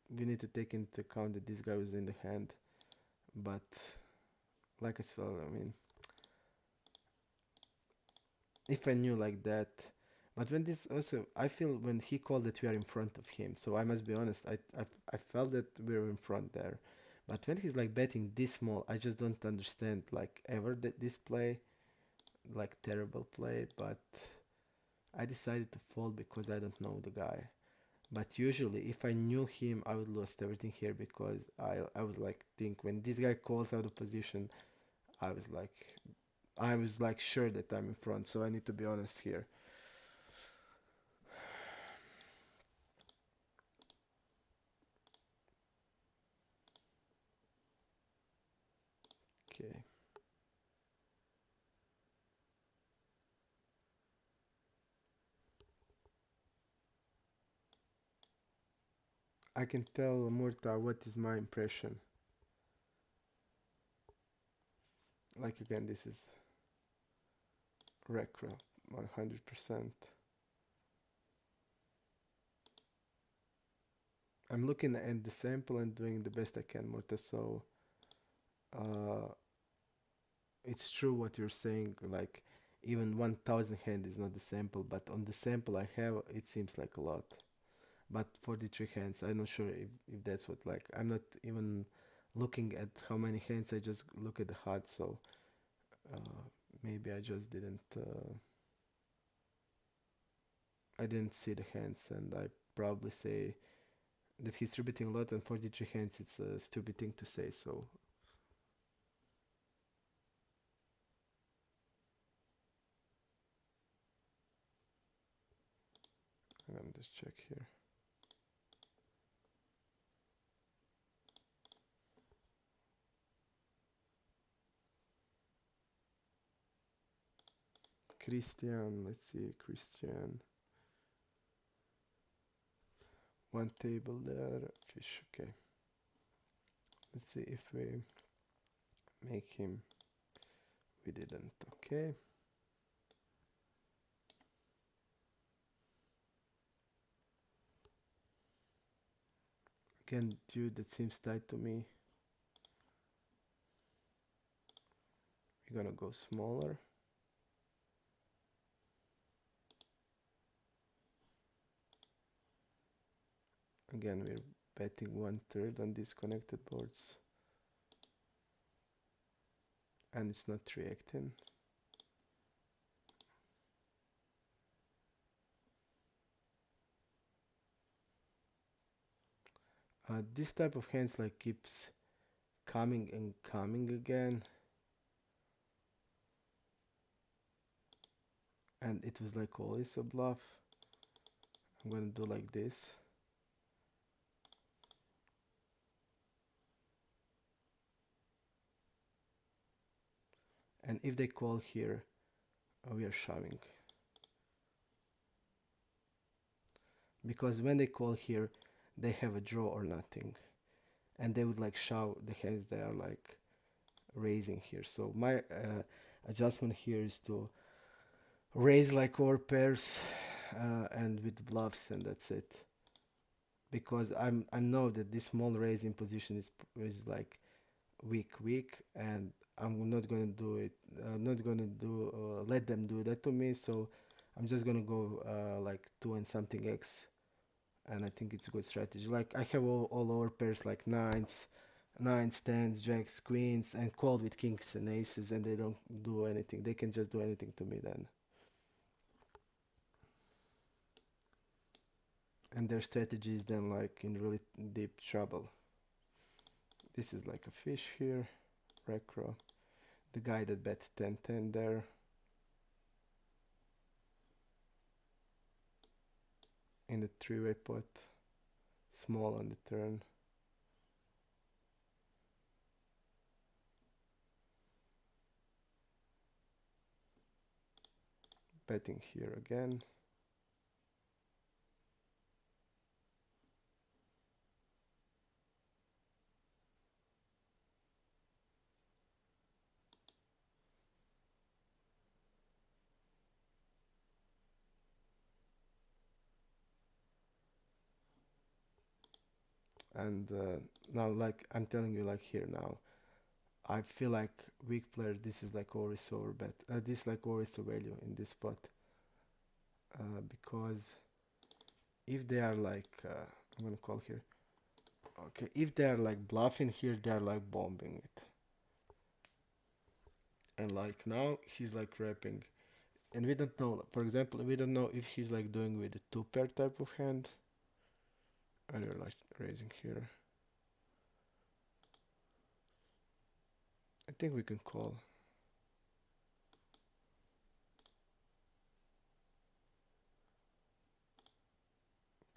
we need to take into account that this guy was in the hand. But like I said, I mean, if I knew like that, but when this also, I feel when he called that we are in front of him. So I must be honest, I felt that we were in front there. But when he's like betting this small, I just don't understand like ever that this play, like terrible play. But I decided to fold because I don't know the guy. But usually, if I knew him, I would lose everything here because I was like think when this guy calls out of position, I was like I was like sure that I'm in front. So I need to be honest here. Okay. I can tell Murta what is my impression. Like again, this is Recro, 100%. I'm looking at the sample and doing the best I can, Murta. So uh, it's true what you're saying. Like even 1,000 hand is not the sample, but on the sample I have, it seems like a lot. But 43 hands, I'm not sure if that's what like. I'm not even looking at how many hands. I just look at the HUD. So uh, maybe I just didn't. I didn't see the hands, and I probably say that he's distributing a lot. And 43 hands, it's a stupid thing to say. So I'm gonna just check here. Christian, let's see, Christian. One table there, fish, okay. Let's see if we make him. We didn't, okay. Again, dude, that seems tight to me. We're gonna go smaller. Again, we're betting 1/3 on these connected boards. And it's not reacting. This type of hands like keeps coming and coming again. And it was like always a bluff. I'm gonna do like this. And if they call here, we are shoving. because when they call here, they have a draw or nothing, and they would like shove the hands they are like raising here. So my adjustment here is to raise like over pairs and with bluffs, and that's it. Because I know that this small raising position is like weak, and I'm not gonna do it. Not gonna do let them do that to me. So I'm just gonna go like two and something X, and I think it's a good strategy. Like I have all over pairs like nines, tens, jacks, queens, and called with kings and aces, and they don't do anything. They can just do anything to me then, and their strategy is then like in really deep trouble. This is like a fish here, recro. The guy that bet 10-10 there in the three-way pot, small on the turn. Betting here again. And now, like I'm telling you, like here now, I feel like weak players. This is like always over bet. This like always to value in this spot because if they are like I'm gonna call here. Okay, if they are like bluffing here, they are like bombing it. And like now he's like wrapping, and we don't know. For example, we don't know if he's like doing with a two pair type of hand, and you're like raising here. I think we can call.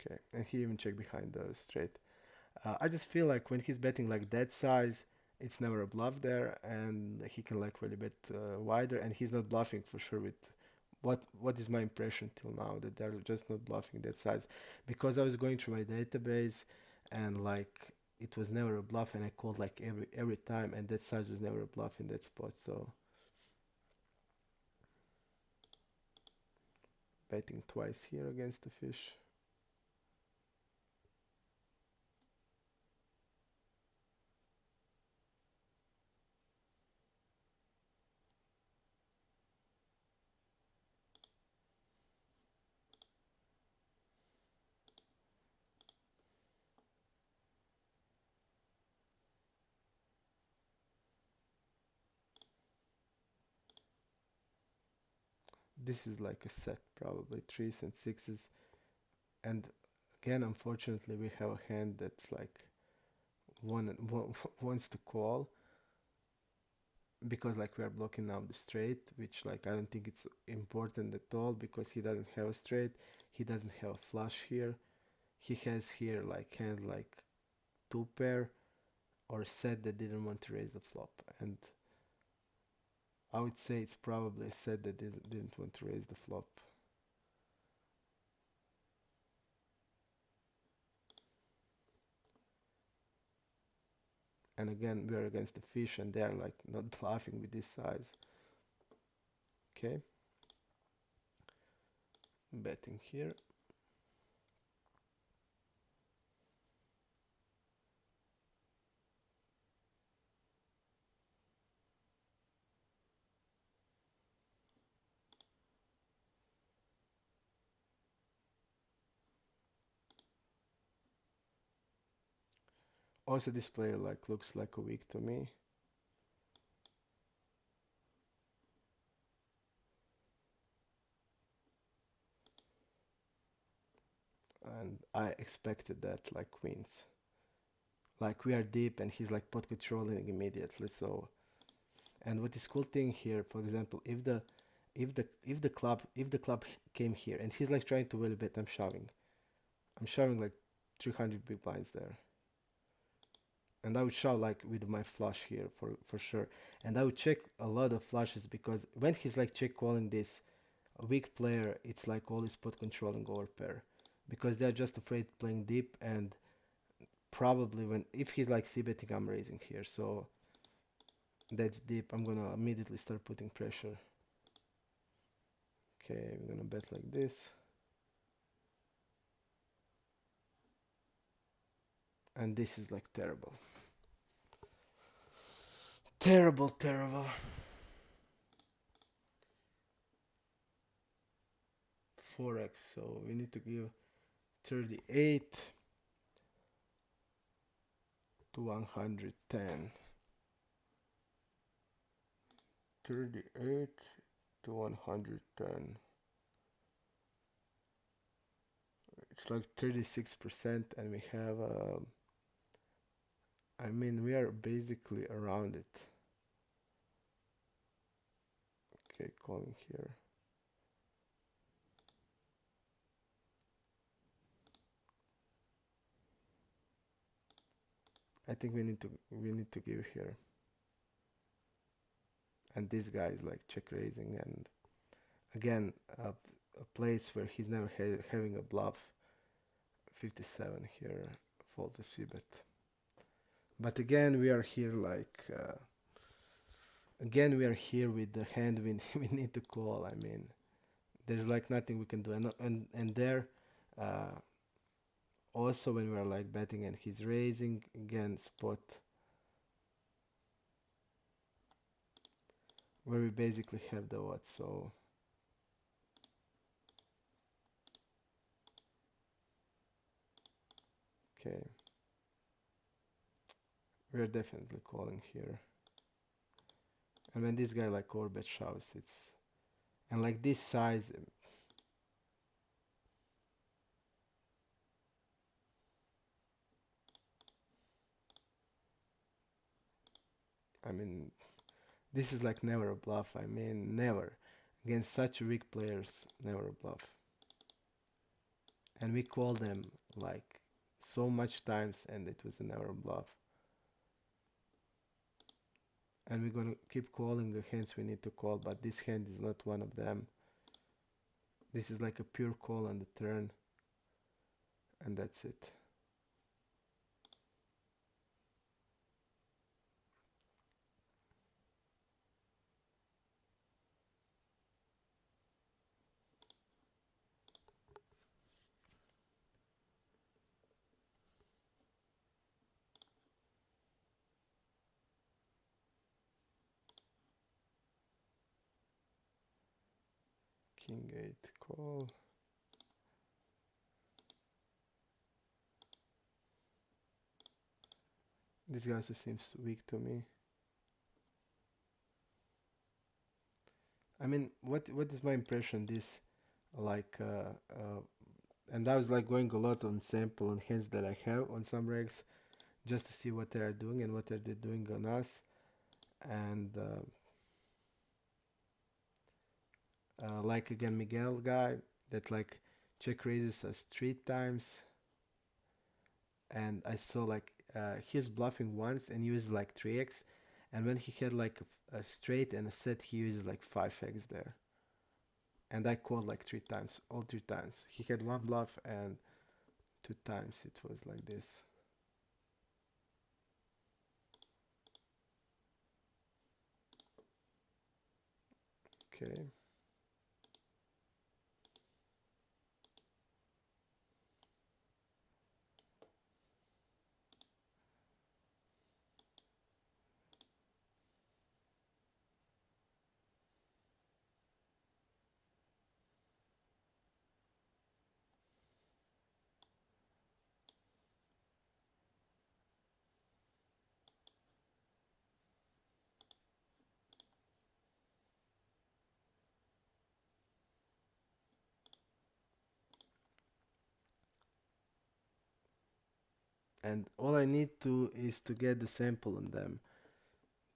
Okay, and he even checked behind the straight. I just feel like when he's betting like that size, it's never a bluff there, and he can like really bet wider, and he's not bluffing for sure with what is my impression till now that they're just not bluffing that size, because I was going through my database, and like it was never a bluff, and I called like every time, and that size was never a bluff in that spot. So betting twice here against the fish. This is like a set, probably threes and sixes, and again, unfortunately, we have a hand that's like one wants to call, because like we are blocking now the straight, which like I don't think it's important at all, because he doesn't have a straight, he doesn't have a flush here, he has here like hand like two pair or set that didn't want to raise the flop, and I would say it's probably a set that didn't want to raise the flop. And again, we are against the fish, and they are like not bluffing with this size. Okay, betting here. Also, this player like looks like a weak to me, and I expected that like queens. Like we are deep, and he's like pot controlling immediately. So, and what is cool thing here, for example, if the club came here, and he's like trying to value bet, I'm shoving like 300 big blinds there, and I would shove like with my flush here for sure, and I would check a lot of flushes, because when he's like check calling this a weak player, it's like always pot controlling over pair. because they're just afraid playing deep, and probably when if he's like c betting, I'm raising here. So that's deep. I'm gonna immediately start putting pressure. Okay, we're gonna bet like this, and this is like terrible, terrible, terrible. 4x. So we need to give 38 to 110. 38 to 110. It's like 36%, and we have, I mean, we are basically around it. Okay, calling here. I think we need to give here. And this guy is like check raising, and again, a place where he's never having a bluff. 57 here, fold the c bet. But again, we are here like again we are here with the hand we need to call. I mean, there's like nothing we can do, and there also when we're like betting and he's raising again spot where we basically have the what. So okay, we're definitely calling here. And when this guy like overbet shoves, it's and like this size, I mean, this is like never a bluff. I mean, never. Against such weak players, never a bluff. And we call them like so much times, and it was never a bluff. And we're gonna keep calling the hands we need to call, but this hand is not one of them. This is like a pure call on the turn, and that's it. King 8 call. This guy also seems weak to me. I mean, what is my impression? This like and I was like going a lot on sample and hands that I have on some regs just to see what they are doing and what are they doing on us. And like again Miguel guy that like check raises us 3 times, and I saw like he's bluffing once and uses like 3x, and when he had like a straight and a set, he uses like 5x there. And I called like 3 times, all 3 times. He had one bluff, and 2 times it was like this. Okay. And all I need to is to get the sample on them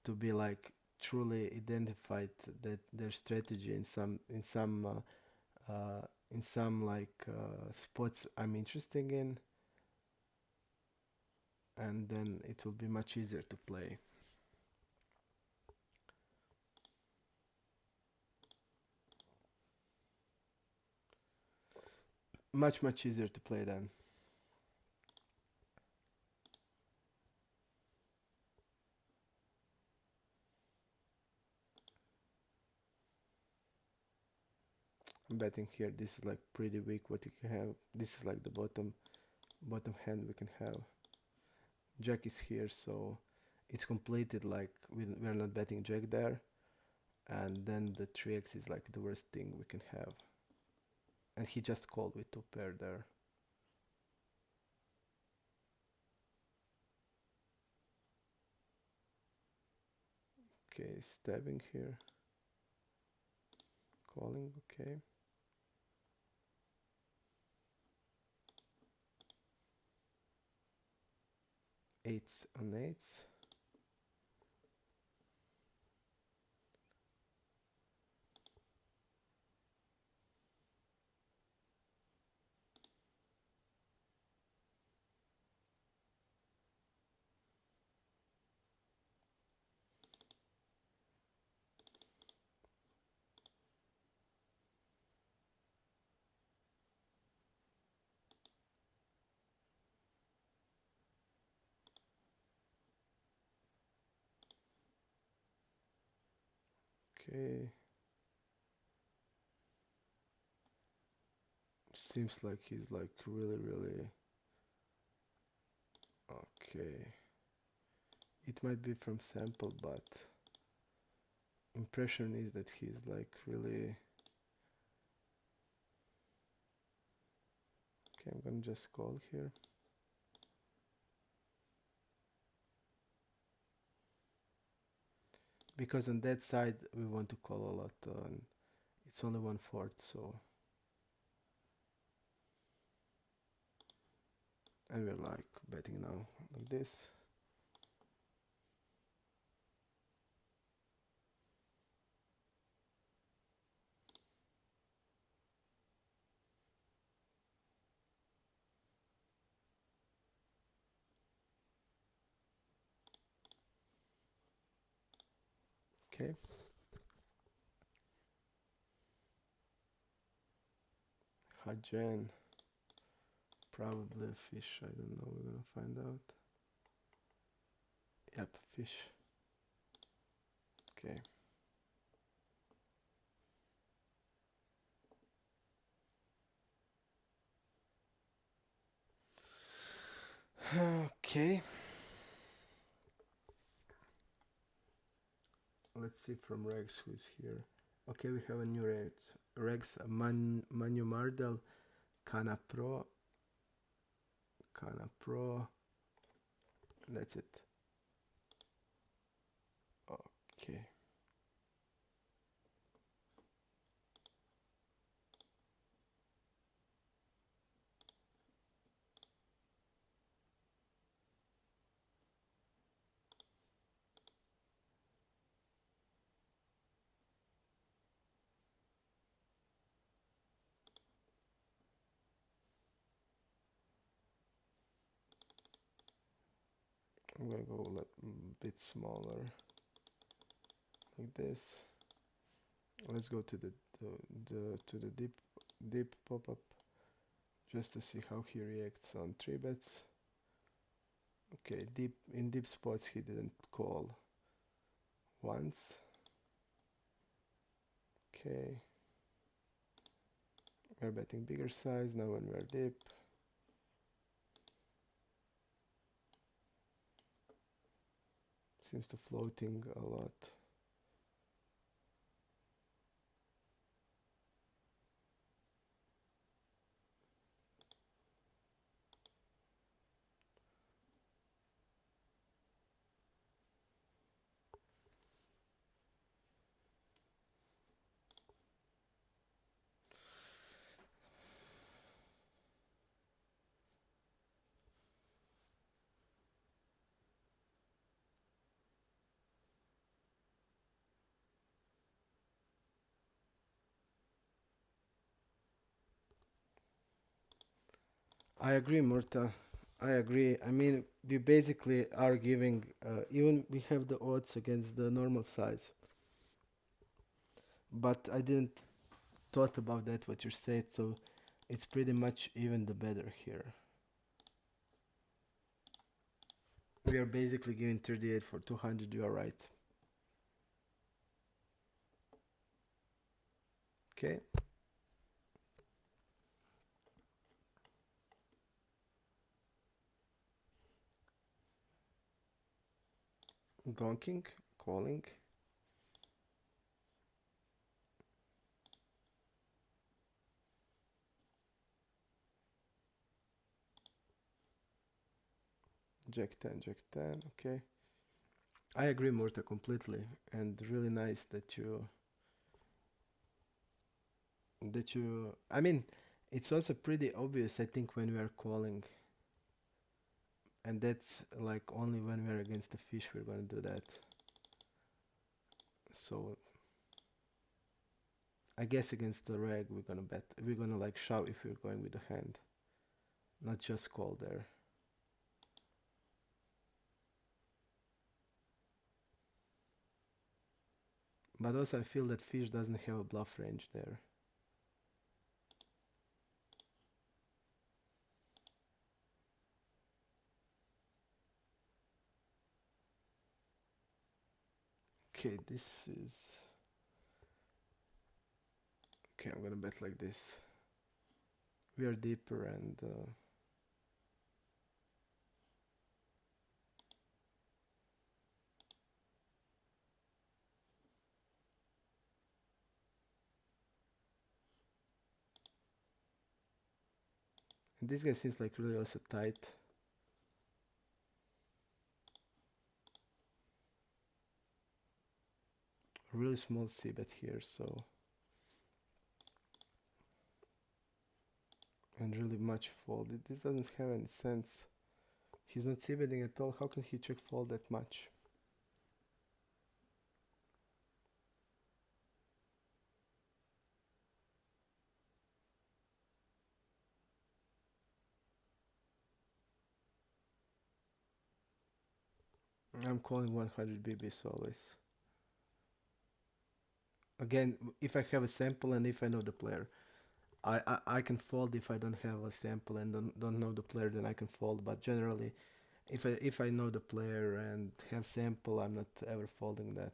to be like truly identified that their strategy in some like spots I'm interested in, and then it will be much easier to play. Much easier to play then. I'm betting here this is like pretty weak what you can have. This is like the bottom hand we can have. Jack is here, so it's completed, like we're not betting Jack there. And then the 3x is like the worst thing we can have. And he just called with two pair there. Okay, stabbing here. Calling, okay. Eights on eights. Okay. Seems like he's like really okay. It might be from sample, but impression is that he's like really okay. I'm gonna just call here. Because on that side we want to call a lot on. It's only 1/4, so and we're like betting now like this. Okay. Hajen. Probably a fish. I don't know. We're gonna find out. Yep, fish. Okay. Okay. Let's see from Rex who's here. Okay, we have a new Rex. Rex Manu Mardel, Kana Pro. Kana Pro. That's it. Okay. I'm gonna go a bit smaller, like this. Let's go to the deep pop up, just to see how he reacts on 3 bets. Okay, deep spots he didn't call once. Okay, we're betting bigger size now when we're deep. Seems to floating a lot. I agree, Murta. I agree. I mean, we basically are giving, even we have the odds against the normal size. But I didn't thought about that what you said. So It's pretty much even the better here. We are basically giving 38 for 200, you are right. Okay, donking, calling, jack 10, jack 10, okay. I agree, Murta, completely, and really nice that you. I mean, it's also pretty obvious, I think, when we are calling, and that's like only when we are against the fish we're gonna do that. So I guess against the reg we're gonna bet. We're gonna like shove if we're going with the hand, not just call there. But also I feel that fish doesn't have a bluff range there. Okay, this is. Okay, I'm gonna bet like this. We are deeper and this guy seems like really also tight. Really small c bet here, so and really much fold. This doesn't have any sense. He's not c betting at all. How can he check fold that much? I'm calling 100 BBs always. Again, if I have a sample and if I know the player, I can fold if I don't have a sample and don't know the player, then I can fold. But generally, if I know the player and have sample, I'm not ever folding that.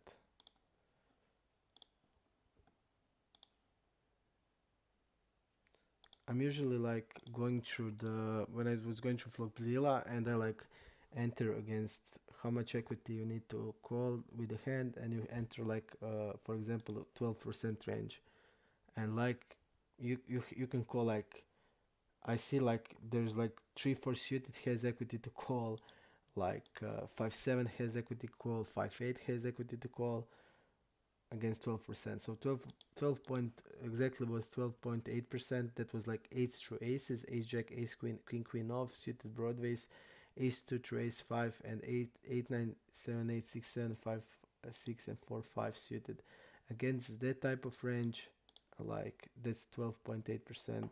I'm usually like going through the when I was going through Flopzilla and I like enter against how much equity you need to call with the hand, and you enter like for example 12% range, and like you can call like I see like there's like 3-4 suited has equity to call, like 5-7 has equity to call, 5-8 has equity to call against 12%. So 12 point exactly was 12.8%. That was like eights through aces, ace jack, ace queen, queen queen off, suited broadways, ace two through ace five, and 8 9 7 8 6 7 5 6 and 4 5 suited. Against that type of range, like that's 12.8%.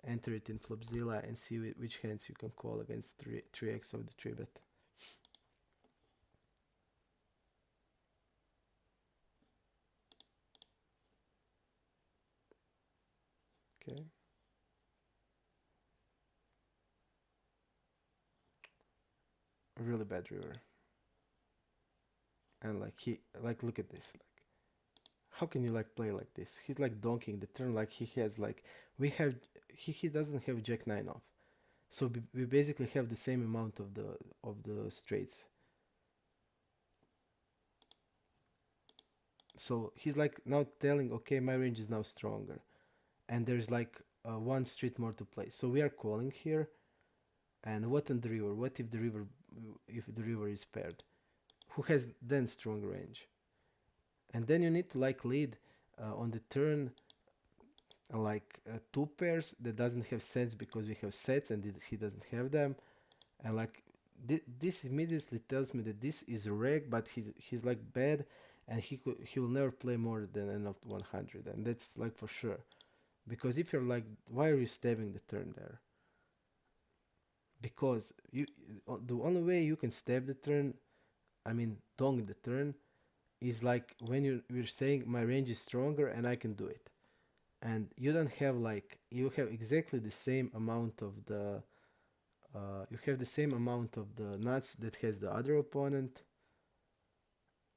Enter it in Flopzilla and see which hands you can call against 3x of the 3 bet. Okay. A really bad river. And like he like look at this. Like how can you like play like this? He's like donking the turn like he has like we have he doesn't have jack 9 off. So we basically have the same amount of the straights. So he's like now telling okay my range is now stronger, and there's like one street more to play. So we are calling here. And what on the river? What if the river is paired? Who has then strong range? And then you need to like lead on the turn like two pairs that doesn't have sets because we have sets and he doesn't have them. And like this immediately tells me that this is a reg, but he's like bad, and he will never play more than an 100, and that's like for sure. Because if you're like, why are you stabbing the turn there? Because the only way you can stab the turn, I mean dong the turn, is like when you're saying my range is stronger and I can do it. and you don't have like you have exactly the same amount of the you have the same amount of the nuts that has the other opponent,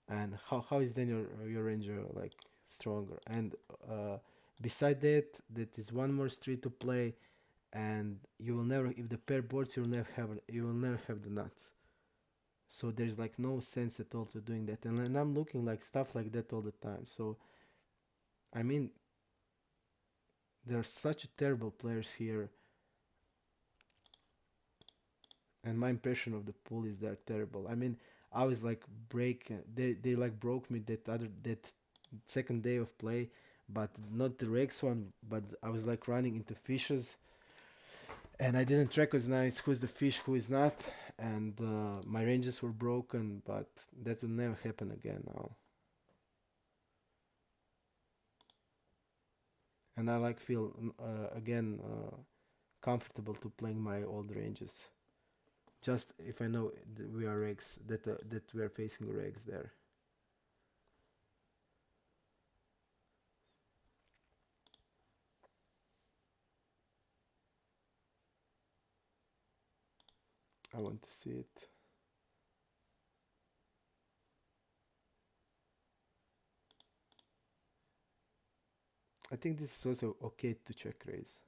and how is then your ranger like stronger? And uh, beside that, that is one more street to play, and you will never, if the pair boards, you will never have the nuts. So there's like no sense at all to doing that, and I'm looking like stuff like that all the time. So I mean, there are such terrible players here, and my impression of the pool is they're terrible. I mean, I was like they like broke me that second day of play, but not the Rex one. But I was like running into fishes, and I didn't recognize who's the fish, who is not, and my ranges were broken. But that will never happen again now. And I like feel again comfortable to playing my old ranges. Just if I know we are regs that we are facing regs there. I want to see it. I think this is also okay to check raise,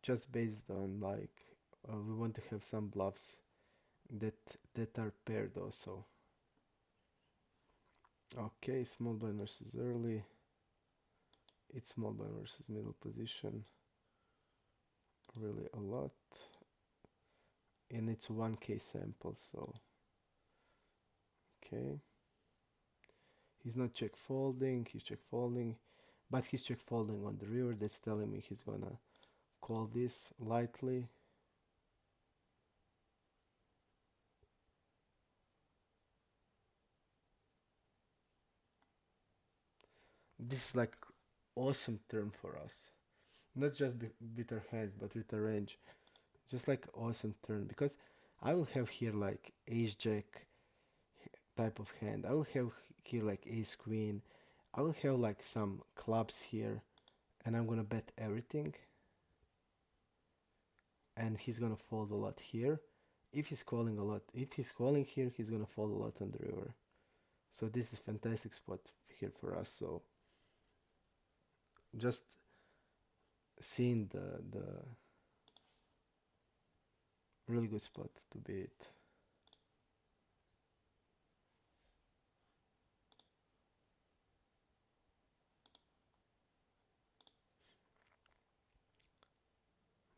just based on like we want to have some bluffs that that are paired also. Okay, small blind versus early. It's small blind versus middle position. Really a lot, and it's 1K sample. So okay, he's not check folding. He's check folding, but he's check folding on the river. That's telling me he's gonna call this lightly. This is like awesome turn for us. Not just with our hands, but with our range. Just like awesome turn because I will have here like ace jack type of hand. I will have here like ace queen. I will have like some clubs here, and I'm gonna bet everything. And he's gonna fold a lot here. If he's calling a lot, if he's calling here, he's gonna fold a lot on the river. So this is fantastic spot here for us. So just seeing the really good spot to beat.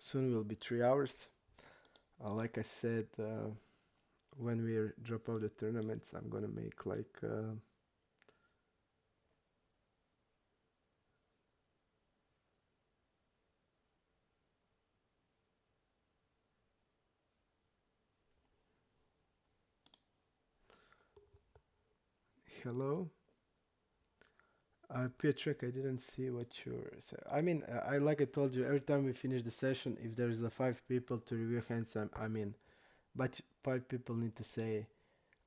Soon will be 3 hours. Like I said, when we drop out the tournaments, I'm gonna make like hello. Pietrek, I didn't see what you're saying. I mean, I like I told you, every time we finish the session, if there's a 5 people to review hands, I mean, but 5 people need to say,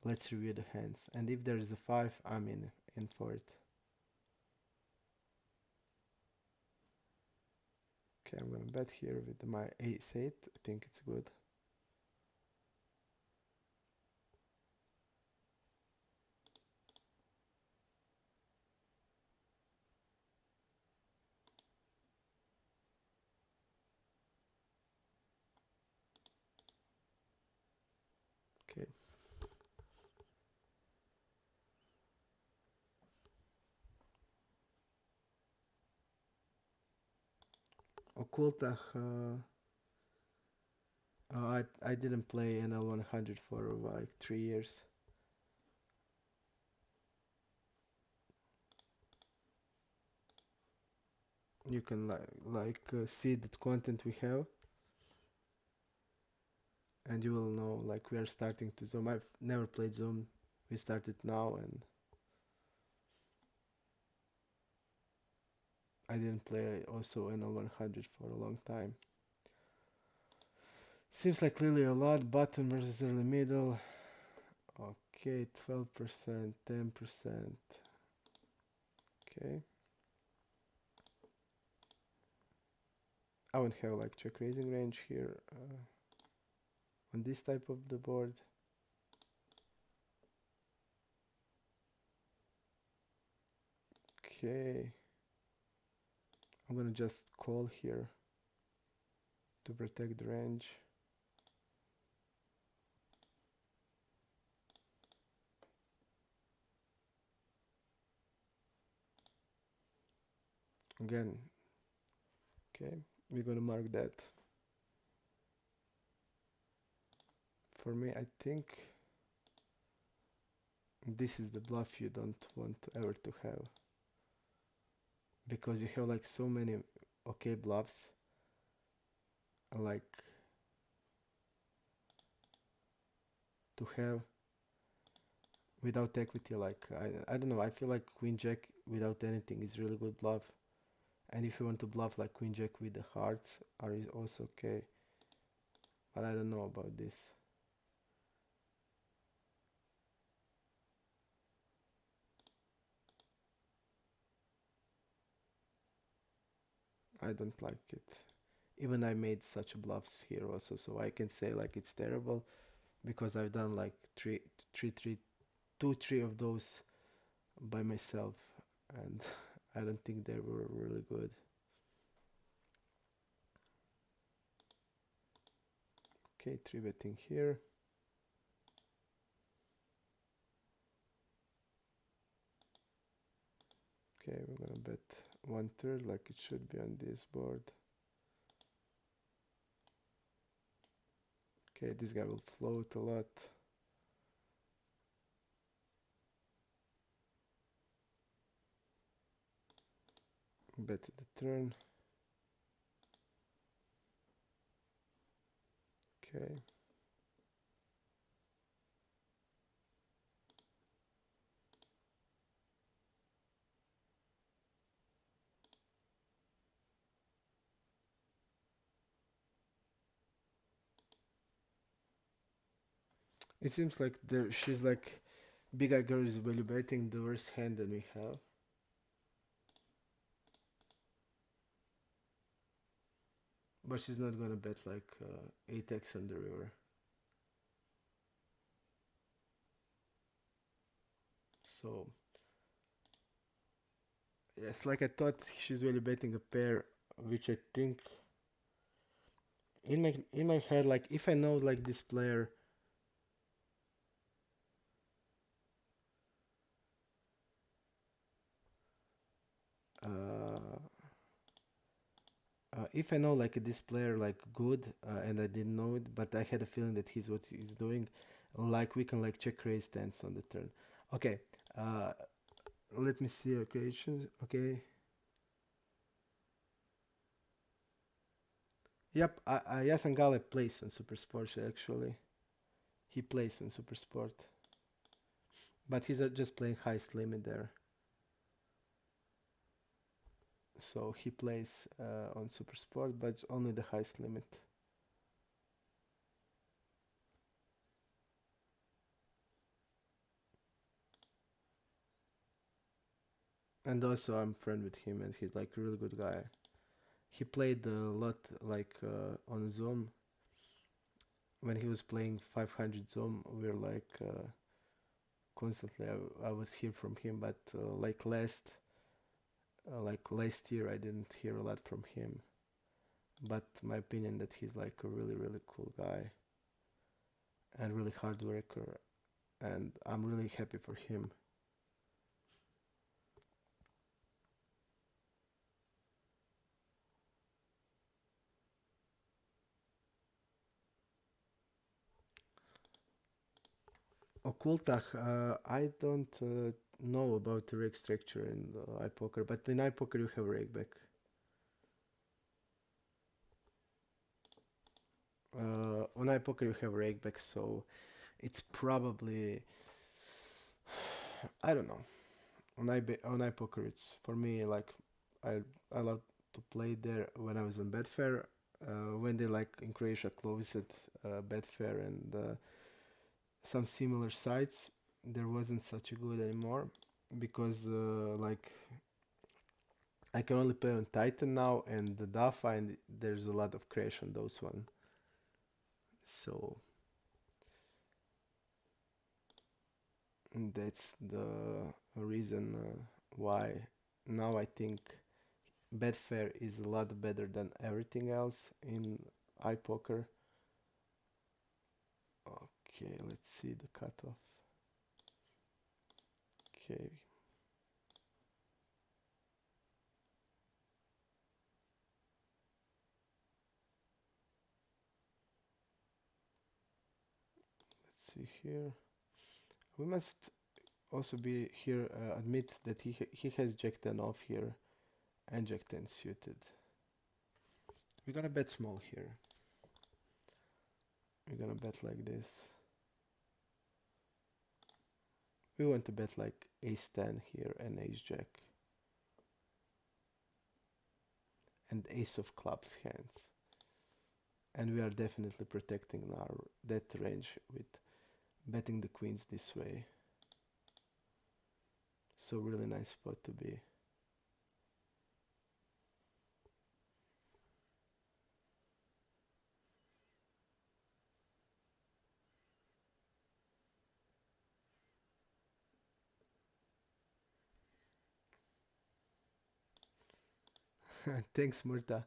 let's review the hands. And if there is a five, I'm in for it. Okay, I'm gonna bet here with my ace eight. I think it's good. Okay. Occulta, I didn't play NL 100 for like 3 years. You can see the content we have, and you will know like we are starting to zoom. I've never played zoom. We started now, and I didn't play also NL 100 for a long time. Seems like Lily a lot. Bottom versus early middle. Okay, 12%, 10%. Okay. I won't have like check raising range here on this type of the board. Okay, I'm gonna just call here to protect the range. Again, okay, we're gonna mark that. For me, I think this is the bluff you don't want ever to have, because you have like so many okay bluffs, like to have without equity. Like I don't know, I feel like queen jack without anything is really good bluff, and if you want to bluff like queen jack with the hearts are is also okay, but I don't know about this. I don't like it. Even I made such bluffs here also, so I can say like it's terrible, because I've done like three of those by myself, and I don't think they were really good. Okay, three betting here. Okay, we're gonna bet 1/3 like it should be on this board. Okay, this guy will float a lot. Bet the turn. Okay. It seems like she's like big eye girl is value betting the worst hand that we have. But she's not gonna bet like 8x on the river. So yes, like I thought she's really betting a pair, which I think in my head, like if I know like this player, uh, if I know like this player like good, and I didn't know it, but I had a feeling that he's what he's doing, like we can like check raise stance on the turn. Okay, uh, let me see your creations. Okay, yep, Yasan Gale plays on Super Sport actually. He plays on Super Sport, but he's just playing highest limit there. So he plays on Super Sport, but only the highest limit. And also, I'm friend with him, and he's like a really good guy. He played a lot, like on Zoom. When he was playing 500 Zoom, we were like constantly. I was hear from him, but like last year, I didn't hear a lot from him. But my opinion that he's like a really really cool guy and really hard worker, and I'm really happy for him. Occultach, I don't know about the reg structure in iPoker, but in iPoker you have reg back. On iPoker you have reg back, so it's probably, I don't know. On iPoker it's for me like I love to play there when I was on Betfair. When they like in Croatia closed Betfair and some similar sites, there wasn't such a good anymore, because like I can only play on Titan now and the Dafa, and there's a lot of crash on those one. So that's the reason why now I think Betfair is a lot better than everything else in iPoker. Okay, let's see the cutoff. Okay, let's see here. We must also be here admit that he has Jack 10 off here and Jack 10 suited. We're gonna bet small here. We're gonna bet like this. We want to bet like ace 10 here and ace jack and ace of clubs hands. And we are definitely protecting our that range with betting the queens this way. So really nice spot to be. Thanks Murta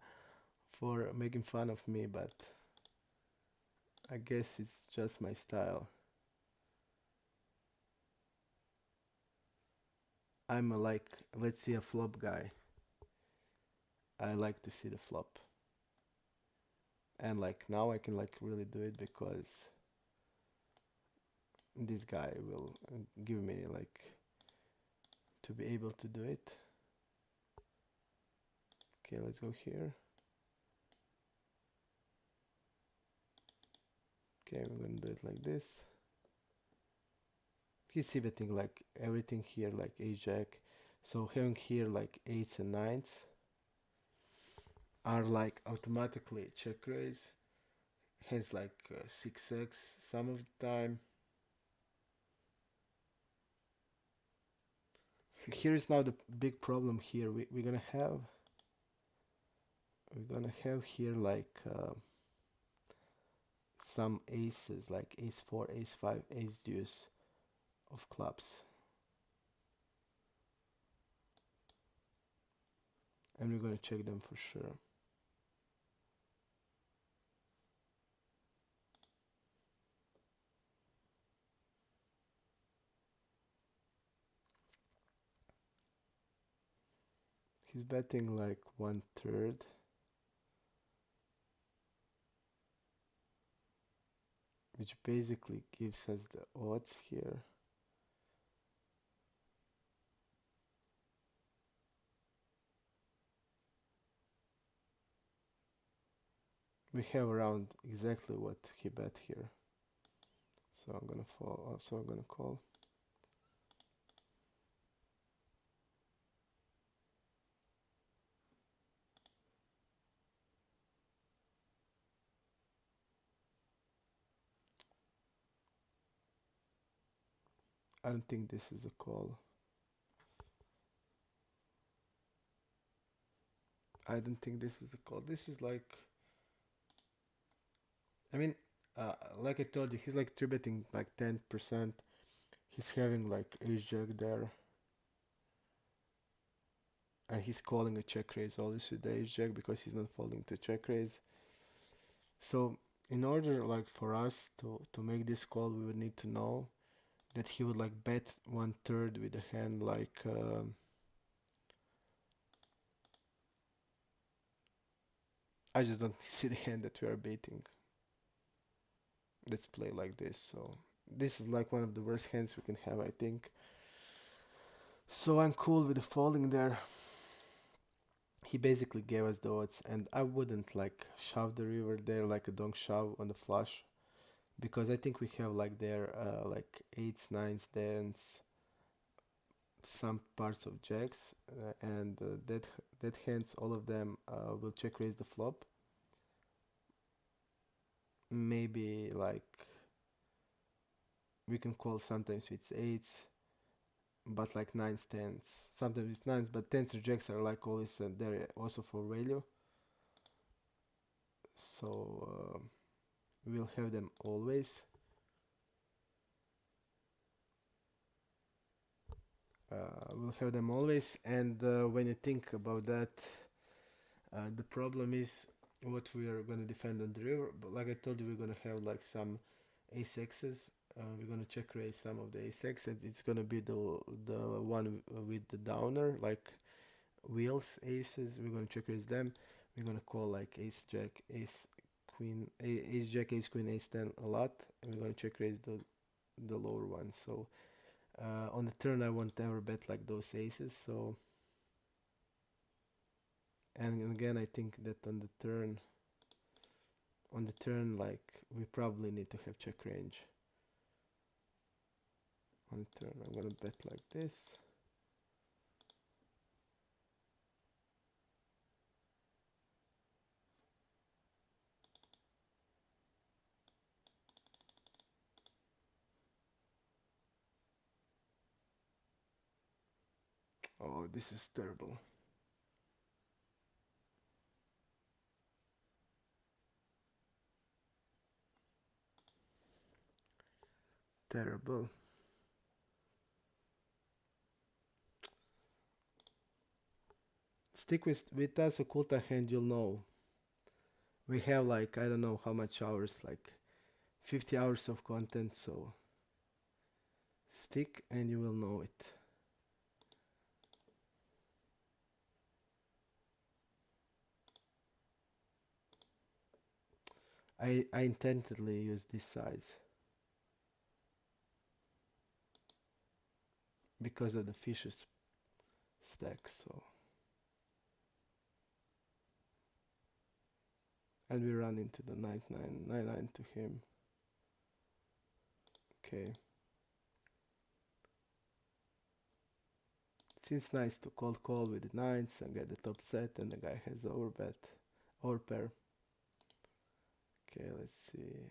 for making fun of me, but I guess it's just my style. I'm a like let's see a flop guy. I like to see the flop. And like now I can like really do it because this guy will give me like to be able to do it. Okay, let's go here. Okay, we're gonna do it like this. He's betting like everything here, like ace jack. So having here like eights and nines are like automatically check raise. Hence like 6x some of the time. Here is now the big problem here. We're gonna have here like some aces, like ace 4, ace 5, ace deuce of clubs. And we're gonna check them for sure. He's betting like 1/3, which basically gives us the odds here. We have around exactly what he bet here. So I'm gonna fall. So I'm gonna call. I don't think this is a call. I don't think this is a call. This is like, I mean, like I told you, he's like three betting like 10%. He's having like ace jack there, and he's calling a check raise always with the ace jack because he's not folding to check raise. So in order like for us to make this call, we would need to know that he would like bet 1/3 with a hand like I just don't see the hand that we are beating. Let's play like this. So this is like one of the worst hands we can have, I think. So I'm cool with the folding there. He basically gave us the odds, and I wouldn't like shove the river there like a donk shove on the flush, because I think we have like there like eights, nines, tens, some parts of jacks, and that hands, all of them will check raise the flop. Maybe like we can call sometimes with eights, but like nines, tens. Sometimes it's nines, but tens rejects are like always there also for value. So we'll have them always. We'll have them always, and when you think about that, the problem is what we are going to defend on the river. But like I told you, we're going to have like some ace x's. We're going to check raise some of the ace x, and it's going to be the one with the downer, like wheels aces. We're going to check raise them. We're going to call like ace jack, ace queen, ace jack, ace queen, ace 10 a lot, and we're going to check raise the lower ones. So on the turn, I won't ever bet like those aces. So, and again, I think that on the turn, like we probably need to have check range. On the turn, I'm gonna bet like this. Oh, this is terrible. Terrible. Stick with us, Occulta hand, you'll know. We have like, I don't know how much hours, like 50 hours of content, so stick and you will know it. I intentionally use this size because of the fishes stack, so. And we run into the 9999 to him. Okay. Seems nice to cold call with the nines and get the top set, and the guy has overbet, overpair. Okay, let's see.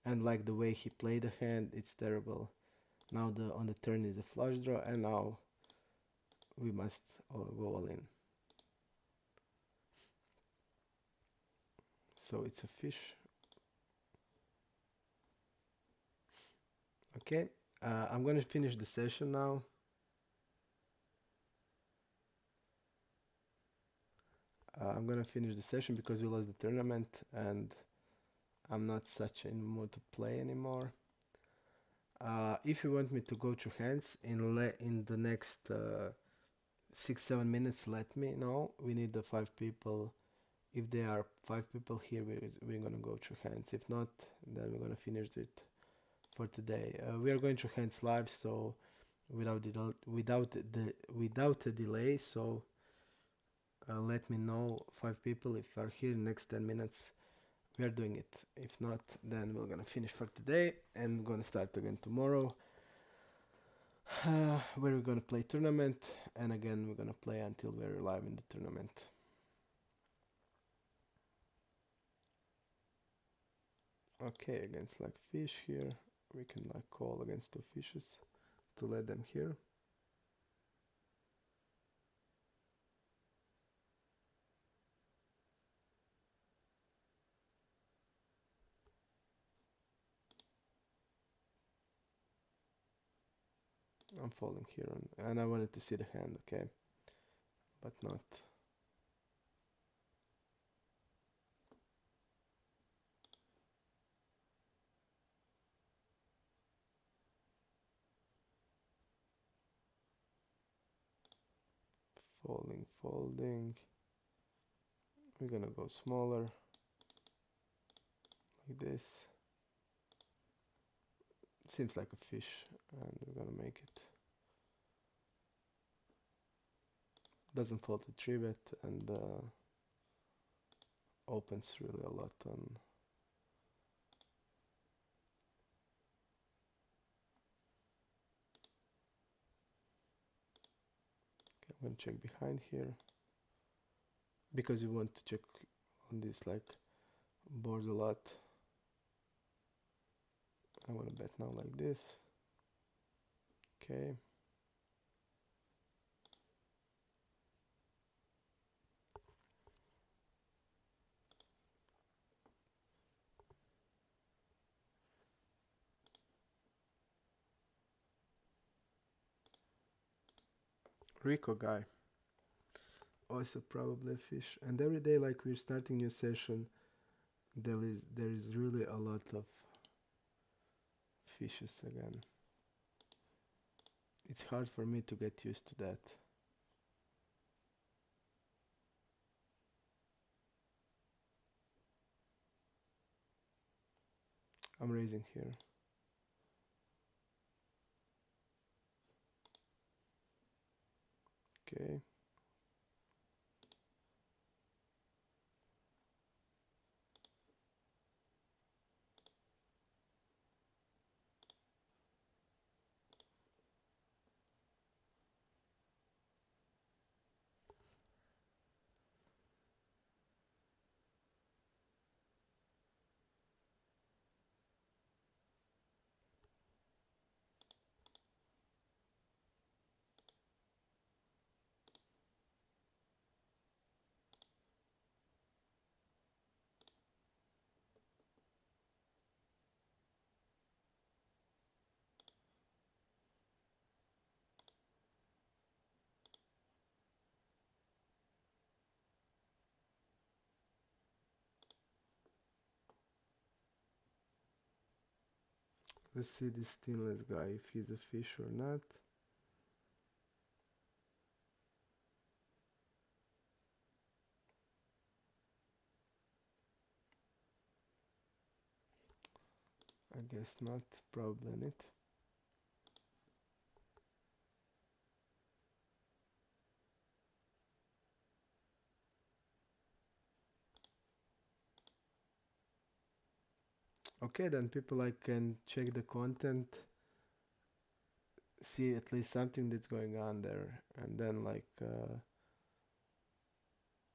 And like the way he played the hand, it's terrible. Now the on the turn is a flush draw, and now we must go all in. So it's a fish. Okay, I'm gonna finish the session now. I'm gonna finish the session because we lost the tournament, and I'm not such in mood to play anymore. If you want me to go through hands in the next 6-7 minutes, let me know. We need the 5 people. If there are 5 people here, we're gonna go through hands. If not, then we're gonna finish it for today. We are going through hands live, so without a delay. So let me know 5 people if you are here in the next 10 minutes. We are doing it. If not, then we're gonna finish for today and gonna start again tomorrow. Where we're gonna play tournament, and again we're gonna play until we're live in the tournament. Okay, against like fish here, we can like call against 2 fishes to let them here. I'm falling here and I wanted to see the hand, okay, but not. Folding. We're gonna go smaller, like this. Seems like a fish, and we're gonna make it. Doesn't fall to 3-bet, and opens really a lot on. Okay, I'm gonna check behind here because you want to check on this like board a lot. I want to bet now like this. Okay. Rico guy. Also probably a fish. And every day, like we're starting new session, there is really a lot of fishes again. It's hard for me to get used to that. I'm raising here. Okay. Let's see this stainless guy, if he's a fish or not. I guess not. Probably not. Okay, then people like can check the content, see at least something that's going on there, and then like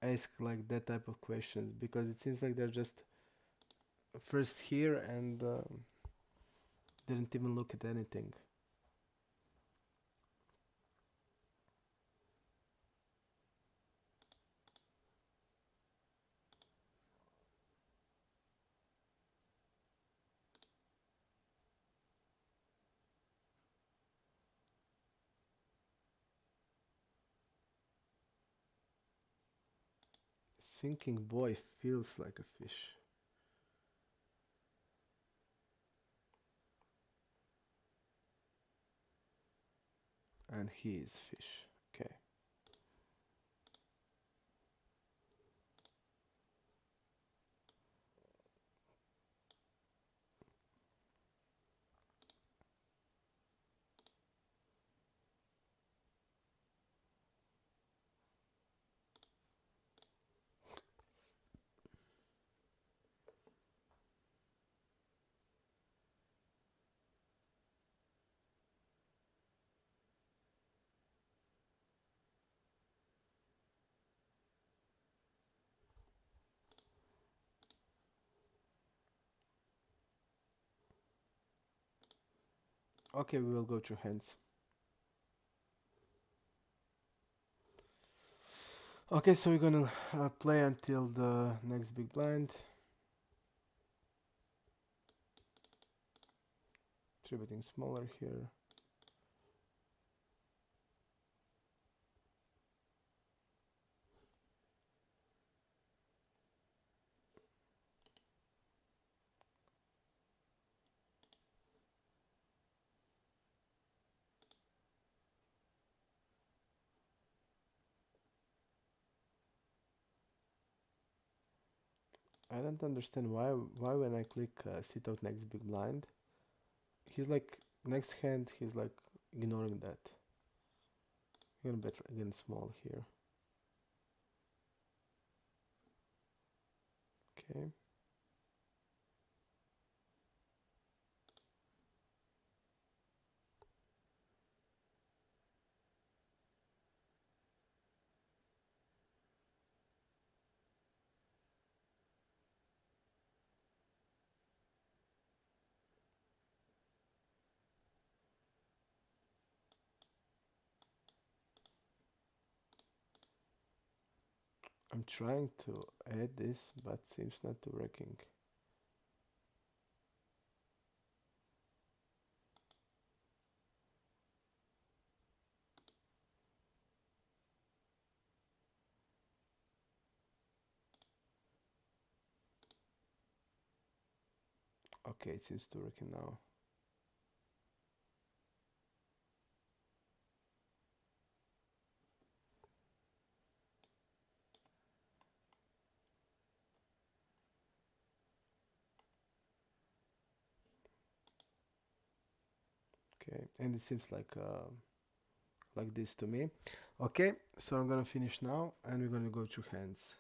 ask like that type of questions, because it seems like they're just first here and didn't even look at anything. Sinking boy feels like a fish, and he is fish. Okay. Okay, we will go through hands. Okay, so we're gonna play until the next big blind. Three betting smaller here. I don't understand why when I click sit out next big blind, he's like next hand he's like ignoring that. I'm gonna bet again small here. Okay. I'm trying to add this, but seems not to working. Okay, it seems to working now. Okay, and it seems like this to me. Okay, so I'm gonna finish now, and we're gonna go to hands.